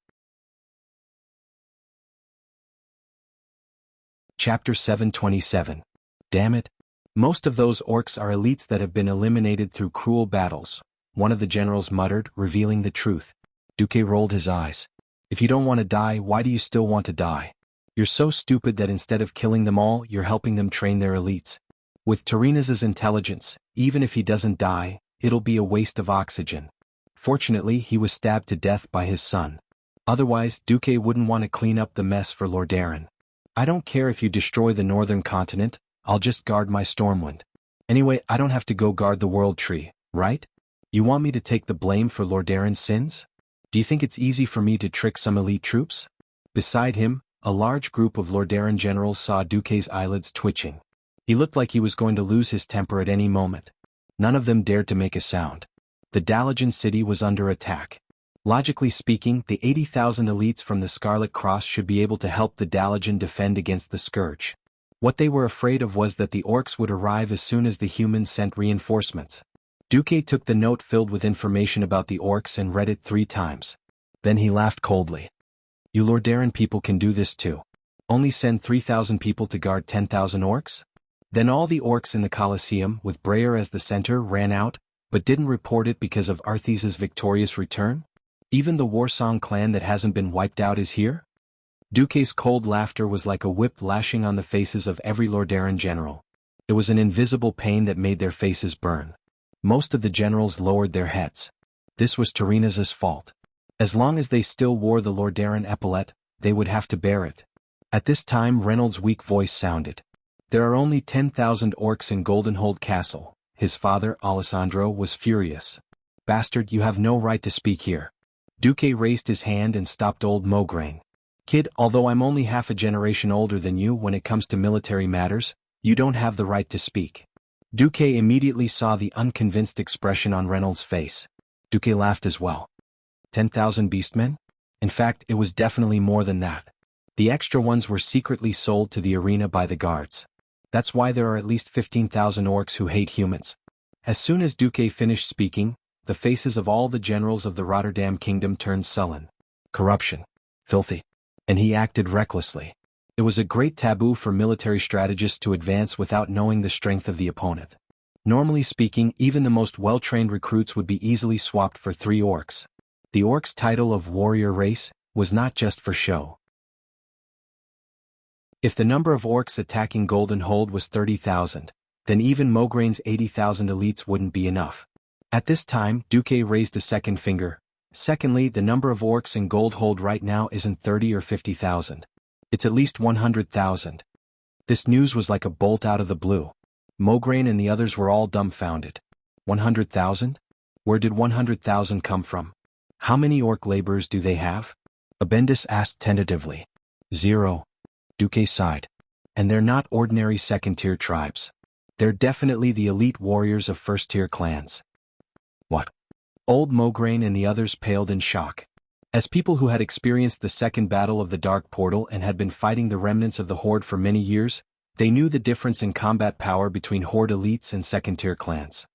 S1: Chapter 727. Damn it. Most of those orcs are elites that have been eliminated through cruel battles, one of the generals muttered, revealing the truth. Duque rolled his eyes. If you don't want to die, why do you still want to die? You're so stupid that instead of killing them all, you're helping them train their elites. With Tyranus' intelligence, even if he doesn't die, it'll be a waste of oxygen. Fortunately, he was stabbed to death by his son. Otherwise, Duque wouldn't want to clean up the mess for Lordaeron. I don't care if you destroy the northern continent, I'll just guard my Stormwind. Anyway, I don't have to go guard the World Tree, right? You want me to take the blame for Lordaeron's sins? Do you think it's easy for me to trick some elite troops? Beside him, a large group of Lordaeron generals saw Duque's eyelids twitching. He looked like he was going to lose his temper at any moment. None of them dared to make a sound. The Dalajan city was under attack. Logically speaking, the 80,000 elites from the Scarlet Cross should be able to help the Dalajan defend against the Scourge. What they were afraid of was that the orcs would arrive as soon as the humans sent reinforcements. Duque took the note filled with information about the orcs and read it 3 times. Then he laughed coldly. You Lordaeron people can do this too. Only send 3,000 people to guard 10,000 orcs? Then all the orcs in the Colosseum, with Breyer as the center, ran out, but didn't report it because of Arthas' victorious return? Even the Warsong clan that hasn't been wiped out is here? Duque's cold laughter was like a whip lashing on the faces of every Lordaeron general. It was an invisible pain that made their faces burn. Most of the generals lowered their heads. This was Tyranus' fault. As long as they still wore the Lordaeron epaulet, they would have to bear it. At this time Reynolds' weak voice sounded. There are only 10,000 orcs in Goldenhold Castle. His father, Alessandro, was furious. Bastard, you have no right to speak here. Duque raised his hand and stopped old Mograine. Kid, although I'm only half a generation older than you when it comes to military matters, you don't have the right to speak. Duque immediately saw the unconvinced expression on Reynolds' face. Duque laughed as well. 10,000 beastmen? In fact, it was definitely more than that. The extra ones were secretly sold to the arena by the guards. That's why there are at least 15,000 orcs who hate humans. As soon as Duque finished speaking, the faces of all the generals of the Rotterdam kingdom turned sullen. Corruption. Filthy. And he acted recklessly. It was a great taboo for military strategists to advance without knowing the strength of the opponent. Normally speaking, even the most well-trained recruits would be easily swapped for 3 orcs. The orcs' title of warrior race was not just for show. If the number of orcs attacking Goldenhold was 30,000, then even Mograine's 80,000 elites wouldn't be enough. At this time, Duque raised a second finger. Secondly, the number of orcs in Goldhold right now isn't 30 or 50,000. It's at least 100,000. This news was like a bolt out of the blue. Mograine and the others were all dumbfounded. 100,000? Where did 100,000 come from? How many orc laborers do they have? Abendis asked tentatively. 0. Duque sighed. And they're not ordinary second-tier tribes. They're definitely the elite warriors of first-tier clans. What? Old Mograine and the others paled in shock. As people who had experienced the Second Battle of the Dark Portal and had been fighting the remnants of the Horde for many years, they knew the difference in combat power between Horde elites and second-tier clans.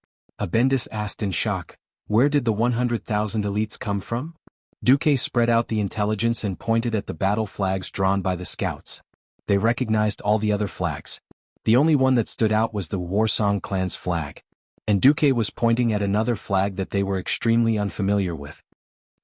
S1: Abendis asked in shock, where did the 100,000 elites come from? Duque spread out the intelligence and pointed at the battle flags drawn by the scouts. They recognized all the other flags. The only one that stood out was the Warsong clan's flag. And Duque was pointing at another flag that they were extremely unfamiliar with.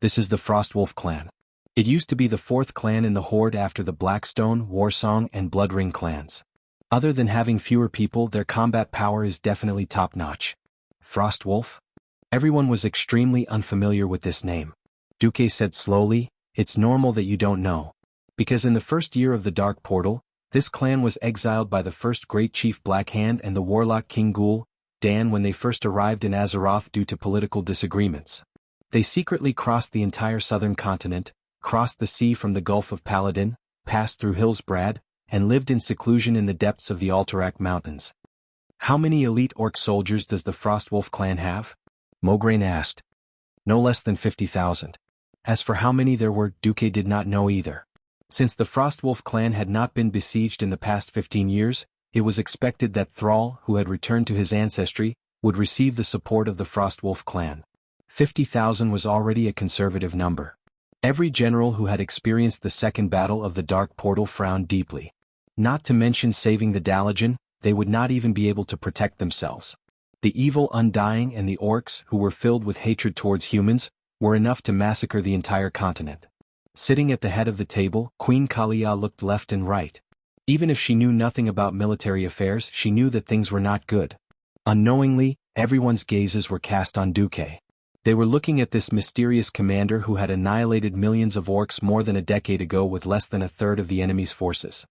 S1: This is the Frostwolf clan. It used to be the 4th clan in the Horde after the Blackstone, Warsong, and Bloodring clans. Other than having fewer people, their combat power is definitely top-notch. Frostwolf? Everyone was extremely unfamiliar with this name. Duque said slowly, it's normal that you don't know. Because in the first year of the Dark Portal, this clan was exiled by the first Great Chief Blackhand and the Warlock King Ghoul, Dan when they first arrived in Azeroth due to political disagreements. They secretly crossed the entire southern continent, crossed the sea from the Gulf of Paladin, passed through Hillsbrad, and lived in seclusion in the depths of the Alterac Mountains. How many elite orc soldiers does the Frostwolf clan have? Mograine asked. No less than 50,000. As for how many there were, Duque did not know either. Since the Frostwolf clan had not been besieged in the past 15 years, it was expected that Thrall, who had returned to his ancestry, would receive the support of the Frostwolf clan. 50,000 was already a conservative number. Every general who had experienced the second battle of the Dark Portal frowned deeply. Not to mention saving the Dalajan, they would not even be able to protect themselves. The evil Undying and the orcs, who were filled with hatred towards humans, were enough to massacre the entire continent. Sitting at the head of the table, Queen Kalia looked left and right. Even if she knew nothing about military affairs, she knew that things were not good. Unknowingly, everyone's gazes were cast on Duque. They were looking at this mysterious commander who had annihilated millions of orcs more than a decade ago with less than a third of the enemy's forces.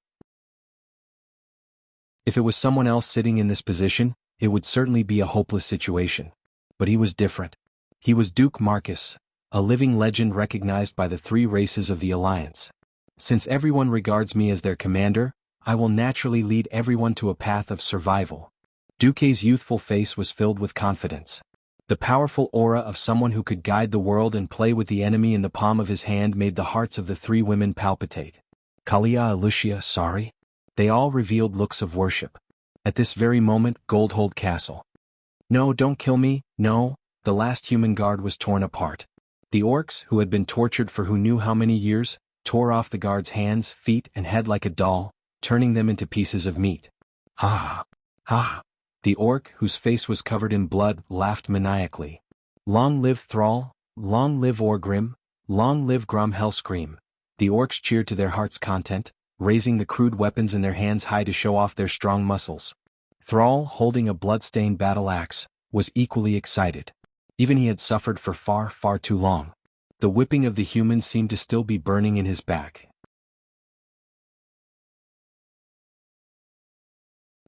S1: If it was someone else sitting in this position, it would certainly be a hopeless situation. But he was different. He was Duke Marcus, a living legend recognized by the three races of the Alliance. Since everyone regards me as their commander, I will naturally lead everyone to a path of survival. Duque's youthful face was filled with confidence. The powerful aura of someone who could guide the world and play with the enemy in the palm of his hand made the hearts of the three women palpitate. Kalia, Lucia, sorry? They all revealed looks of worship. At this very moment, Goldhold Castle. No, don't kill me, no, the last human guard was torn apart. The orcs, who had been tortured for who knew how many years, tore off the guard's hands, feet, and head like a doll, turning them into pieces of meat. Ha! Ha! The orc, whose face was covered in blood, laughed maniacally. Long live Thrall, long live Orgrim, long live Grom Hellscream. The orcs cheered to their heart's content, raising the crude weapons in their hands high to show off their strong muscles. Thrall, holding a blood-stained battle axe, was equally excited. Even he had suffered for far, far too long. The whipping of the humans seemed to still be burning in his back.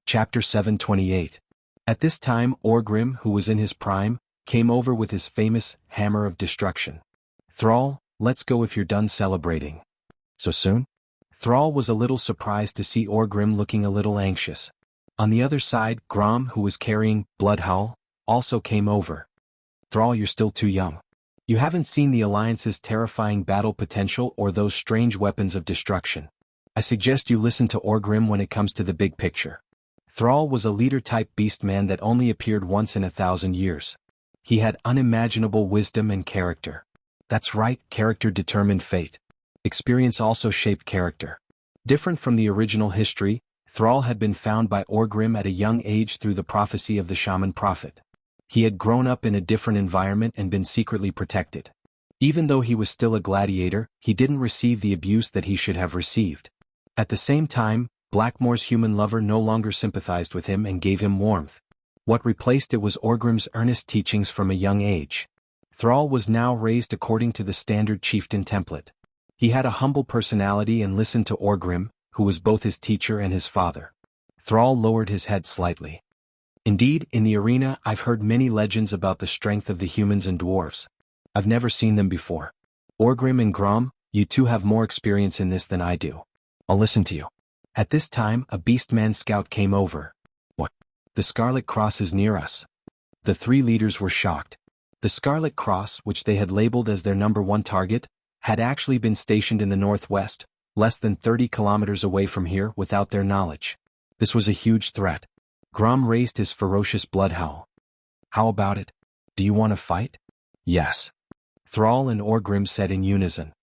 S1: Chapter 728. At this time Orgrim, who was in his prime, came over with his famous Hammer of Destruction. Thrall, let's go if you're done celebrating. So soon? Thrall was a little surprised to see Orgrim looking a little anxious. On the other side, Grom, who was carrying Bloodhowl, also came over. Thrall, you're still too young. You haven't seen the Alliance's terrifying battle potential or those strange weapons of destruction. I suggest you listen to Orgrim when it comes to the big picture. Thrall was a leader-type beastman that only appeared once in 1,000 years. He had unimaginable wisdom and character. That's right, character determined fate. Experience also shaped character. Different from the original history, Thrall had been found by Orgrim at a young age through the prophecy of the shaman prophet. He had grown up in a different environment and been secretly protected. Even though he was still a gladiator, he didn't receive the abuse that he should have received. At the same time, Blackmore's human lover no longer sympathized with him and gave him warmth. What replaced it was Orgrim's earnest teachings from a young age. Thrall was now raised according to the standard chieftain template. He had a humble personality and listened to Orgrim, who was both his teacher and his father. Thrall lowered his head slightly. Indeed, in the arena I've heard many legends about the strength of the humans and dwarves. I've never seen them before. Orgrim and Grom, you two have more experience in this than I do. I'll listen to you. At this time, a Beastman scout came over. What? The Scarlet Cross is near us. The three leaders were shocked. The Scarlet Cross, which they had labeled as their #1 target, had actually been stationed in the northwest, less than 30 kilometers away from here without their knowledge. This was a huge threat. Grom raised his ferocious bloodhowl. How about it? Do you want to fight? Yes. Thrall and Orgrim said in unison.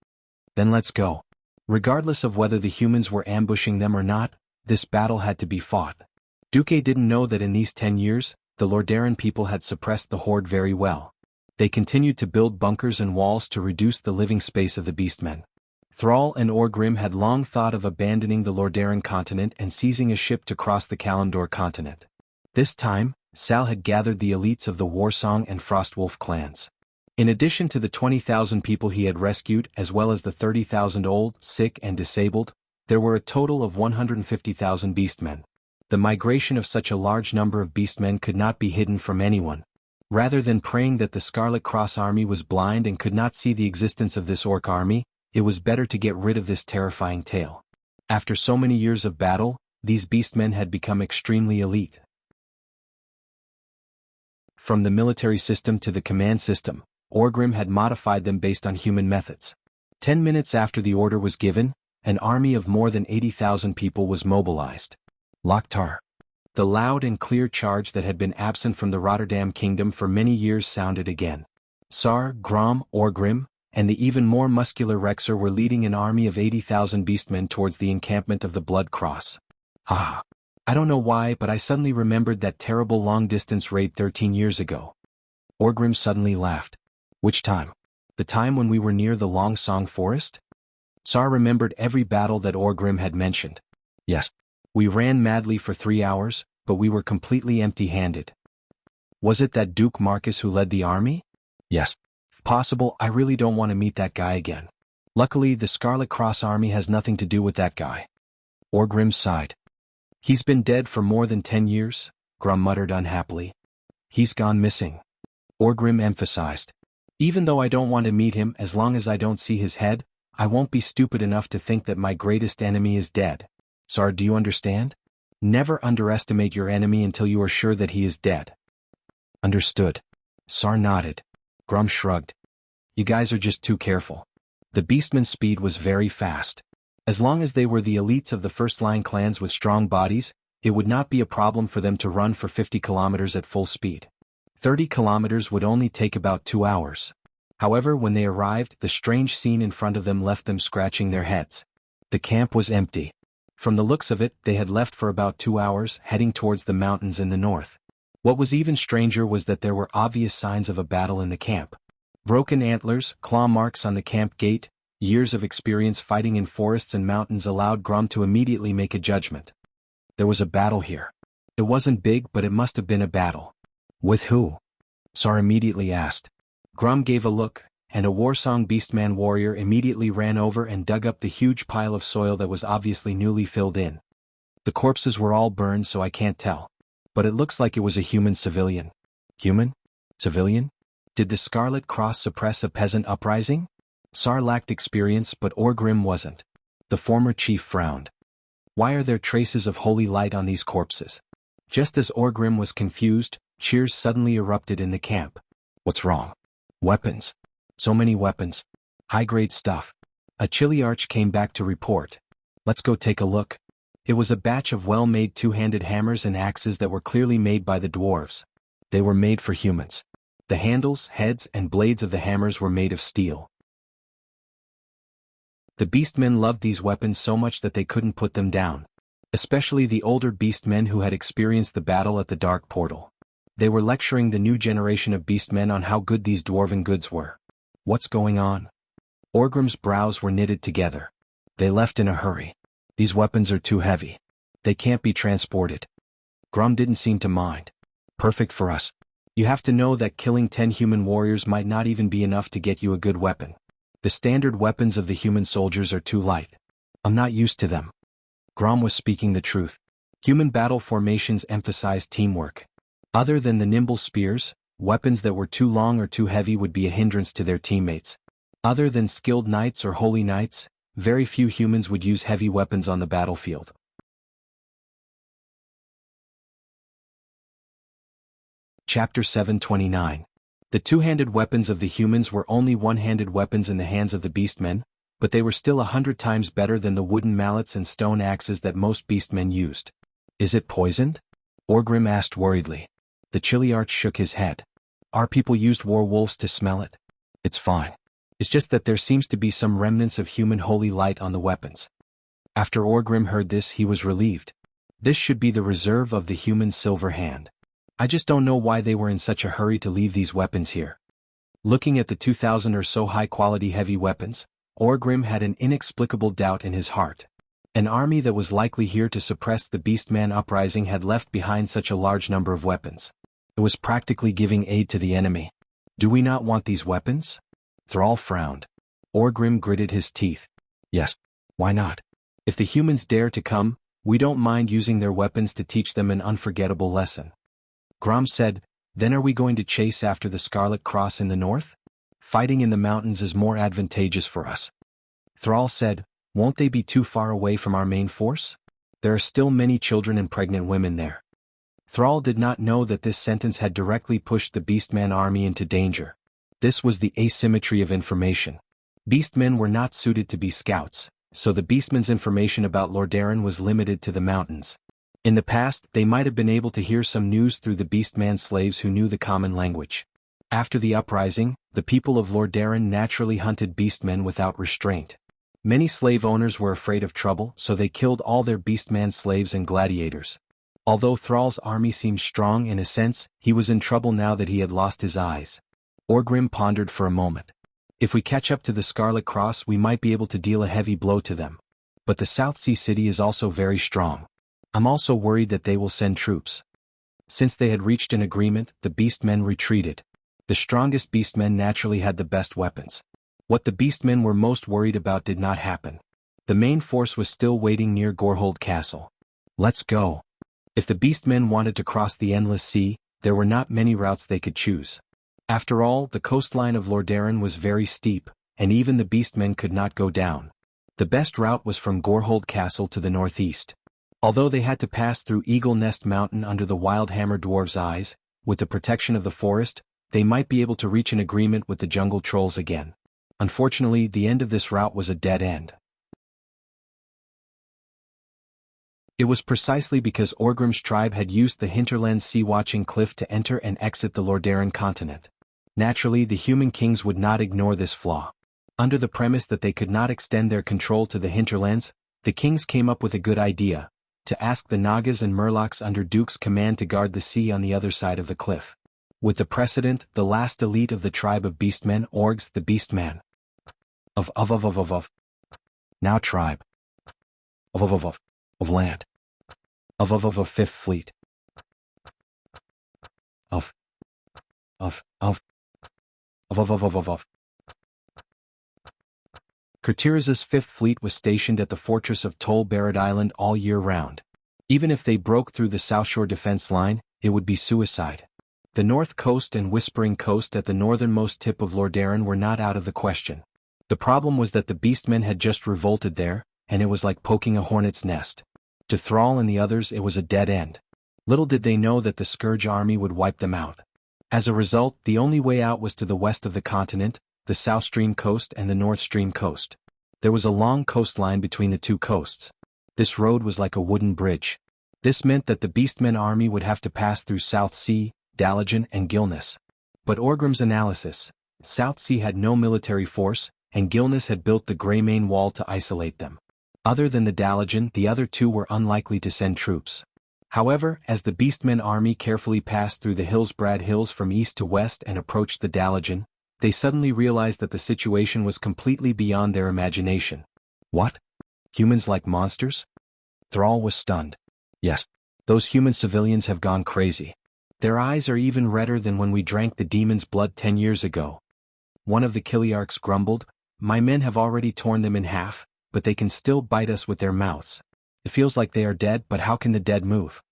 S1: Then let's go. Regardless of whether the humans were ambushing them or not, this battle had to be fought. Duque didn't know that in these 10 years, the Lordaeron people had suppressed the horde very well. They continued to build bunkers and walls to reduce the living space of the beastmen. Thrall and Orgrim had long thought of abandoning the Lordaeron continent and seizing a ship to cross the Kalimdor continent. This time, Sal had gathered the elites of the Warsong and Frostwolf clans. In addition to the 20,000 people he had rescued as well as the 30,000 old, sick and disabled, there were a total of 150,000 beastmen. The migration of such a large number of beastmen could not be hidden from anyone. Rather than praying that the Scarlet Cross army was blind and could not see the existence of this orc army, it was better to get rid of this terrifying tale. After so many years of battle, these beastmen had become extremely elite. From the military system to the command system, Orgrim had modified them based on human methods. 10 minutes after the order was given, an army of more than 80,000 people was mobilized. Loktar. The loud and clear charge that had been absent from the Rotterdam kingdom for many years sounded again. Sar, Grom, Orgrim, and the even more muscular Rexer were leading an army of 80,000 beastmen towards the encampment of the Blood Cross. Ah! I don't know why, but I suddenly remembered that terrible long-distance raid 13 years ago. Orgrim suddenly laughed. Which time? The time when we were near the Long Song forest? Sar remembered every battle that Orgrim had mentioned. Yes. We ran madly for 3 hours, but we were completely empty-handed. Was it that Duke Marcus who led the army? Yes. If possible, I really don't want to meet that guy again. Luckily, the Scarlet Cross army has nothing to do with that guy. Orgrim sighed. He's been dead for more than 10 years, Grom muttered unhappily. He's gone missing. Orgrim emphasized. Even though I don't want to meet him, as long as I don't see his head, I won't be stupid enough to think that my greatest enemy is dead. Sar, do you understand? Never underestimate your enemy until you are sure that he is dead. Understood. Sar nodded. Grom shrugged. You guys are just too careful. The beastmen's speed was very fast. As long as they were the elites of the first-line clans with strong bodies, it would not be a problem for them to run for 50 kilometers at full speed. 30 kilometers would only take about 2 hours. However, when they arrived, the strange scene in front of them left them scratching their heads. The camp was empty. From the looks of it, they had left for about 2 hours, heading towards the mountains in the north. What was even stranger was that there were obvious signs of a battle in the camp. Broken antlers, claw marks on the camp gate, years of experience fighting in forests and mountains allowed Grom to immediately make a judgment. There was a battle here. It wasn't big, but it must have been a battle. With who? Sar immediately asked. Grom gave a look, and a Warsong Beastman warrior immediately ran over and dug up the huge pile of soil that was obviously newly filled in. The corpses were all burned, so I can't tell. But it looks like it was a human civilian. Human? Civilian? Did the Scarlet Cross suppress a peasant uprising? Sar lacked experience, but Orgrim wasn't. The former chief frowned. Why are there traces of holy light on these corpses? Just as Orgrim was confused, cheers suddenly erupted in the camp. What's wrong? Weapons. So many weapons. High-grade stuff. A Chiliarch came back to report. Let's go take a look. It was a batch of well-made two-handed hammers and axes that were clearly made by the dwarves. They were made for humans. The handles, heads, and blades of the hammers were made of steel. The beastmen loved these weapons so much that they couldn't put them down. Especially the older beastmen who had experienced the battle at the Dark Portal. They were lecturing the new generation of beastmen on how good these dwarven goods were. What's going on? Orgrim's brows were knitted together. They left in a hurry. These weapons are too heavy. They can't be transported. Grom didn't seem to mind. Perfect for us. You have to know that killing 10 human warriors might not even be enough to get you a good weapon. The standard weapons of the human soldiers are too light. I'm not used to them. Grom was speaking the truth. Human battle formations emphasize teamwork. Other than the nimble spears, weapons that were too long or too heavy would be a hindrance to their teammates. Other than skilled knights or holy knights, very few humans would use heavy weapons on the battlefield. Chapter 729. The two-handed weapons of the humans were only one-handed weapons in the hands of the beastmen, but they were still 100 times better than the wooden mallets and stone axes that most beastmen used. Is it poisoned? Orgrim asked worriedly. The Chiliarch shook his head. Our people used werewolves to smell it. It's fine. It's just that there seems to be some remnants of human holy light on the weapons. After Orgrim heard this, he was relieved. This should be the reserve of the human silver hand. I just don't know why they were in such a hurry to leave these weapons here. Looking at the 2,000 or so high-quality heavy weapons, Orgrim had an inexplicable doubt in his heart. An army that was likely here to suppress the Beastman uprising had left behind such a large number of weapons. It was practically giving aid to the enemy. Do we not want these weapons? Thrall frowned. Orgrim gritted his teeth. Yes, why not? If the humans dare to come, we don't mind using their weapons to teach them an unforgettable lesson. Grom said, then are we going to chase after the Scarlet Cross in the north? Fighting in the mountains is more advantageous for us. Thrall said, won't they be too far away from our main force? There are still many children and pregnant women there. Thrall did not know that this sentence had directly pushed the Beastman army into danger. This was the asymmetry of information. Beastmen were not suited to be scouts, so the beastmen's information about Lordaeron was limited to the mountains. In the past, they might have been able to hear some news through the beastman slaves who knew the common language. After the uprising, the people of Lordaeron naturally hunted beastmen without restraint. Many slave owners were afraid of trouble, so they killed all their beastman slaves and gladiators. Although Thrall's army seemed strong in a sense, he was in trouble now that he had lost his eyes. Orgrim pondered for a moment. If we catch up to the Scarlet Cross, we might be able to deal a heavy blow to them. But the South Sea City is also very strong. I'm also worried that they will send troops. Since they had reached an agreement, the beastmen retreated. The strongest beastmen naturally had the best weapons. What the beastmen were most worried about did not happen. The main force was still waiting near Gorehold Castle. Let's go. If the beastmen wanted to cross the endless sea, there were not many routes they could choose. After all, the coastline of Lordaeron was very steep, and even the beastmen could not go down. The best route was from Gorehold Castle to the northeast. Although they had to pass through Eagle Nest Mountain under the Wildhammer Dwarves' eyes, with the protection of the forest, they might be able to reach an agreement with the jungle trolls again. Unfortunately, the end of this route was a dead end. It was precisely because Orgrim's tribe had used the hinterland sea-watching cliff to enter and exit the Lordaeron continent. Naturally, the human kings would not ignore this flaw. Under the premise that they could not extend their control to the hinterlands, the kings came up with a good idea: to ask the Nagas and Murlocs under Duke's command to guard the sea on the other side of the cliff. With the precedent, the last elite of the tribe of beastmen, Orgs, the beastman. Now tribe. Of land. Of Fifth Fleet. Of. Kurtiraz's Fifth Fleet was stationed at the fortress of Tol Barad Island all year round. Even if they broke through the South Shore defense line, it would be suicide. The North Coast and Whispering Coast at the northernmost tip of Lordaeron were not out of the question. The problem was that the beastmen had just revolted there, and it was like poking a hornet's nest. To Thrall and the others, it was a dead end. Little did they know that the Scourge army would wipe them out. As a result, the only way out was to the west of the continent, the South Stream coast and the North Stream coast. There was a long coastline between the two coasts. This road was like a wooden bridge. This meant that the beastmen army would have to pass through South Sea, Dalagen and Gilneas. But Orgrim's analysis: South Sea had no military force, and Gilneas had built the Greymane Wall to isolate them. Other than the Dalagen, the other two were unlikely to send troops. However, as the beastmen army carefully passed through the Hillsbrad Hills from east to west and approached the Dalagen, they suddenly realized that the situation was completely beyond their imagination. What? Humans like monsters? Thrall was stunned. Yes, those human civilians have gone crazy. Their eyes are even redder than when we drank the demon's blood 10 years ago. One of the Kiliarchs grumbled, "My men have already torn them in half, but they can still bite us with their mouths. It feels like they are dead, but how can the dead move?"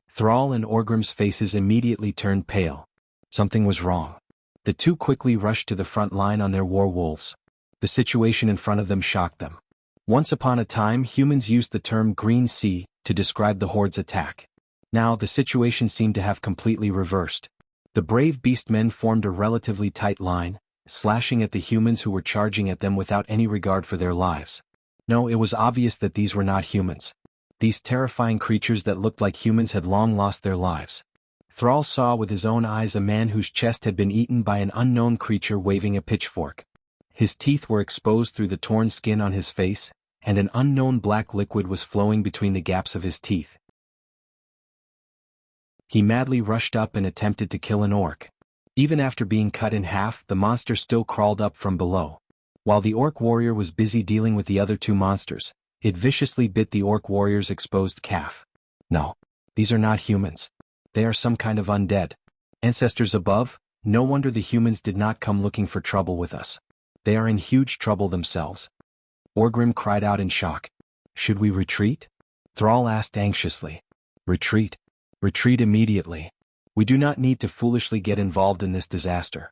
S1: Thrall and Orgrim's faces immediately turned pale. Something was wrong. The two quickly rushed to the front line on their war wolves. The situation in front of them shocked them. Once upon a time, humans used the term Green Sea to describe the Horde's attack. Now, the situation seemed to have completely reversed. The brave beastmen formed a relatively tight line, slashing at the humans who were charging at them without any regard for their lives. No, it was obvious that these were not humans. These terrifying creatures that looked like humans had long lost their lives. Thrall saw with his own eyes a man whose chest had been eaten by an unknown creature waving a pitchfork. His teeth were exposed through the torn skin on his face, and an unknown black liquid was flowing between the gaps of his teeth. He madly rushed up and attempted to kill an orc. Even after being cut in half, the monster still crawled up from below. While the orc warrior was busy dealing with the other two monsters, it viciously bit the orc warrior's exposed calf. No, these are not humans. They are some kind of undead. Ancestors above, no wonder the humans did not come looking for trouble with us. They are in huge trouble themselves. Orgrim cried out in shock. Should we retreat? Thrall asked anxiously. Retreat? Retreat immediately. We do not need to foolishly get involved in this disaster.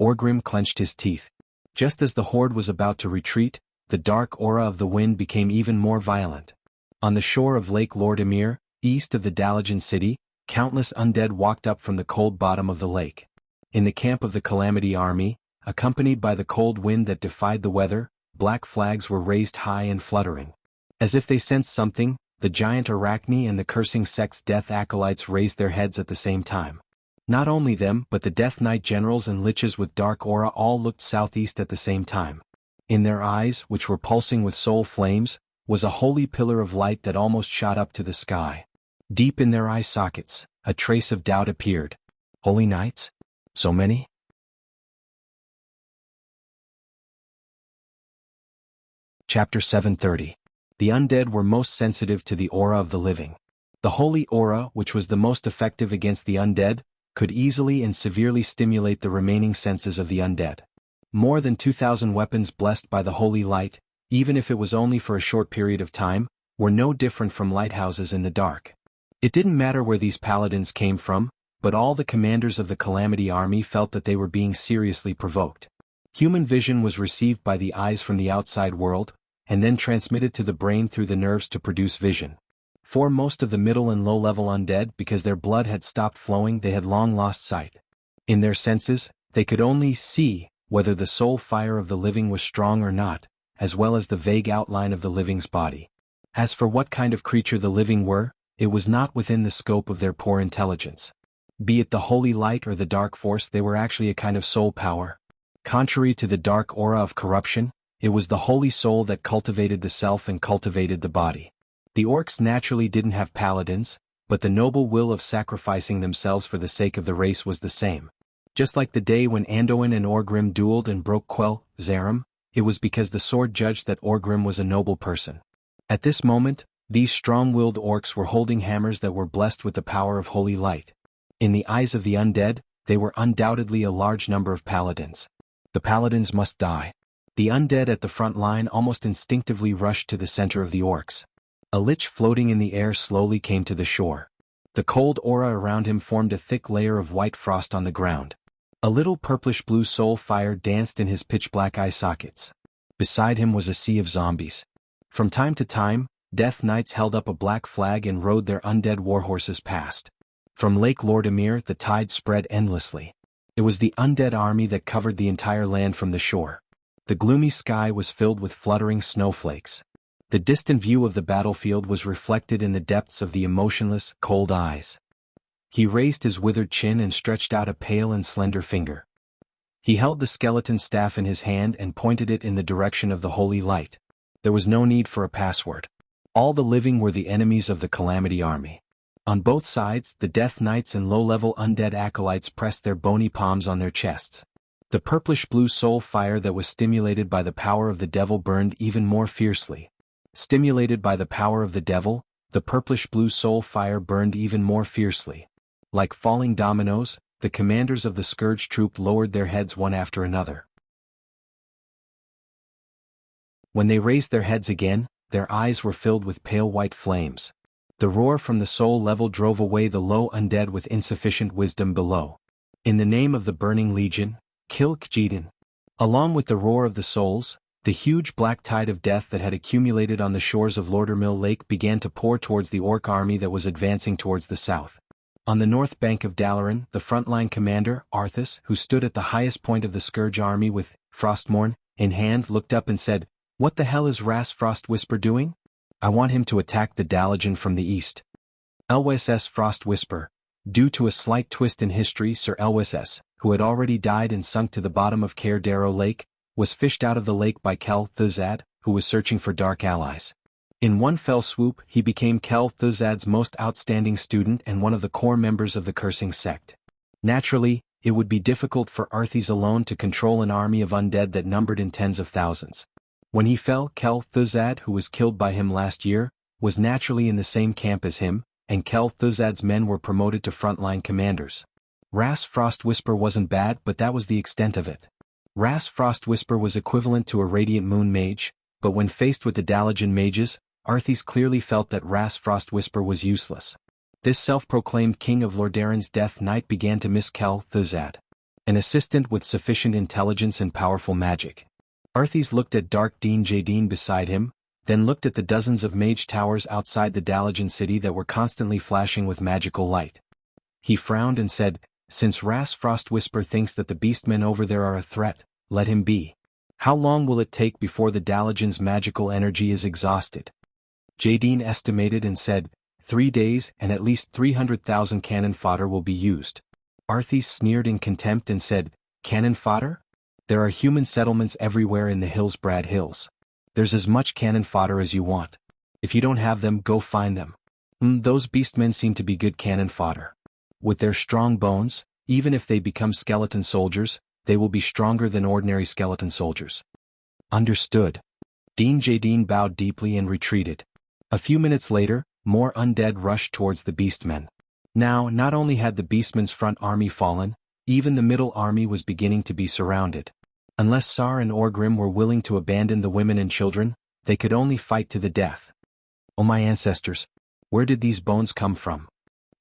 S1: Orgrim clenched his teeth. Just as the horde was about to retreat, the dark aura of the wind became even more violent. On the shore of Lake Lord Emir, east of the Dalagen city, countless undead walked up from the cold bottom of the lake. In the camp of the Calamity Army, accompanied by the cold wind that defied the weather, black flags were raised high and fluttering. As if they sensed something, the giant Arachne and the cursing sect's death acolytes raised their heads at the same time. Not only them but the Death Knight generals and liches with dark aura all looked southeast at the same time. In their eyes, which were pulsing with soul flames, was a holy pillar of light that almost shot up to the sky. Deep in their eye sockets, a trace of doubt appeared. Holy Knights? So many? Chapter 730. The undead were most sensitive to the aura of the living. The holy aura, which was the most effective against the undead, could easily and severely stimulate the remaining senses of the undead. More than 2,000 weapons blessed by the holy light, even if it was only for a short period of time, were no different from lighthouses in the dark. It didn't matter where these paladins came from, but all the commanders of the Calamity Army felt that they were being seriously provoked. Human vision was received by the eyes from the outside world, and then transmitted to the brain through the nerves to produce vision. For most of the middle and low-level undead, because their blood had stopped flowing, they had long lost sight. In their senses, they could only see whether the soul fire of the living was strong or not, as well as the vague outline of the living's body. As for what kind of creature the living were, it was not within the scope of their poor intelligence. Be it the holy light or the dark force, they were actually a kind of soul power. Contrary to the dark aura of corruption, it was the holy soul that cultivated the self and cultivated the body. The orcs naturally didn't have paladins, but the noble will of sacrificing themselves for the sake of the race was the same. Just like the day when Anduin and Orgrim dueled and broke Quell, Zarim, it was because the sword judged that Orgrim was a noble person. At this moment, these strong-willed orcs were holding hammers that were blessed with the power of holy light. In the eyes of the undead, they were undoubtedly a large number of paladins. The paladins must die. The undead at the front line almost instinctively rushed to the center of the orcs. A lich floating in the air slowly came to the shore. The cold aura around him formed a thick layer of white frost on the ground. A little purplish-blue soul fire danced in his pitch-black eye sockets. Beside him was a sea of zombies. From time to time, Death Knights held up a black flag and rode their undead warhorses past. From Lake Lordamir the tide spread endlessly. It was the undead army that covered the entire land from the shore. The gloomy sky was filled with fluttering snowflakes. The distant view of the battlefield was reflected in the depths of the emotionless, cold eyes. He raised his withered chin and stretched out a pale and slender finger. He held the skeleton staff in his hand and pointed it in the direction of the holy light. There was no need for a password. All the living were the enemies of the Calamity Army. On both sides, the Death Knights and low-level undead acolytes pressed their bony palms on their chests. The purplish-blue soul fire that was stimulated by the power of the devil burned even more fiercely. Stimulated by the power of the devil, the purplish-blue soul fire burned even more fiercely. Like falling dominoes, the commanders of the Scourge troop lowered their heads one after another. When they raised their heads again, their eyes were filled with pale white flames. The roar from the soul level drove away the low undead with insufficient wisdom below. In the name of the Burning Legion, kill Kjedan. Along with the roar of the souls, the huge black tide of death that had accumulated on the shores of Lordermill Lake began to pour towards the orc army that was advancing towards the south. On the north bank of Dalaran, the frontline commander, Arthas, who stood at the highest point of the Scourge army with Frostmourne in hand, looked up and said, "What the hell is Ras Frostwhisper doing? I want him to attack the Dalajan from the east." Elwes S. Frostwhisper. Due to a slight twist in history, Sir Elwes S., who had already died and sunk to the bottom of Caer Darrow Lake, was fished out of the lake by Kel Thuzad, who was searching for dark allies. In one fell swoop, he became Kel Thuzad's most outstanding student and one of the core members of the Cursing Sect. Naturally, it would be difficult for Arthas alone to control an army of undead that numbered in tens of thousands. When he fell, Kel Thuzad, who was killed by him last year, was naturally in the same camp as him, and Kel Thuzad's men were promoted to frontline commanders. Ras Frostwhisper wasn't bad, but that was the extent of it. Ras Frostwhisper was equivalent to a Radiant Moon mage, but when faced with the Dalajan mages, Arthas clearly felt that Ras Frostwhisper was useless. This self-proclaimed king of Lordaeron's Death Knight began to miss Kel Thuzad, an assistant with sufficient intelligence and powerful magic. Arthas looked at Dark Dean Jadine beside him, then looked at the dozens of mage towers outside the Dalajan city that were constantly flashing with magical light. He frowned and said, Since Ras Frostwhisper thinks that the beastmen over there are a threat, let him be. How long will it take before the Dalajan's magical energy is exhausted? Jadine estimated and said, 3 days and at least 300,000 cannon fodder will be used. Arthis sneered in contempt and said, cannon fodder? There are human settlements everywhere in the Hillsbrad Hills. There's as much cannon fodder as you want. If you don't have them, go find them. Those beastmen seem to be good cannon fodder. With their strong bones, even if they become skeleton soldiers, they will be stronger than ordinary skeleton soldiers. Understood. Dean Jadine bowed deeply and retreated. A few minutes later, more undead rushed towards the beastmen. Now, not only had the beastmen's front army fallen, even the middle army was beginning to be surrounded. Unless Sar and Orgrim were willing to abandon the women and children, they could only fight to the death. Oh my ancestors! Where did these bones come from?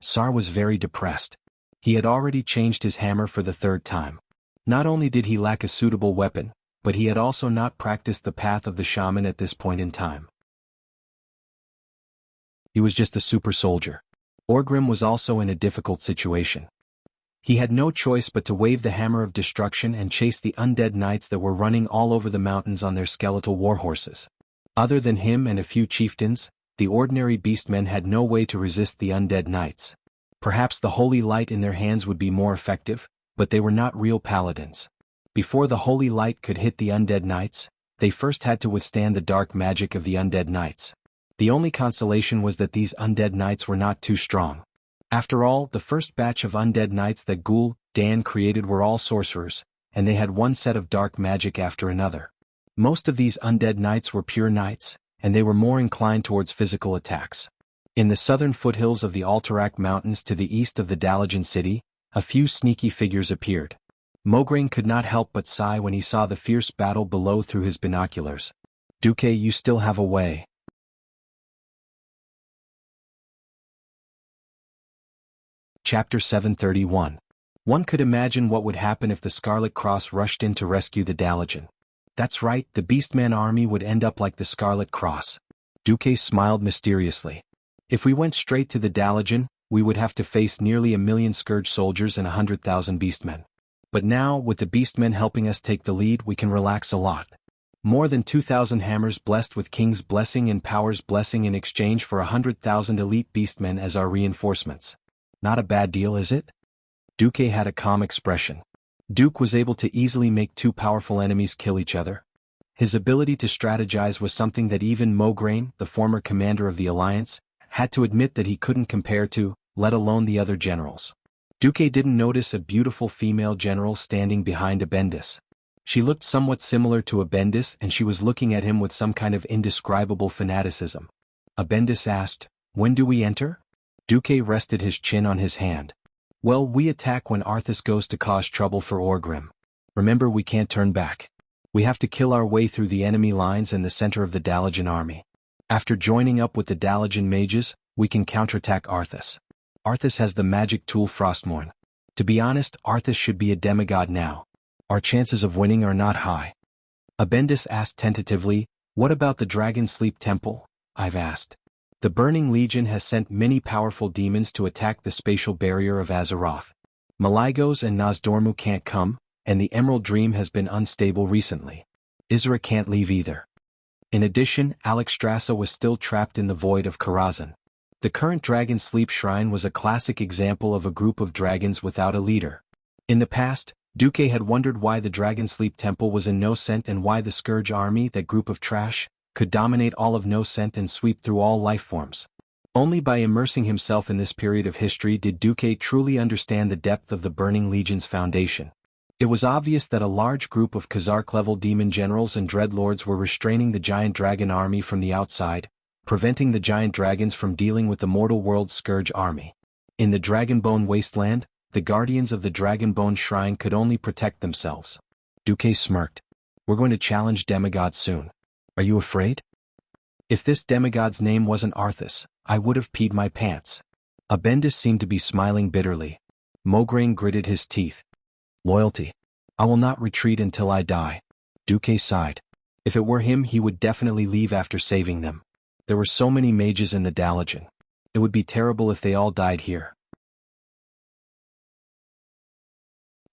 S1: Sar was very depressed. He had already changed his hammer for the 3rd time. Not only did he lack a suitable weapon, but he had also not practiced the path of the shaman at this point in time. He was just a super soldier. Orgrim was also in a difficult situation. He had no choice but to wave the hammer of destruction and chase the undead knights that were running all over the mountains on their skeletal warhorses. Other than him and a few chieftains, the ordinary beastmen had no way to resist the undead knights. Perhaps the holy light in their hands would be more effective, but they were not real paladins. Before the holy light could hit the undead knights, they first had to withstand the dark magic of the undead knights. The only consolation was that these undead knights were not too strong. After all, the first batch of undead knights that Dan created were all sorcerers, and they had one set of dark magic after another. Most of these undead knights were pure knights, and they were more inclined towards physical attacks. In the southern foothills of the Alterac Mountains to the east of the Dalajan city, a few sneaky figures appeared. Mograine could not help but sigh when he saw the fierce battle below through his binoculars. Duque, you still have a way. Chapter 731. One could imagine what would happen if the Scarlet Cross rushed in to rescue the Dalajan. That's right, the Beastman army would end up like the Scarlet Cross. Duque smiled mysteriously. If we went straight to the Dalajan, we would have to face nearly 1,000,000 Scourge soldiers and 100,000 Beastmen. But now, with the Beastmen helping us take the lead, we can relax a lot. More than 2,000 hammers blessed with King's blessing and Power's blessing in exchange for 100,000 elite Beastmen as our reinforcements. Not a bad deal, is it? Duque had a calm expression. Duke was able to easily make 2 powerful enemies kill each other. His ability to strategize was something that even Mograine, the former commander of the Alliance, had to admit that he couldn't compare to, let alone the other generals. Duque didn't notice a beautiful female general standing behind Abendis. She looked somewhat similar to Abendis and she was looking at him with some kind of indescribable fanaticism. Abendis asked, "When do we enter?" Duque rested his chin on his hand. "Well, we attack when Arthas goes to cause trouble for Orgrim. Remember, we can't turn back. We have to kill our way through the enemy lines in the center of the Dalajan army. After joining up with the Dalajan mages, we can counterattack Arthas. Arthas has the magic tool Frostmourne. To be honest, Arthas should be a demigod now. Our chances of winning are not high." Abendis asked tentatively, "What about the Dragon Sleep Temple?" I've asked. "The Burning Legion has sent many powerful demons to attack the spatial barrier of Azeroth. Maligos and Nozdormu can't come, and the Emerald Dream has been unstable recently. Isra can't leave either. In addition, Alexstrasza was still trapped in the void of Karazhan. The current Dragon Sleep Shrine was a classic example of a group of dragons without a leader. In the past, Duque had wondered why the Dragon Sleep Temple was in Nocent and why the Scourge army, that group of trash, could dominate all of Nocent and sweep through all life forms. Only by immersing himself in this period of history did Duque truly understand the depth of the Burning Legion's foundation. It was obvious that a large group of Khazark-level demon generals and dreadlords were restraining the giant dragon army from the outside, preventing the giant dragons from dealing with the mortal world's Scourge army. In the Dragonbone Wasteland, the guardians of the Dragonbone Shrine could only protect themselves. Duque smirked. "We're going to challenge demigods soon. Are you afraid?" "If this demigod's name wasn't Arthas, I would have peed my pants." Abendis seemed to be smiling bitterly. Mograine gritted his teeth. "Loyalty. I will not retreat until I die." Duque sighed. If it were him, he would definitely leave after saving them. There were so many mages in the Dalajan. It would be terrible if they all died here.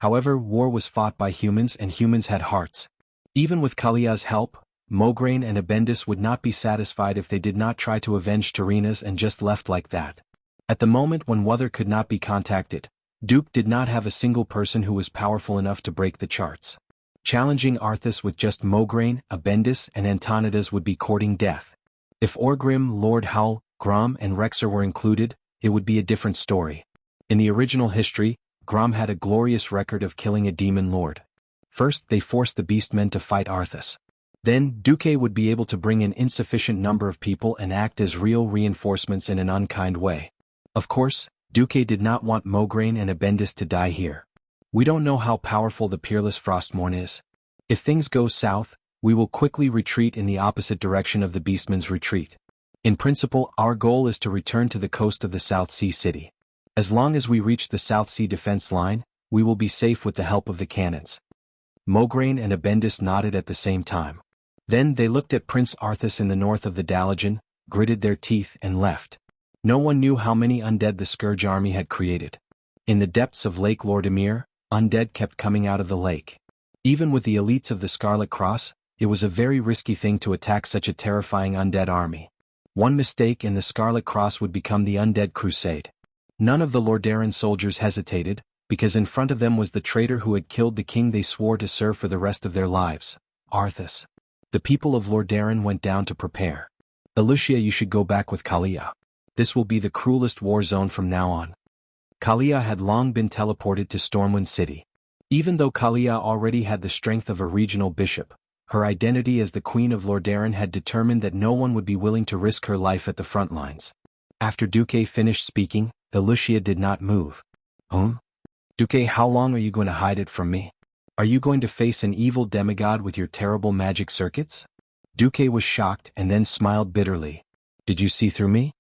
S1: However, war was fought by humans and humans had hearts. Even with Kalia's help, Mograine and Abendis would not be satisfied if they did not try to avenge Terinas and just left like that. At the moment when Wuther could not be contacted, Duke did not have a single person who was powerful enough to break the charts. Challenging Arthas with just Mograine, Abendis and Antonidas would be courting death. If Orgrim, Lord Howl, Grom and Rexer were included, it would be a different story. In the original history, Grom had a glorious record of killing a demon lord. First they forced the beastmen to fight Arthas. Then Duque would be able to bring in insufficient number of people and act as real reinforcements in an unkind way. Of course, Duque did not want Mograine and Abendis to die here. We don't know how powerful the peerless Frostmourne is. If things go south, we will quickly retreat in the opposite direction of the beastmen's retreat. In principle, our goal is to return to the coast of the South Sea City. As long as we reach the South Sea defense line, we will be safe with the help of the cannons. Mograine and Abendis nodded at the same time. Then they looked at Prince Arthas in the north of the Dalagan, gritted their teeth and left. No one knew how many undead the Scourge army had created. In the depths of Lake Lordimir, undead kept coming out of the lake. Even with the elites of the Scarlet Cross, it was a very risky thing to attack such a terrifying undead army. One mistake and the Scarlet Cross would become the Undead Crusade. None of the Lordaeron soldiers hesitated, because in front of them was the traitor who had killed the king they swore to serve for the rest of their lives, Arthas. The people of Lordaeron went down to prepare. Elucia, you should go back with Kalia. This will be the cruelest war zone from now on. Kalia had long been teleported to Stormwind City. Even though Kalia already had the strength of a regional bishop, her identity as the Queen of Lordaeron had determined that no one would be willing to risk her life at the front lines. After Duque finished speaking, Elucia did not move. Duque, how long are you going to hide it from me? Are you going to face an evil demigod with your terrible magic circuits? Duque was shocked and then smiled bitterly. Did you see through me?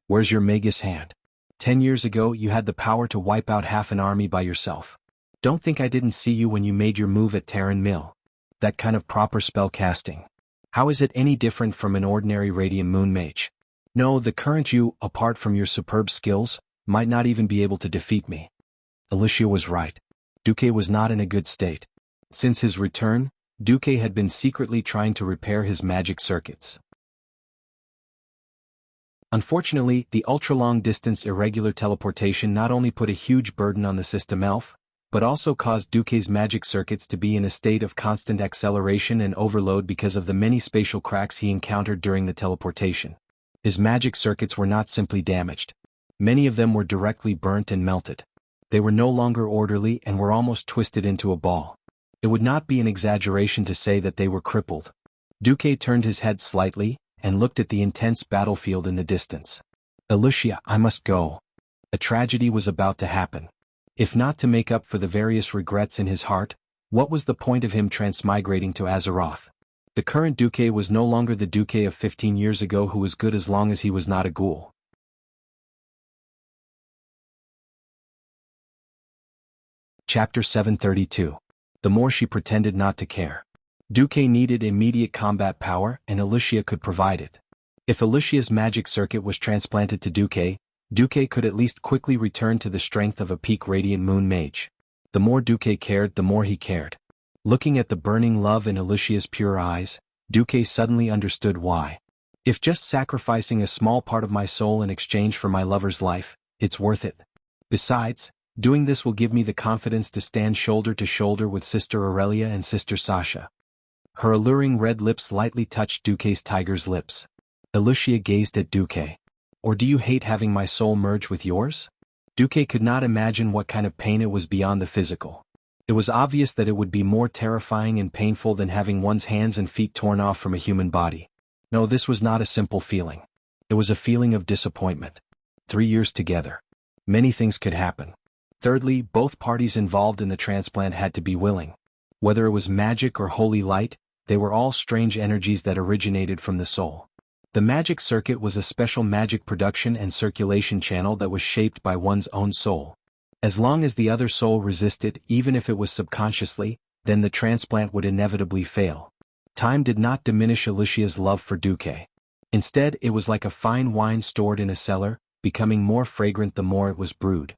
S1: Where's your Magus hand? 10 years ago you had the power to wipe out half an army by yourself. Don't think I didn't see you when you made your move at Terran Mill. That kind of proper spell casting. How is it any different from an ordinary Radiant Moon Mage? No, the current you, apart from your superb skills, might not even be able to defeat me. Elucia was right. Duque was not in a good state. Since his return, Duque had been secretly trying to repair his magic circuits. Unfortunately, the ultra-long-distance irregular teleportation not only put a huge burden on the system elf, but also caused Duque's magic circuits to be in a state of constant acceleration and overload because of the many spatial cracks he encountered during the teleportation. His magic circuits were not simply damaged. Many of them were directly burnt and melted. They were no longer orderly and were almost twisted into a ball. It would not be an exaggeration to say that they were crippled. Duque turned his head slightly, and looked at the intense battlefield in the distance. Elucia, I must go. A tragedy was about to happen. If not to make up for the various regrets in his heart, what was the point of him transmigrating to Azeroth? The current Duque was no longer the Duque of 15 years ago who was good as long as he was not a ghoul. Chapter 732. The more she pretended not to care. Duque needed immediate combat power and Elucia could provide it. If Elucia's magic circuit was transplanted to Duque, Duque could at least quickly return to the strength of a peak Radiant Moon Mage. The more Duque cared, the more he cared. Looking at the burning love in Elucia's pure eyes, Duque suddenly understood why. If just sacrificing a small part of my soul in exchange for my lover's life, it's worth it. Besides, doing this will give me the confidence to stand shoulder to shoulder with Sister Aurelia and Sister Sasha. Her alluring red lips lightly touched Duque's tiger's lips. Elucia gazed at Duque. Or do you hate having my soul merge with yours? Duque could not imagine what kind of pain it was beyond the physical. It was obvious that it would be more terrifying and painful than having one's hands and feet torn off from a human body. No, this was not a simple feeling. It was a feeling of disappointment. 3 years together. Many things could happen. Thirdly, both parties involved in the transplant had to be willing. Whether it was magic or holy light, they were all strange energies that originated from the soul. The magic circuit was a special magic production and circulation channel that was shaped by one's own soul. As long as the other soul resisted, even if it was subconsciously, then the transplant would inevitably fail. Time did not diminish Elucia's love for Duque. Instead, it was like a fine wine stored in a cellar, becoming more fragrant the more it was brewed.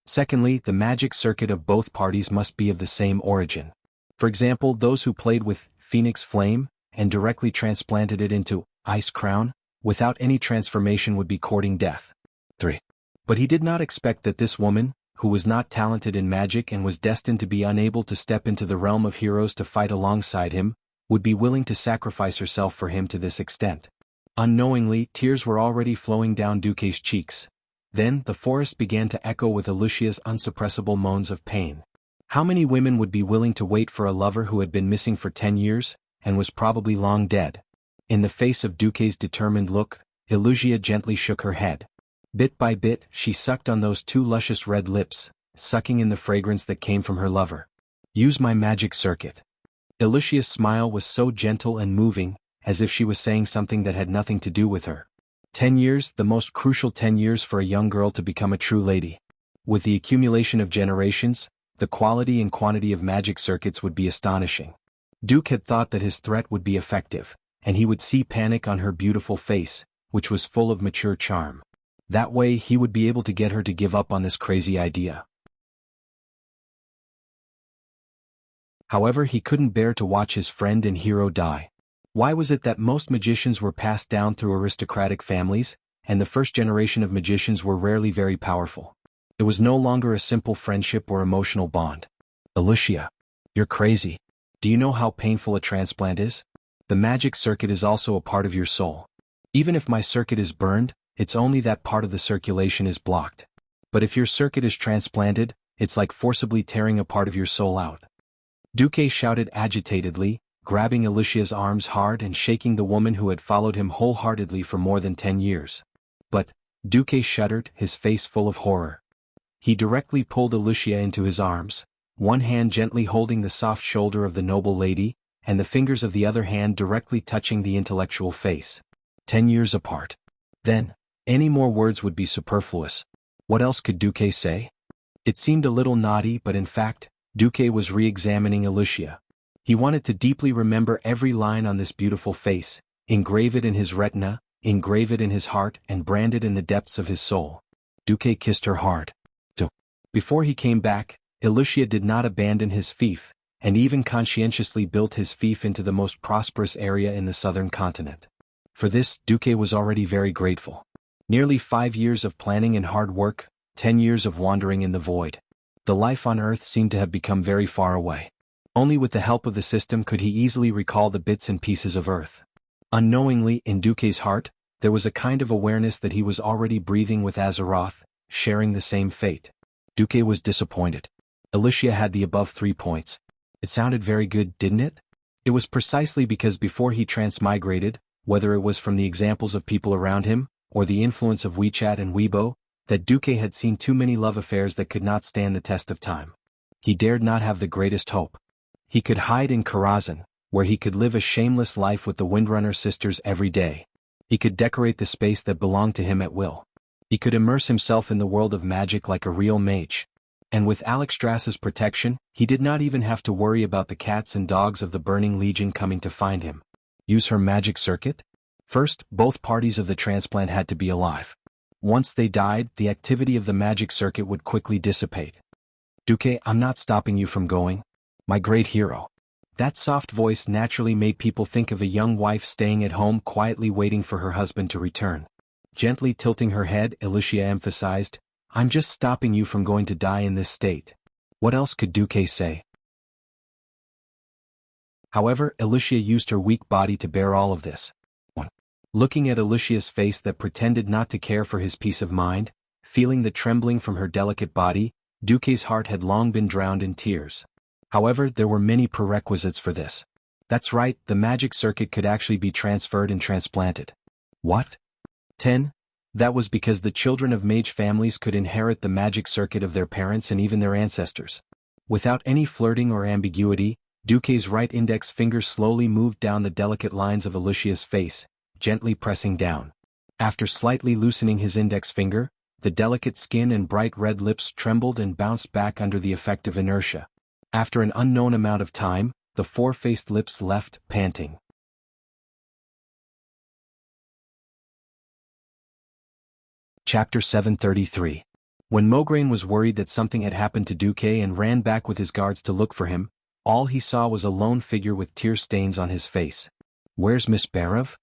S1: Secondly, the magic circuit of both parties must be of the same origin. For example, those who played with Phoenix Flame and directly transplanted it into Ice Crown, without any transformation would be courting death. 3. But he did not expect that this woman, who was not talented in magic and was destined to be unable to step into the realm of heroes to fight alongside him, would be willing to sacrifice herself for him to this extent. Unknowingly, tears were already flowing down Duque's cheeks. Then, the forest began to echo with Alicia's unsuppressible moans of pain. How many women would be willing to wait for a lover who had been missing for 10 years, and was probably long dead? In the face of Duque's determined look, Alucia gently shook her head. Bit by bit, she sucked on those two luscious red lips, sucking in the fragrance that came from her lover. Use my magic circuit. Alicia's smile was so gentle and moving, as if she was saying something that had nothing to do with her. 10 years, the most crucial 10 years for a young girl to become a true lady. With the accumulation of generations, the quality and quantity of magic circuits would be astonishing. Duke had thought that his threat would be effective, and he would see panic on her beautiful face, which was full of mature charm. That way he would be able to get her to give up on this crazy idea. However, he couldn't bear to watch his friend and hero die. Why was it that most magicians were passed down through aristocratic families, and the first generation of magicians were rarely very powerful? It was no longer a simple friendship or emotional bond. Alucia, you're crazy. Do you know how painful a transplant is? The magic circuit is also a part of your soul. Even if my circuit is burned, it's only that part of the circulation is blocked. But if your circuit is transplanted, it's like forcibly tearing a part of your soul out. Duque shouted agitatedly, grabbing Alicia's arms hard and shaking the woman who had followed him wholeheartedly for more than 10 years. But Duque shuddered, his face full of horror. He directly pulled Alucia into his arms, one hand gently holding the soft shoulder of the noble lady, and the fingers of the other hand directly touching the intellectual face. 10 years apart. Then, any more words would be superfluous. What else could Duque say? It seemed a little naughty, but in fact, Duque was re-examining Alucia. He wanted to deeply remember every line on this beautiful face, engrave it in his retina, engrave it in his heart, and brand it in the depths of his soul. Duque kissed her hard. Before he came back, Alucia did not abandon his fief, and even conscientiously built his fief into the most prosperous area in the southern continent. For this, Duque was already very grateful. Nearly 5 years of planning and hard work, 10 years of wandering in the void. The life on Earth seemed to have become very far away. Only with the help of the system could he easily recall the bits and pieces of Earth. Unknowingly, in Duque's heart, there was a kind of awareness that he was already breathing with Azeroth, sharing the same fate. Duque was disappointed. Alucia had the above 3 points. It sounded very good, didn't it? It was precisely because before he transmigrated, whether it was from the examples of people around him, or the influence of WeChat and Weibo, that Duque had seen too many love affairs that could not stand the test of time. He dared not have the greatest hope. He could hide in Karazhan, where he could live a shameless life with the Windrunner sisters every day. He could decorate the space that belonged to him at will. He could immerse himself in the world of magic like a real mage. And with Alexstrasza's protection, he did not even have to worry about the cats and dogs of the Burning Legion coming to find him. Use her magic circuit? First, both parties of the transplant had to be alive. Once they died, the activity of the magic circuit would quickly dissipate. Duque, I'm not stopping you from going. My great hero. That soft voice naturally made people think of a young wife staying at home quietly waiting for her husband to return. Gently tilting her head, Alucia emphasized, I'm just stopping you from going to die in this state. What else could Duque say? However, Alucia used her weak body to bear all of this. Looking at Alicia's face that pretended not to care for his peace of mind, feeling the trembling from her delicate body, Duque's heart had long been drowned in tears. However, there were many prerequisites for this. That's right, the magic circuit could actually be transferred and transplanted. What? 10. That was because the children of mage families could inherit the magic circuit of their parents and even their ancestors. Without any flirting or ambiguity, Duque's right index finger slowly moved down the delicate lines of Alicia's face, gently pressing down. After slightly loosening his index finger, the delicate skin and bright red lips trembled and bounced back under the effect of inertia. After an unknown amount of time, the four-faced lips left, panting. Chapter 733. When Mograine was worried that something had happened to Duque and ran back with his guards to look for him, all he saw was a lone figure with tear stains on his face. "Where's Miss Barev?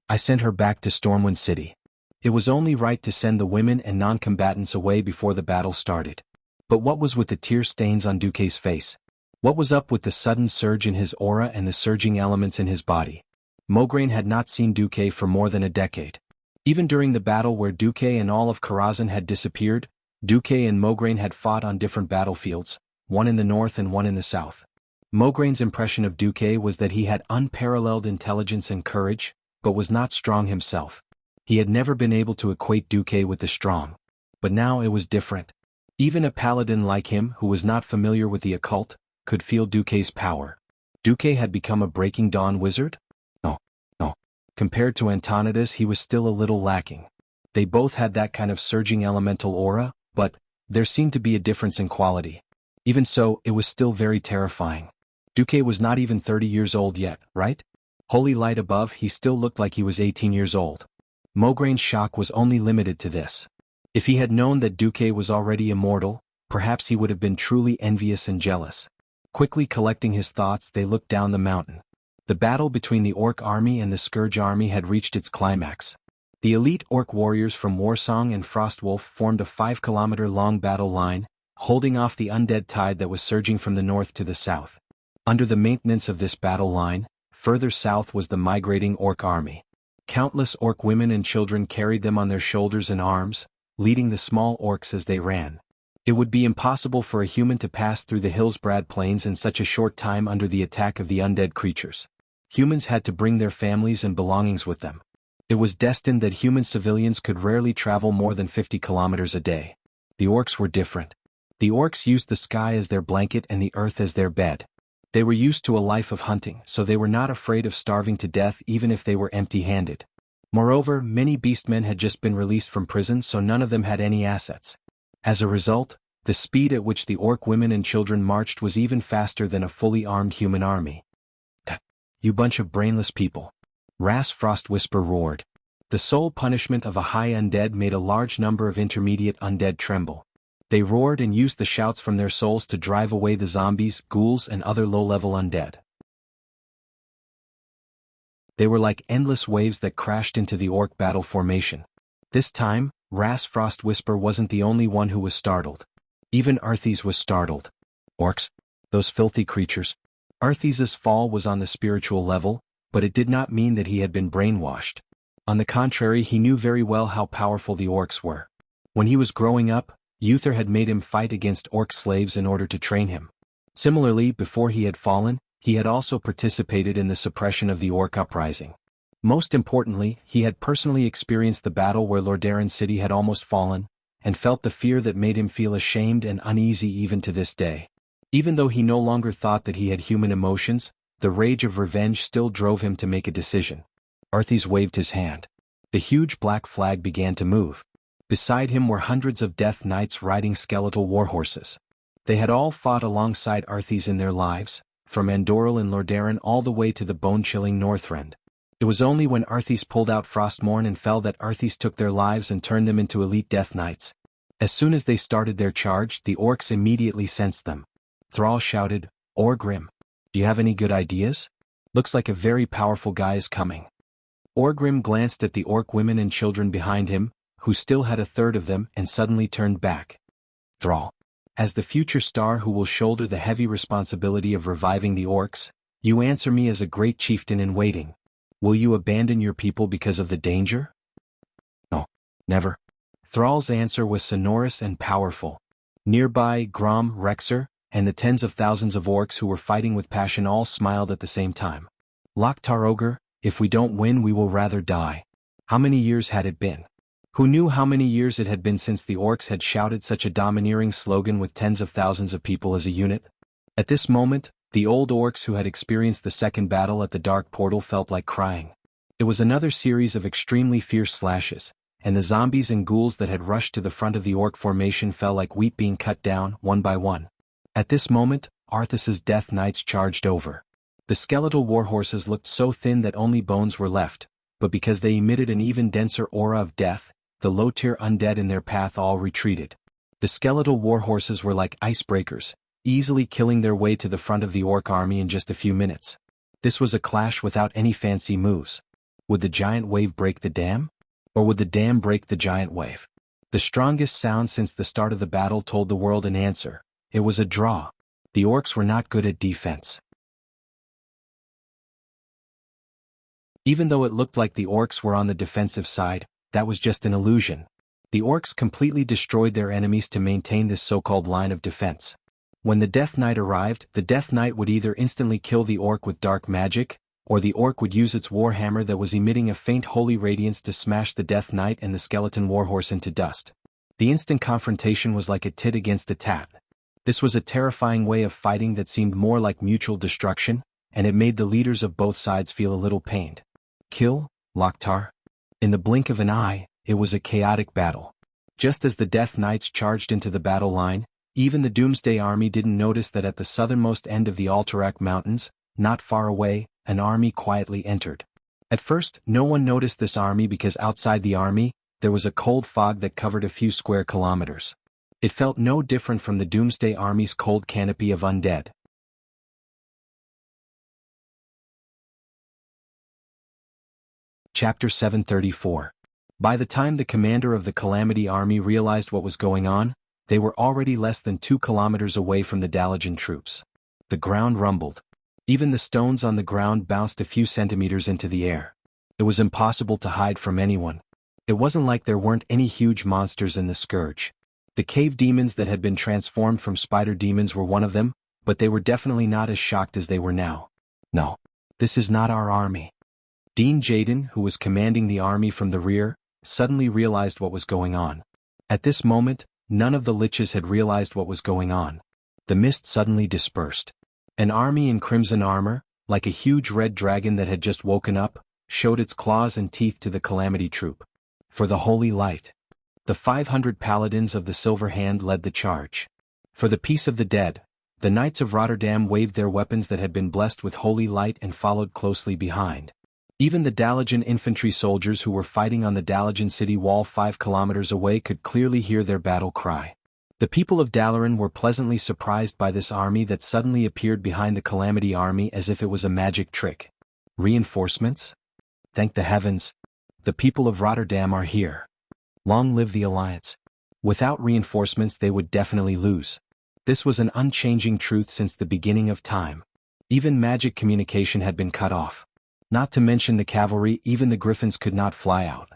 S1: I sent her back to Stormwind City. It was only right to send the women and non-combatants away before the battle started." But what was with the tear stains on Duque's face? What was up with the sudden surge in his aura and the surging elements in his body? Mograine had not seen Duque for more than a decade. Even during the battle where Duque and all of Karazhan had disappeared, Duque and Mograine had fought on different battlefields, one in the north and one in the south. Mograine's impression of Duque was that he had unparalleled intelligence and courage, but was not strong himself. He had never been able to equate Duque with the strong. But now it was different. Even a paladin like him, who was not familiar with the occult, could feel Duque's power. Duque had become a Breaking Dawn wizard? No. Compared to Antonidas, he was still a little lacking. They both had that kind of surging elemental aura, but there seemed to be a difference in quality. Even so, it was still very terrifying. Duque was not even 30 years old yet, right? Holy light above, he still looked like he was 18 years old. Mograine's shock was only limited to this. If he had known that Duque was already immortal, perhaps he would have been truly envious and jealous. Quickly collecting his thoughts, they looked down the mountain. The battle between the Orc army and the Scourge army had reached its climax. The elite Orc warriors from Warsong and Frostwolf formed a 5-kilometer-long battle line, holding off the undead tide that was surging from the north to the south. Under the maintenance of this battle line, further south was the migrating Orc army. Countless Orc women and children carried them on their shoulders and arms, leading the small Orcs as they ran. It would be impossible for a human to pass through the Hillsbrad Plains in such a short time under the attack of the undead creatures. Humans had to bring their families and belongings with them. It was destined that human civilians could rarely travel more than 50 kilometers a day. The Orcs were different. The Orcs used the sky as their blanket and the earth as their bed. They were used to a life of hunting, so they were not afraid of starving to death even if they were empty-handed. Moreover, many beastmen had just been released from prison, so none of them had any assets. As a result, the speed at which the Orc women and children marched was even faster than a fully armed human army. "You bunch of brainless people!" Ras Frostwhisper roared. The sole punishment of a high undead made a large number of intermediate undead tremble. They roared and used the shouts from their souls to drive away the zombies, ghouls, and other low-level undead. They were like endless waves that crashed into the Orc battle formation. This time, Ras Frostwhisper wasn't the only one who was startled. Even Arthes was startled. Orcs? Those filthy creatures. Arthes's fall was on the spiritual level, but it did not mean that he had been brainwashed. On the contrary, he knew very well how powerful the Orcs were. When he was growing up, Uther had made him fight against Orc slaves in order to train him. Similarly, before he had fallen, he had also participated in the suppression of the Orc uprising. Most importantly, he had personally experienced the battle where Lordaeron City had almost fallen, and felt the fear that made him feel ashamed and uneasy even to this day. Even though he no longer thought that he had human emotions, the rage of revenge still drove him to make a decision. Arthes waved his hand. The huge black flag began to move. Beside him were hundreds of Death Knights riding skeletal warhorses. They had all fought alongside Arthes in their lives, from Andoril and Lordaeron all the way to the bone-chilling Northrend. It was only when Arthes pulled out Frostmourne and fell that Arthes took their lives and turned them into elite Death Knights. As soon as they started their charge, the Orcs immediately sensed them. Thrall shouted, "Orgrim, do you have any good ideas? Looks like a very powerful guy is coming." Orgrim glanced at the Orc women and children behind him, who still had a third of them, and suddenly turned back. "Thrall, as the future star who will shoulder the heavy responsibility of reviving the Orcs, you answer me as a great chieftain in waiting. Will you abandon your people because of the danger?" "No, never." Thrall's answer was sonorous and powerful. Nearby, Grom, Rexer, and the tens of thousands of Orcs who were fighting with passion all smiled at the same time. "Loktar Ogre, if we don't win we will rather die." How many years had it been? Who knew how many years it had been since the Orcs had shouted such a domineering slogan with tens of thousands of people as a unit? At this moment, the old Orcs who had experienced the second battle at the Dark Portal felt like crying. It was another series of extremely fierce slashes, and the zombies and ghouls that had rushed to the front of the Orc formation fell like wheat being cut down, one by one. At this moment, Arthas's Death Knights charged over. The skeletal warhorses looked so thin that only bones were left, but because they emitted an even denser aura of death, the low-tier undead in their path all retreated. The skeletal warhorses were like icebreakers, easily killing their way to the front of the orc army in just a few minutes. This was a clash without any fancy moves. Would the giant wave break the dam? Or would the dam break the giant wave? The strongest sound since the start of the battle told the world an answer. It was a draw. The orcs were not good at defense. Even though it looked like the orcs were on the defensive side, that was just an illusion. The orcs completely destroyed their enemies to maintain this so-called line of defense. When the Death Knight arrived, the Death Knight would either instantly kill the orc with dark magic, or the orc would use its warhammer that was emitting a faint holy radiance to smash the Death Knight and the skeleton warhorse into dust. The instant confrontation was like a tit against a tat. This was a terrifying way of fighting that seemed more like mutual destruction, and it made the leaders of both sides feel a little pained. Kill, Loktar? In the blink of an eye, it was a chaotic battle. Just as the Death Knights charged into the battle line, even the Doomsday Army didn't notice that at the southernmost end of the Alterac Mountains, not far away, an army quietly entered. At first, no one noticed this army because outside the army, there was a cold fog that covered a few square kilometers. It felt no different from the Doomsday Army's cold canopy of undead. Chapter 734. By the time the commander of the Calamity Army realized what was going on, they were already less than 2 kilometers away from the Dalajan troops. The ground rumbled. Even the stones on the ground bounced a few centimeters into the air. It was impossible to hide from anyone. It wasn't like there weren't any huge monsters in the Scourge. The cave demons that had been transformed from spider demons were one of them, but they were definitely not as shocked as they were now. No, this is not our army. Dean Jaden, who was commanding the army from the rear, suddenly realized what was going on. At this moment, none of the liches had realized what was going on. The mist suddenly dispersed. An army in crimson armor, like a huge red dragon that had just woken up, showed its claws and teeth to the Calamity troop. For the Holy Light. The 500 paladins of the Silver Hand led the charge. For the peace of the dead, the Knights of Rotterdam waved their weapons that had been blessed with Holy Light and followed closely behind. Even the Dalajan infantry soldiers who were fighting on the Dalajan city wall 5 kilometers away could clearly hear their battle cry. The people of Dalaran were pleasantly surprised by this army that suddenly appeared behind the Calamity Army as if it was a magic trick. Reinforcements? Thank the heavens. The people of Rotterdam are here. Long live the Alliance. Without reinforcements they would definitely lose. This was an unchanging truth since the beginning of time. Even magic communication had been cut off. Not to mention the cavalry, even the griffins could not fly out.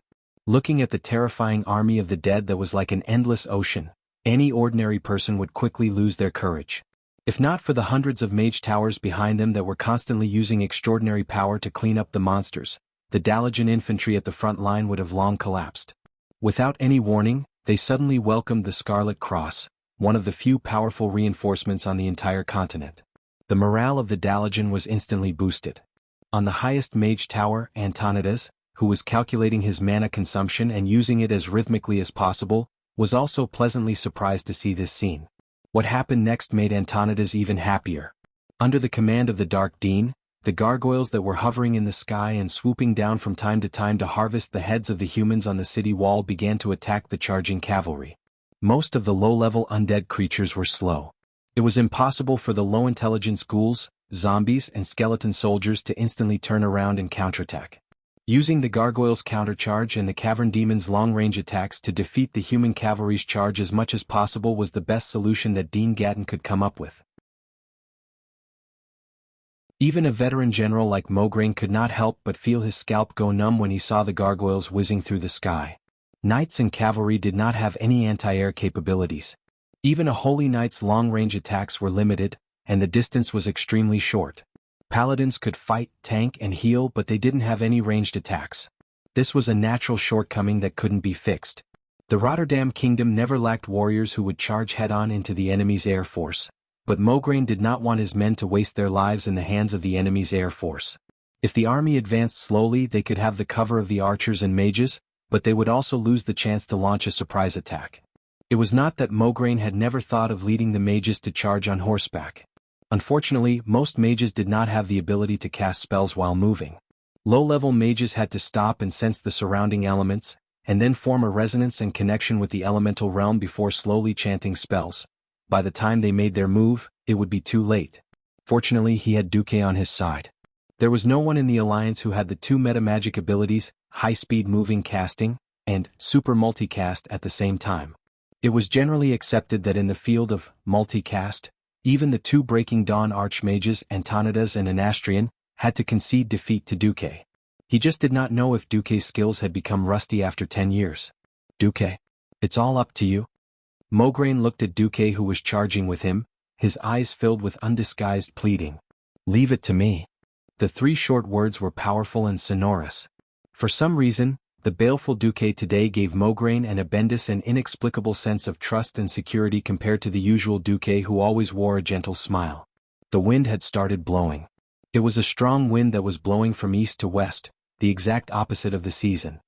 S1: Looking at the terrifying army of the dead that was like an endless ocean, any ordinary person would quickly lose their courage. If not for the hundreds of mage towers behind them that were constantly using extraordinary power to clean up the monsters, the Dalajan infantry at the front line would have long collapsed. Without any warning, they suddenly welcomed the Scarlet Cross, one of the few powerful reinforcements on the entire continent. The morale of the Dalajan was instantly boosted. On the highest mage tower, Antonidas, who was calculating his mana consumption and using it as rhythmically as possible, was also pleasantly surprised to see this scene. What happened next made Antonidas even happier. Under the command of the Dark Dean, the gargoyles that were hovering in the sky and swooping down from time to time to harvest the heads of the humans on the city wall began to attack the charging cavalry. Most of the low-level undead creatures were slow. It was impossible for the low-intelligence ghouls, zombies and skeleton soldiers to instantly turn around and counterattack. Using the gargoyles' countercharge and the cavern demons' long-range attacks to defeat the human cavalry's charge as much as possible was the best solution that Dean Gatton could come up with. Even a veteran general like Mograine could not help but feel his scalp go numb when he saw the gargoyles whizzing through the sky. Knights and cavalry did not have any anti-air capabilities. Even a holy knight's long-range attacks were limited, and the distance was extremely short. Paladins could fight, tank and heal, but they didn't have any ranged attacks. This was a natural shortcoming that couldn't be fixed. The Rotterdam Kingdom never lacked warriors who would charge head-on into the enemy's air force, but Mograine did not want his men to waste their lives in the hands of the enemy's air force. If the army advanced slowly, they could have the cover of the archers and mages, but they would also lose the chance to launch a surprise attack. It was not that Mograine had never thought of leading the mages to charge on horseback. Unfortunately, most mages did not have the ability to cast spells while moving. Low-level mages had to stop and sense the surrounding elements, and then form a resonance and connection with the elemental realm before slowly chanting spells. By the time they made their move, it would be too late. Fortunately, he had Duque on his side. There was no one in the Alliance who had the two meta-magic abilities, high-speed moving casting, and super multicast at the same time. It was generally accepted that in the field of multicast, even the two Breaking Dawn archmages Antonidas and Anastrian had to concede defeat to Duque. He just did not know if Duque's skills had become rusty after 10 years. Duque, it's all up to you. Mograine looked at Duque, who was charging with him, his eyes filled with undisguised pleading. Leave it to me. The three short words were powerful and sonorous. For some reason, the baleful Duque today gave Mograine and Abendis an inexplicable sense of trust and security compared to the usual Duque, who always wore a gentle smile. The wind had started blowing. It was a strong wind that was blowing from east to west, the exact opposite of the season.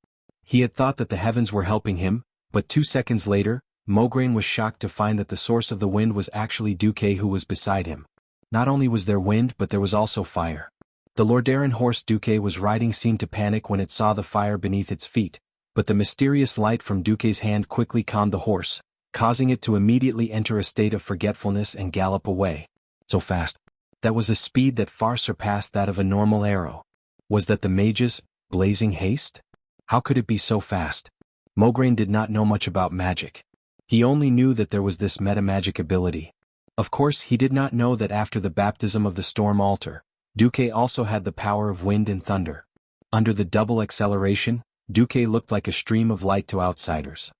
S1: He had thought that the heavens were helping him, but 2 seconds later, Mograine was shocked to find that the source of the wind was actually Duque, who was beside him. Not only was there wind, but there was also fire. The Lordaeron horse Duque was riding seemed to panic when it saw the fire beneath its feet, but the mysterious light from Duque's hand quickly calmed the horse, causing it to immediately enter a state of forgetfulness and gallop away. So fast. That was a speed that far surpassed that of a normal arrow. Was that the mage's blazing haste? How could it be so fast? Mograine did not know much about magic. He only knew that there was this metamagic ability. Of course, he did not know that after the baptism of the storm altar, Duque also had the power of wind and thunder. Under the double acceleration, Duque looked like a stream of light to outsiders.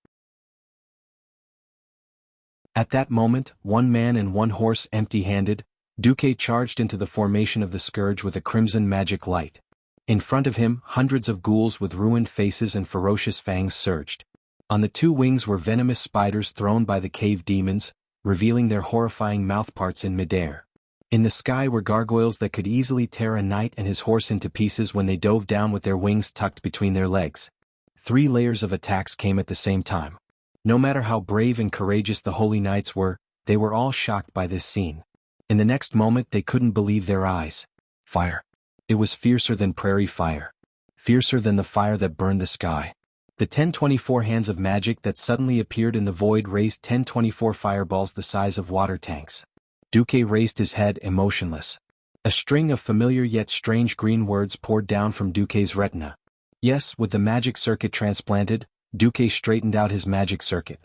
S1: At that moment, one man and one horse empty-handed, Duque charged into the formation of the Scourge with a crimson magic light. In front of him, hundreds of ghouls with ruined faces and ferocious fangs surged. On the two wings were venomous spiders thrown by the cave demons, revealing their horrifying mouthparts in midair. In the sky were gargoyles that could easily tear a knight and his horse into pieces when they dove down with their wings tucked between their legs. 3 layers of attacks came at the same time. No matter how brave and courageous the holy knights were, they were all shocked by this scene. In the next moment they couldn't believe their eyes. Fire. It was fiercer than prairie fire. Fiercer than the fire that burned the sky. The 1024 hands of magic that suddenly appeared in the void raised 1024 fireballs the size of water tanks. Duque raised his head, emotionless. A string of familiar yet strange green words poured down from Duque's retina. Yes, with the magic circuit transplanted, Duque straightened out his magic circuit.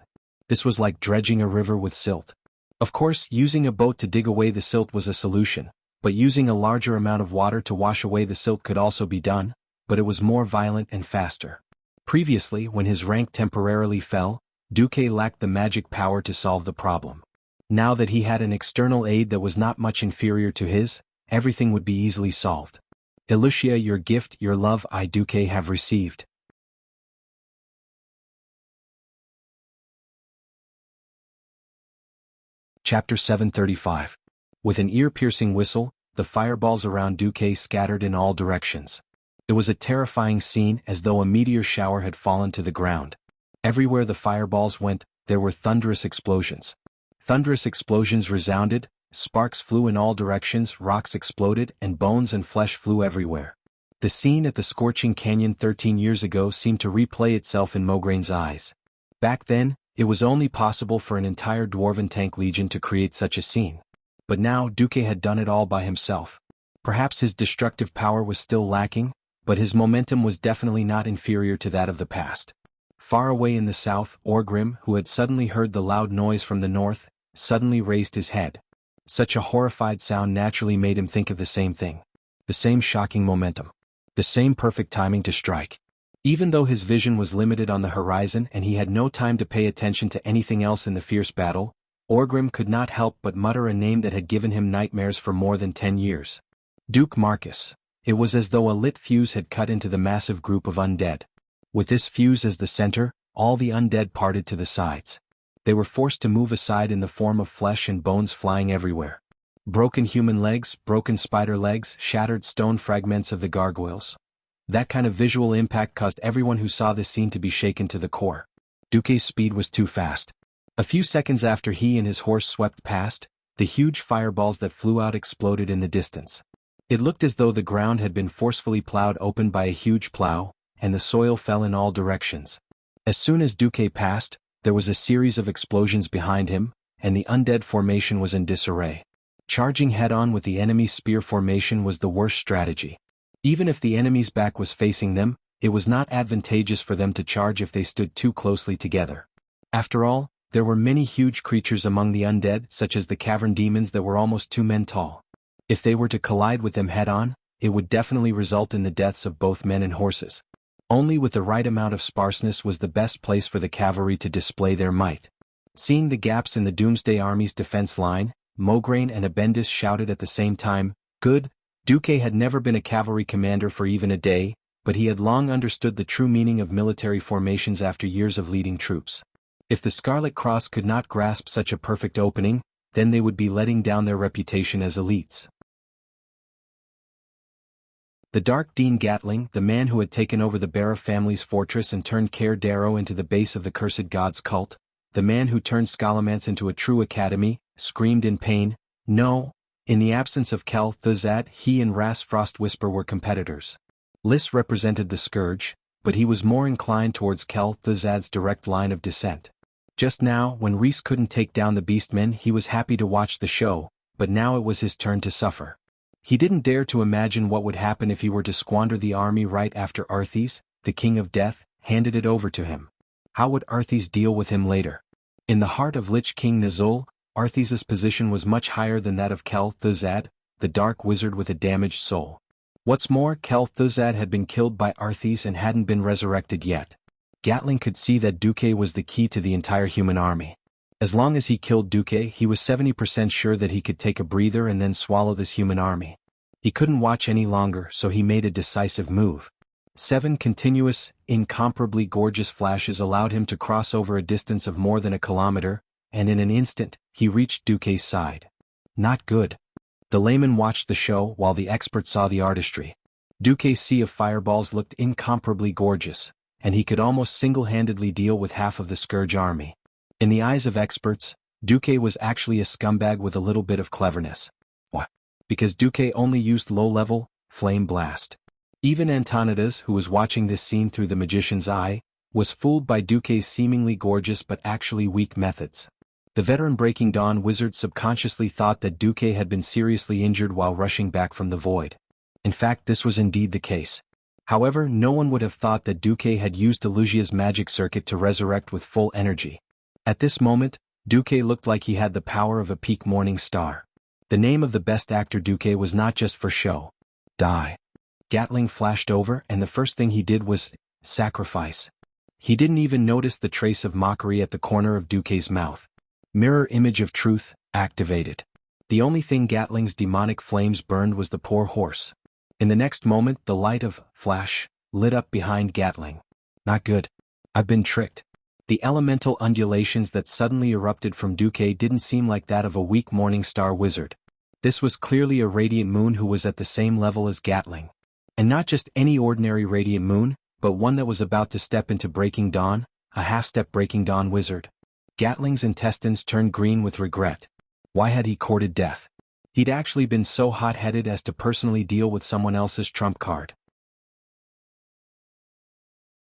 S1: This was like dredging a river with silt. Of course, using a boat to dig away the silt was a solution, but using a larger amount of water to wash away the silt could also be done, but it was more violent and faster. Previously, when his rank temporarily fell, Duque lacked the magic power to solve the problem. Now that he had an external aid that was not much inferior to his, everything would be easily solved. Elucia, your gift, your love I Duque have received. Chapter 735. With an ear-piercing whistle, the fireballs around Duque scattered in all directions. It was a terrifying scene, as though a meteor shower had fallen to the ground. Everywhere the fireballs went, there were thunderous explosions. Thunderous explosions resounded, sparks flew in all directions, rocks exploded, and bones and flesh flew everywhere. The scene at the Scorching Canyon 13 years ago seemed to replay itself in Mograine's eyes. Back then, it was only possible for an entire Dwarven tank legion to create such a scene. But now Duque had done it all by himself. Perhaps his destructive power was still lacking, but his momentum was definitely not inferior to that of the past. Far away in the south, Orgrim, who had suddenly heard the loud noise from the north, suddenly raised his head. Such a horrified sound naturally made him think of the same thing. The same shocking momentum. The same perfect timing to strike. Even though his vision was limited on the horizon and he had no time to pay attention to anything else in the fierce battle, Orgrim could not help but mutter a name that had given him nightmares for more than 10 years. Duke Marcus. It was as though a lit fuse had cut into the massive group of undead. With this fuse as the center, all the undead parted to the sides. They were forced to move aside in the form of flesh and bones flying everywhere. Broken human legs, broken spider legs, shattered stone fragments of the gargoyles. That kind of visual impact caused everyone who saw this scene to be shaken to the core. Duque's speed was too fast. A few seconds after he and his horse swept past, the huge fireballs that flew out exploded in the distance. It looked as though the ground had been forcefully plowed open by a huge plow, and the soil fell in all directions. As soon as Duque passed, there was a series of explosions behind him, and the undead formation was in disarray. Charging head-on with the enemy's spear formation was the worst strategy. Even if the enemy's back was facing them, it was not advantageous for them to charge if they stood too closely together. After all, there were many huge creatures among the undead, such as the cavern demons that were almost 2 men tall. If they were to collide with them head-on, it would definitely result in the deaths of both men and horses. Only with the right amount of sparseness was the best place for the cavalry to display their might. Seeing the gaps in the Doomsday Army's defense line, Mograine and Abendis shouted at the same time, "Good!" Duque had never been a cavalry commander for even a day, but he had long understood the true meaning of military formations after years of leading troops. If the Scarlet Cross could not grasp such a perfect opening, then they would be letting down their reputation as elites. The Dark Dean Gatling, the man who had taken over the Barra family's fortress and turned Caer Darrow into the base of the Cursed Gods cult, the man who turned Scallamance into a true academy, screamed in pain, "No!" In the absence of Kel Thuzad, he and Ras Frostwhisper were competitors. Lys represented the Scourge, but he was more inclined towards Kel Thuzad's direct line of descent. Just now, when Rhys couldn't take down the Beastmen, he was happy to watch the show, but now it was his turn to suffer. He didn't dare to imagine what would happen if he were to squander the army right after Arthas, the King of Death, handed it over to him. How would Arthas deal with him later? In the heart of Lich King Nazul, Arthas's position was much higher than that of Kel Thuzad, the dark wizard with a damaged soul. What's more, Kel Thuzad had been killed by Arthas and hadn't been resurrected yet. Gatling could see that Duque was the key to the entire human army. As long as he killed Duque, he was 70% sure that he could take a breather and then swallow this human army. He couldn't watch any longer, so he made a decisive move. 7 continuous, incomparably gorgeous flashes allowed him to cross over a distance of more than a kilometer, and in an instant, he reached Duque's side. Not good. The layman watched the show while the expert saw the artistry. Duque's sea of fireballs looked incomparably gorgeous, and he could almost single-handedly deal with half of the Scourge army. In the eyes of experts, Duque was actually a scumbag with a little bit of cleverness. What? Because Duque only used low-level, Flame Blast. Even Antonidas, who was watching this scene through the magician's eye, was fooled by Duque's seemingly gorgeous but actually weak methods. The veteran Breaking Dawn wizard subconsciously thought that Duque had been seriously injured while rushing back from the void. In fact, this was indeed the case. However, no one would have thought that Duque had used Elusia's magic circuit to resurrect with full energy. At this moment, Duque looked like he had the power of a peak morning star. The name of the best actor Duque was not just for show. Die. Gatling flashed over, and the first thing he did was sacrifice. He didn't even notice the trace of mockery at the corner of Duque's mouth. Mirror image of truth, activated. The only thing Gatling's demonic flames burned was the poor horse. In the next moment, the light of flash lit up behind Gatling. Not good. I've been tricked. The elemental undulations that suddenly erupted from Duque didn't seem like that of a weak morning star wizard. This was clearly a radiant moon who was at the same level as Gatling. And not just any ordinary radiant moon, but one that was about to step into Breaking Dawn, a half-step Breaking Dawn wizard. Gatling's intestines turned green with regret. Why had he courted death? He'd actually been so hot-headed as to personally deal with someone else's trump card.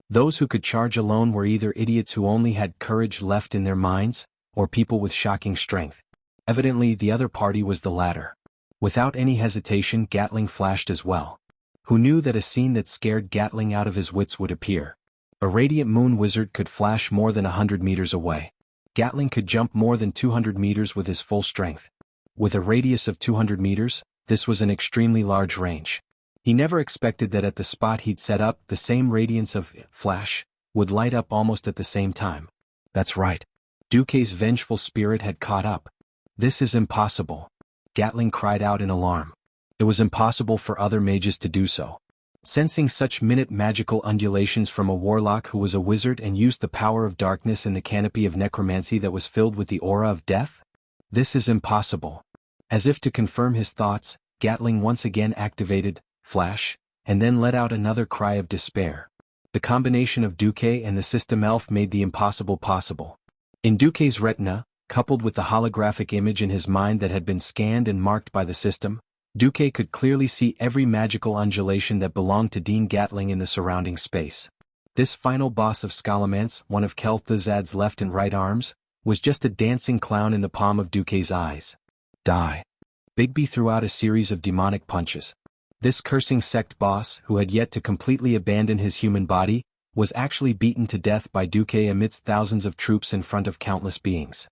S1: Those who could charge alone were either idiots who only had courage left in their minds, or people with shocking strength. Evidently, the other party was the latter. Without any hesitation, Gatling flashed as well. Who knew that a scene that scared Gatling out of his wits would appear? A radiant moon wizard could flash more than 100 meters away. Gatling could jump more than 200 meters with his full strength. With a radius of 200 meters, this was an extremely large range. He never expected that at the spot he'd set up, the same radiance of flash would light up almost at the same time. That's right. Duque's vengeful spirit had caught up. This is impossible. Gatling cried out in alarm. It was impossible for other mages to do so. Sensing such minute magical undulations from a warlock who was a wizard and used the power of darkness in the canopy of necromancy that was filled with the aura of death? This is impossible. As if to confirm his thoughts, Gatling once again activated flash, and then let out another cry of despair. The combination of Duque and the system elf made the impossible possible. In Duque's retina, coupled with the holographic image in his mind that had been scanned and marked by the system, Duque could clearly see every magical undulation that belonged to Dean Gatling in the surrounding space. This final boss of Scalomance, one of Kel'Thuzad's left and right arms, was just a dancing clown in the palm of Duque's eyes. Die. Bigby threw out a series of demonic punches. This cursing sect boss, who had yet to completely abandon his human body, was actually beaten to death by Duque amidst thousands of troops in front of countless beings.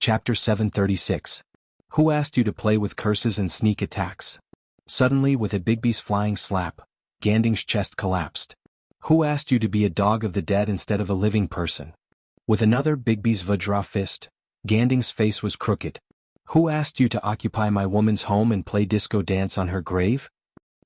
S1: Chapter 736. Who asked you to play with curses and sneak attacks? Suddenly, with a Bigby's flying slap, Ganding's chest collapsed. Who asked you to be a dog of the dead instead of a living person? With another Bigby's Vajra fist, Ganding's face was crooked. Who asked you to occupy my woman's home and play disco dance on her grave?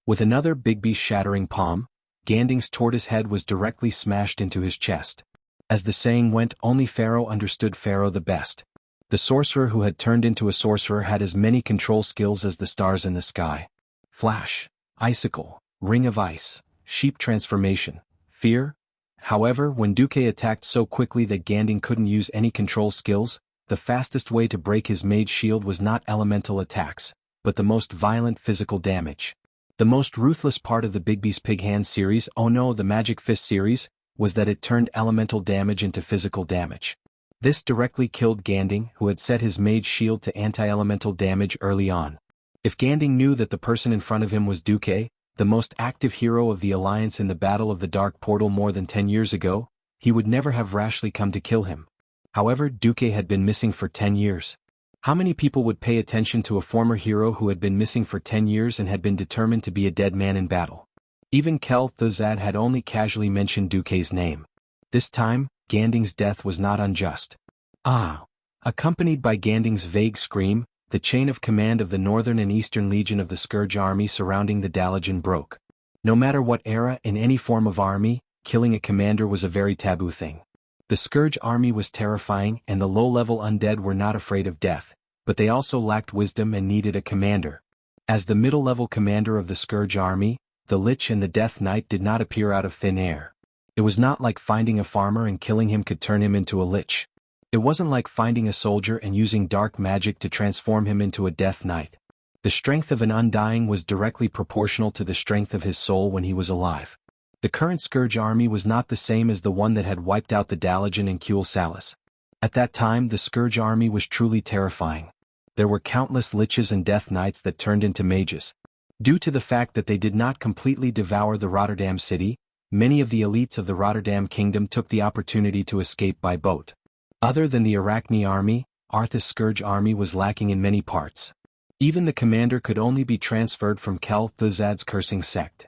S1: With another Bigby's shattering palm, Ganding's tortoise head was directly smashed into his chest. As the saying went, only Pharaoh understood Pharaoh the best. The sorcerer who had turned into a sorcerer had as many control skills as the stars in the sky. Flash, icicle, ring of ice, sheep transformation, fear. However, when Duque attacked so quickly that Ganding couldn't use any control skills, the fastest way to break his mage shield was not elemental attacks, but the most violent physical damage. The most ruthless part of the Bigby's Pig Hand series, oh no, the Magic Fist series, was that it turned elemental damage into physical damage. This directly killed Ganding, who had set his mage shield to anti-elemental damage early on. If Ganding knew that the person in front of him was Duque, the most active hero of the Alliance in the Battle of the Dark Portal more than 10 years ago, he would never have rashly come to kill him. However, Duque had been missing for 10 years. How many people would pay attention to a former hero who had been missing for 10 years and had been determined to be a dead man in battle? Even Kel'Thuzad had only casually mentioned Duque's name. This time, Ganding's death was not unjust. Ah! Accompanied by Ganding's vague scream, the chain of command of the Northern and Eastern Legion of the Scourge army surrounding the Dalajan broke. No matter what era, in any form of army, killing a commander was a very taboo thing. The Scourge army was terrifying, and the low-level undead were not afraid of death, but they also lacked wisdom and needed a commander. As the middle-level commander of the Scourge army, the Lich and the Death Knight did not appear out of thin air. It was not like finding a farmer and killing him could turn him into a Lich. It wasn't like finding a soldier and using dark magic to transform him into a Death Knight. The strength of an Undying was directly proportional to the strength of his soul when he was alive. The current Scourge army was not the same as the one that had wiped out the Dalajan and Kuel Salis. At that time, the Scourge army was truly terrifying. There were countless Liches and Death Knights that turned into mages. Due to the fact that they did not completely devour the Rotterdam city, many of the elites of the Rotterdam kingdom took the opportunity to escape by boat. Other than the Arachne army, Arthas' Scourge army was lacking in many parts. Even the commander could only be transferred from Kel'Thuzad's cursing sect.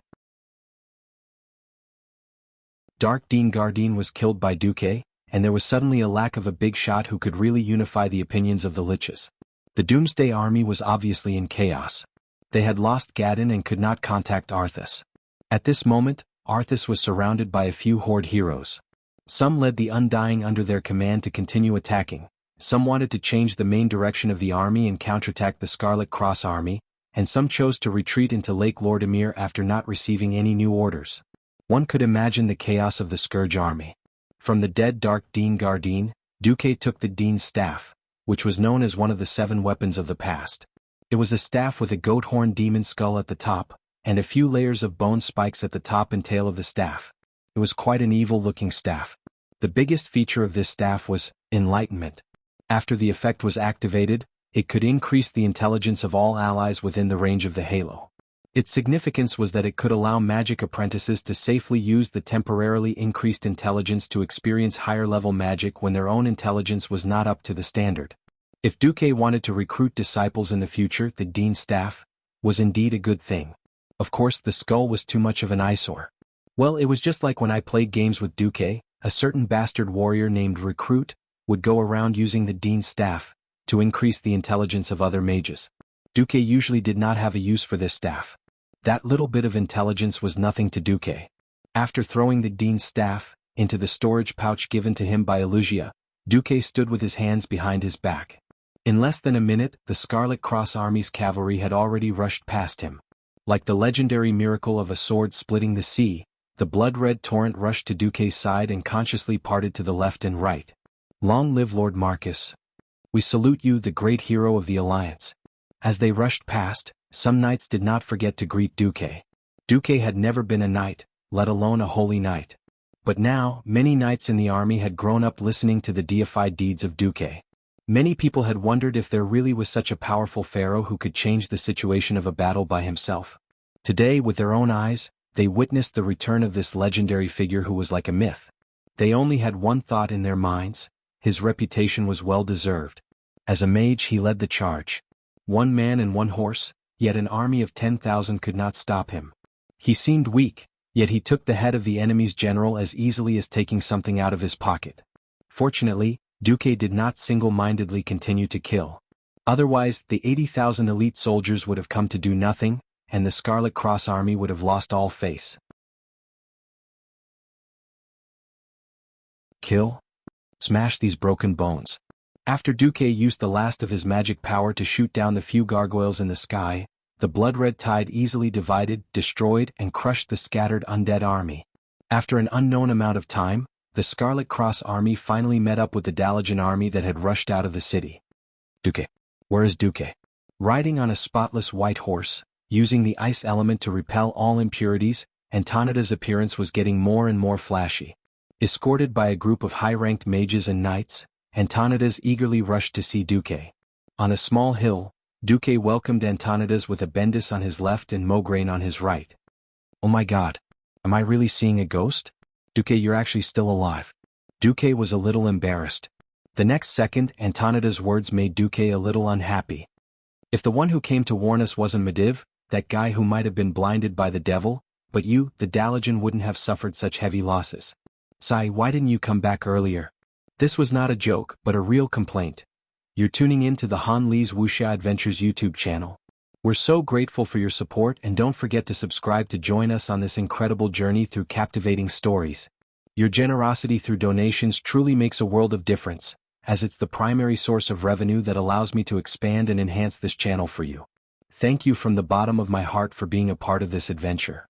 S1: Dark Dean Gardine was killed by Duque, and there was suddenly a lack of a big shot who could really unify the opinions of the Liches. The Doomsday army was obviously in chaos. They had lost Gadon and could not contact Arthas. At this moment, Arthas was surrounded by a few Horde heroes. Some led the Undying under their command to continue attacking, some wanted to change the main direction of the army and counterattack the Scarlet Cross army, and some chose to retreat into Lake Lordamir after not receiving any new orders. One could imagine the chaos of the Scourge army. From the dead Dark Dean Gardine, Duque took the Dean's staff, which was known as one of the 7 weapons of the past. It was a staff with a goat horn demon skull at the top, and a few layers of bone spikes at the top and tail of the staff. It was quite an evil-looking staff. The biggest feature of this staff was enlightenment. After the effect was activated, it could increase the intelligence of all allies within the range of the halo. Its significance was that it could allow magic apprentices to safely use the temporarily increased intelligence to experience higher-level magic when their own intelligence was not up to the standard. If Duque wanted to recruit disciples in the future, the Dean's staff was indeed a good thing. Of course, the skull was too much of an eyesore. Well, it was just like when I played games with Duque, a certain bastard warrior named Recruit would go around using the Dean's staff to increase the intelligence of other mages. Duque usually did not have a use for this staff. That little bit of intelligence was nothing to Duque. After throwing the Dean's staff into the storage pouch given to him by Elugia, Duque stood with his hands behind his back. In less than a minute, the Scarlet Cross army's cavalry had already rushed past him. Like the legendary miracle of a sword splitting the sea, the blood-red torrent rushed to Duque's side and consciously parted to the left and right. Long live Lord Marcus. We salute you, the great hero of the Alliance. As they rushed past, some knights did not forget to greet Duque. Duque had never been a knight, let alone a holy knight. But now, many knights in the army had grown up listening to the deified deeds of Duque. Many people had wondered if there really was such a powerful pharaoh who could change the situation of a battle by himself. Today, with their own eyes, they witnessed the return of this legendary figure who was like a myth. They only had one thought in their minds: his reputation was well deserved. As a mage he led the charge. 1 man and 1 horse, yet an army of 10,000 could not stop him. He seemed weak, yet he took the head of the enemy's general as easily as taking something out of his pocket. Fortunately, Duque did not single-mindedly continue to kill. Otherwise, the 80,000 elite soldiers would have come to do nothing, and the Scarlet Cross army would have lost all face. Kill? Smash these broken bones. After Duque used the last of his magic power to shoot down the few gargoyles in the sky, the blood-red tide easily divided, destroyed, and crushed the scattered undead army. After an unknown amount of time, the Scarlet Cross army finally met up with the Dalajan army that had rushed out of the city. Duque. Where is Duque? Riding on a spotless white horse, using the ice element to repel all impurities, Antonada's appearance was getting more and more flashy. Escorted by a group of high-ranked mages and knights, Antonidas eagerly rushed to see Duque. On a small hill, Duque welcomed Antonidas with a bendis on his left and Mograine on his right. Oh my god. Am I really seeing a ghost? Duque, you're actually still alive. Duque was a little embarrassed. The next second, Antonidas' words made Duque a little unhappy. If the one who came to warn us wasn't Medivh, that guy who might have been blinded by the devil, but you, the Dalajan, wouldn't have suffered such heavy losses. Sai, why didn't you come back earlier? This was not a joke, but a real complaint. You're tuning in to the Han Lee's Wuxia Adventures YouTube channel. We're so grateful for your support, and don't forget to subscribe to join us on this incredible journey through captivating stories. Your generosity through donations truly makes a world of difference, as it's the primary source of revenue that allows me to expand and enhance this channel for you. Thank you from the bottom of my heart for being a part of this adventure.